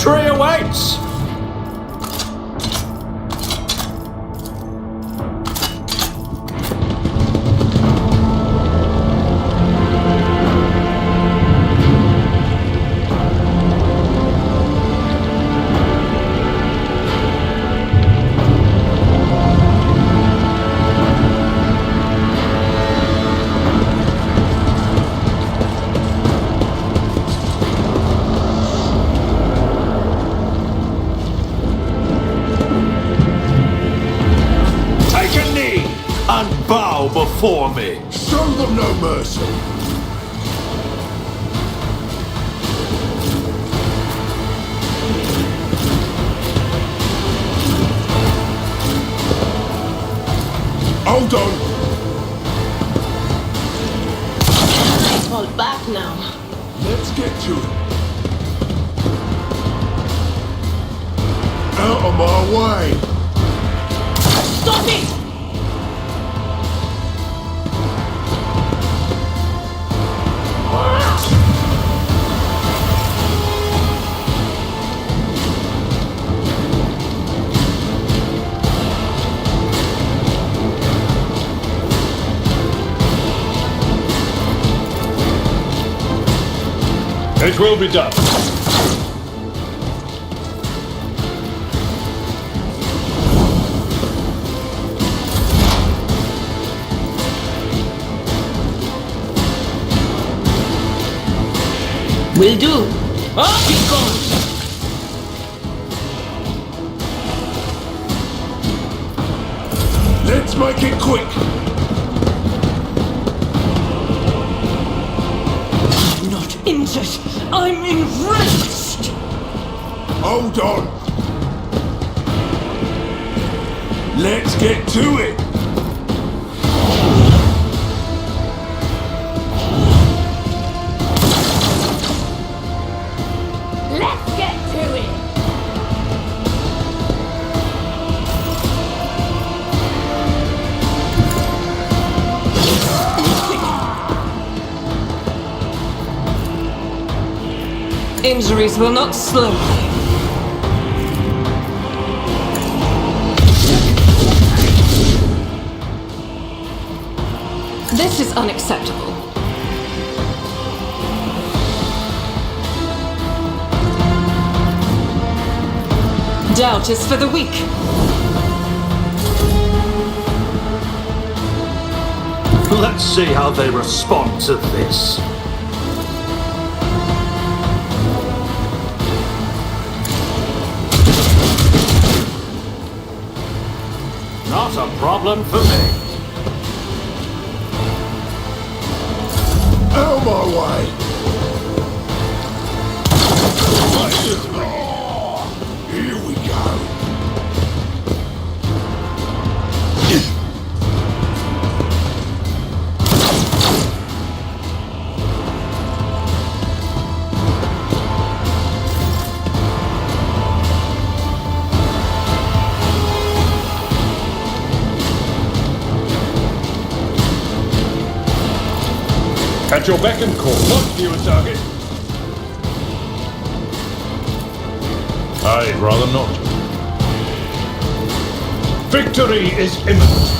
C: Victory awaits! And bow before me.
K: Show them no mercy. Hold on.
L: Fall back now.
K: Let's get to it. Out of my way.
L: Stop it!
E: It will be done.
L: Will do. Up he goes.
K: Let's make it quick.
F: I'm not injured. I'm enraged.
K: Hold on. Let's get to it.
L: Let's get to it.
F: Injuries will not slow me. This is unacceptable. Doubt is for the weak.
C: Let's see how they respond to this. Not a problem for me.
K: Out of my way. Here we go.
E: At your beck and call. Lock you a target. I'd rather not. Victory is imminent.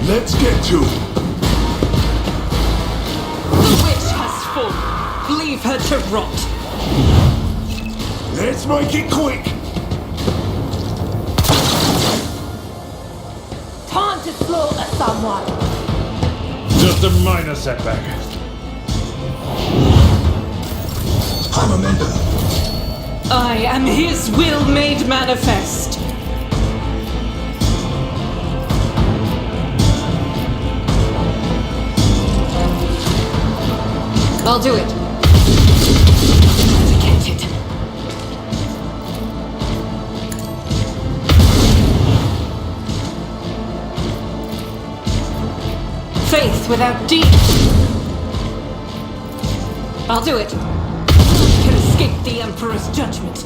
K: Let's get to it.
F: The witch has fallen. Leave her to rot.
K: Let's make it quick.
L: Time to slaughter someone.
E: Just a minor setback.
F: I am his will made manifest. I'll do it. Forget it. without deeds. I'll do it. I can escape the Emperor's judgment.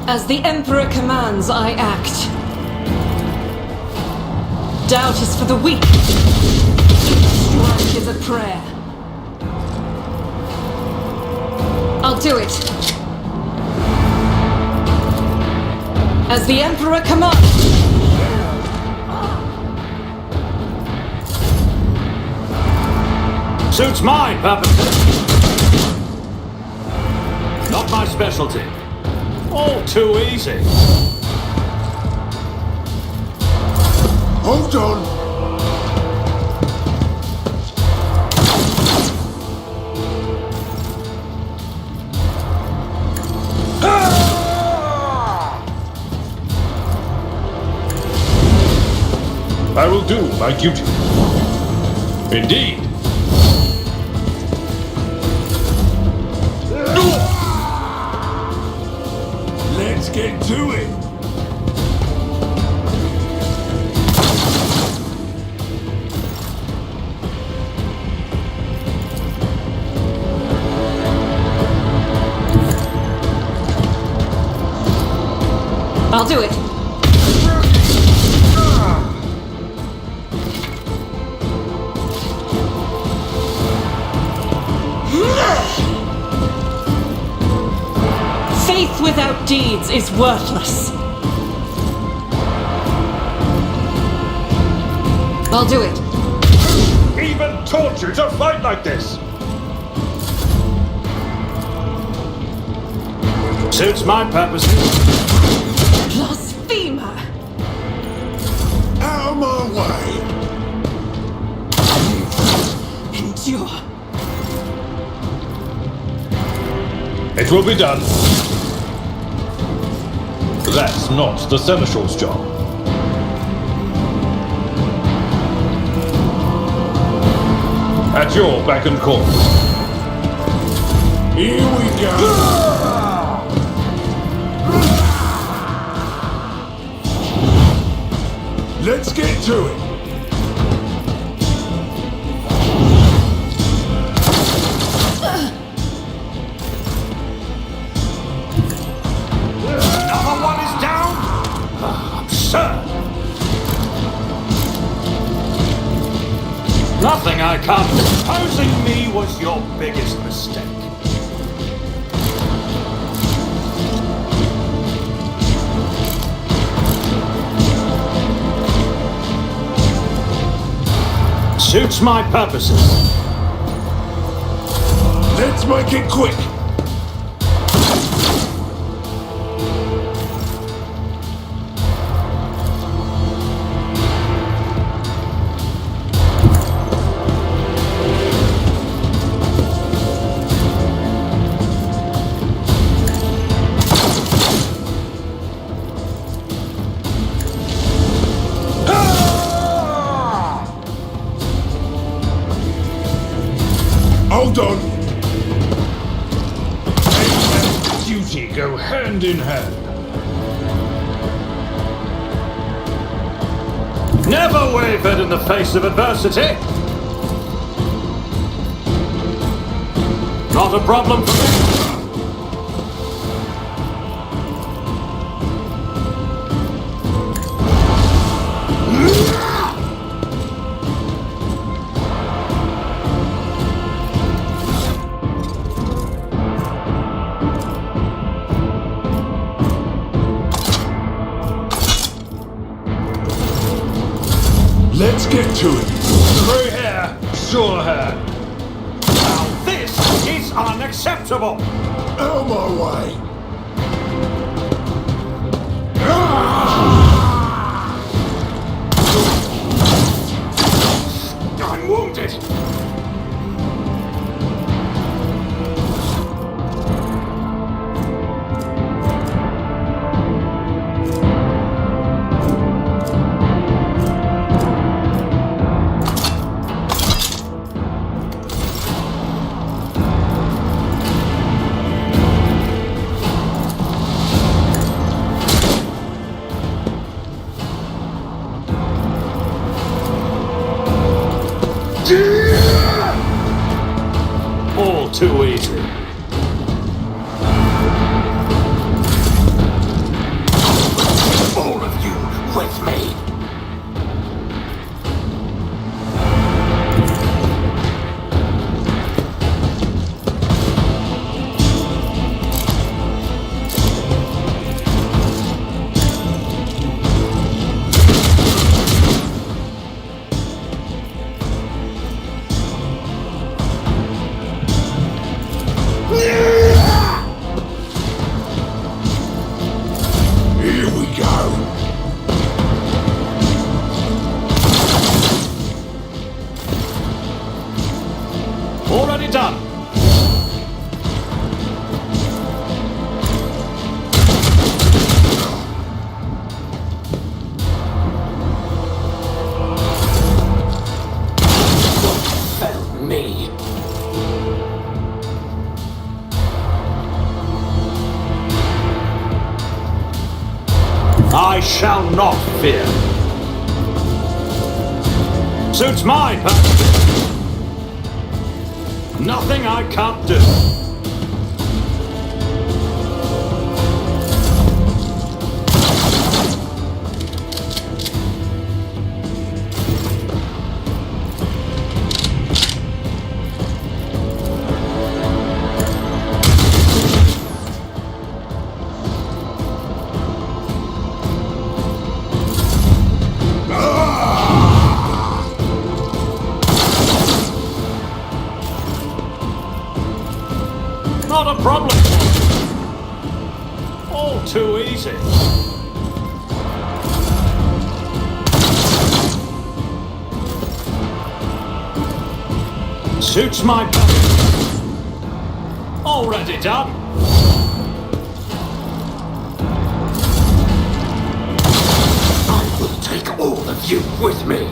F: As the Emperor commands, I act. Doubt is for the weak. Strike is a prayer. I'll do it. As the Emperor commands.
A: Suits my purposes. Not my specialty. All too easy.
K: Hold on.
E: I will do my duty. Indeed.
K: Let's get to it.
F: I'll do it. Faith without deeds is worthless. I'll do it.
E: Even taught you to fight like this!
A: Suits my purposes.
F: Blasphemer!
K: Out of my way.
F: Endure.
E: It will be done. That's not the Seneschal's job. At your beck and call.
K: Here we go. Let's get to it.
A: Another one is down? Absurd. Nothing I can't do. Opposing me was your biggest mistake. Suits my purposes.
K: Let's make it quick. Hold on.
E: Faith and duty go hand in hand.
A: Never wavered in the face of adversity. Not a problem for me.
K: Let's get to it.
E: Through here, sure hand.
A: Now this is unacceptable.
K: Out of my way.
A: I'm wounded. too easy.
U: All of you with me.
K: Here we go.
A: Already done.
U: Fell me.
A: I shall not fear. Suits mine, huh? Nothing I can't do. Not a problem. All too easy. Suits my purpose. Already done.
U: I will take all of you with me.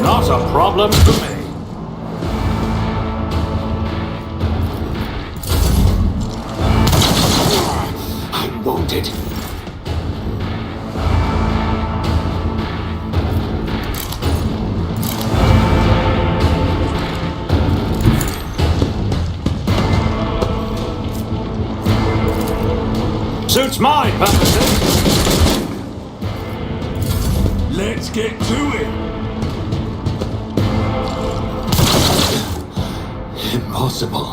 A: Not a problem for me.
U: I'm wounded.
A: Suits mine, purposes.
K: Let's get to it.
U: Impossible.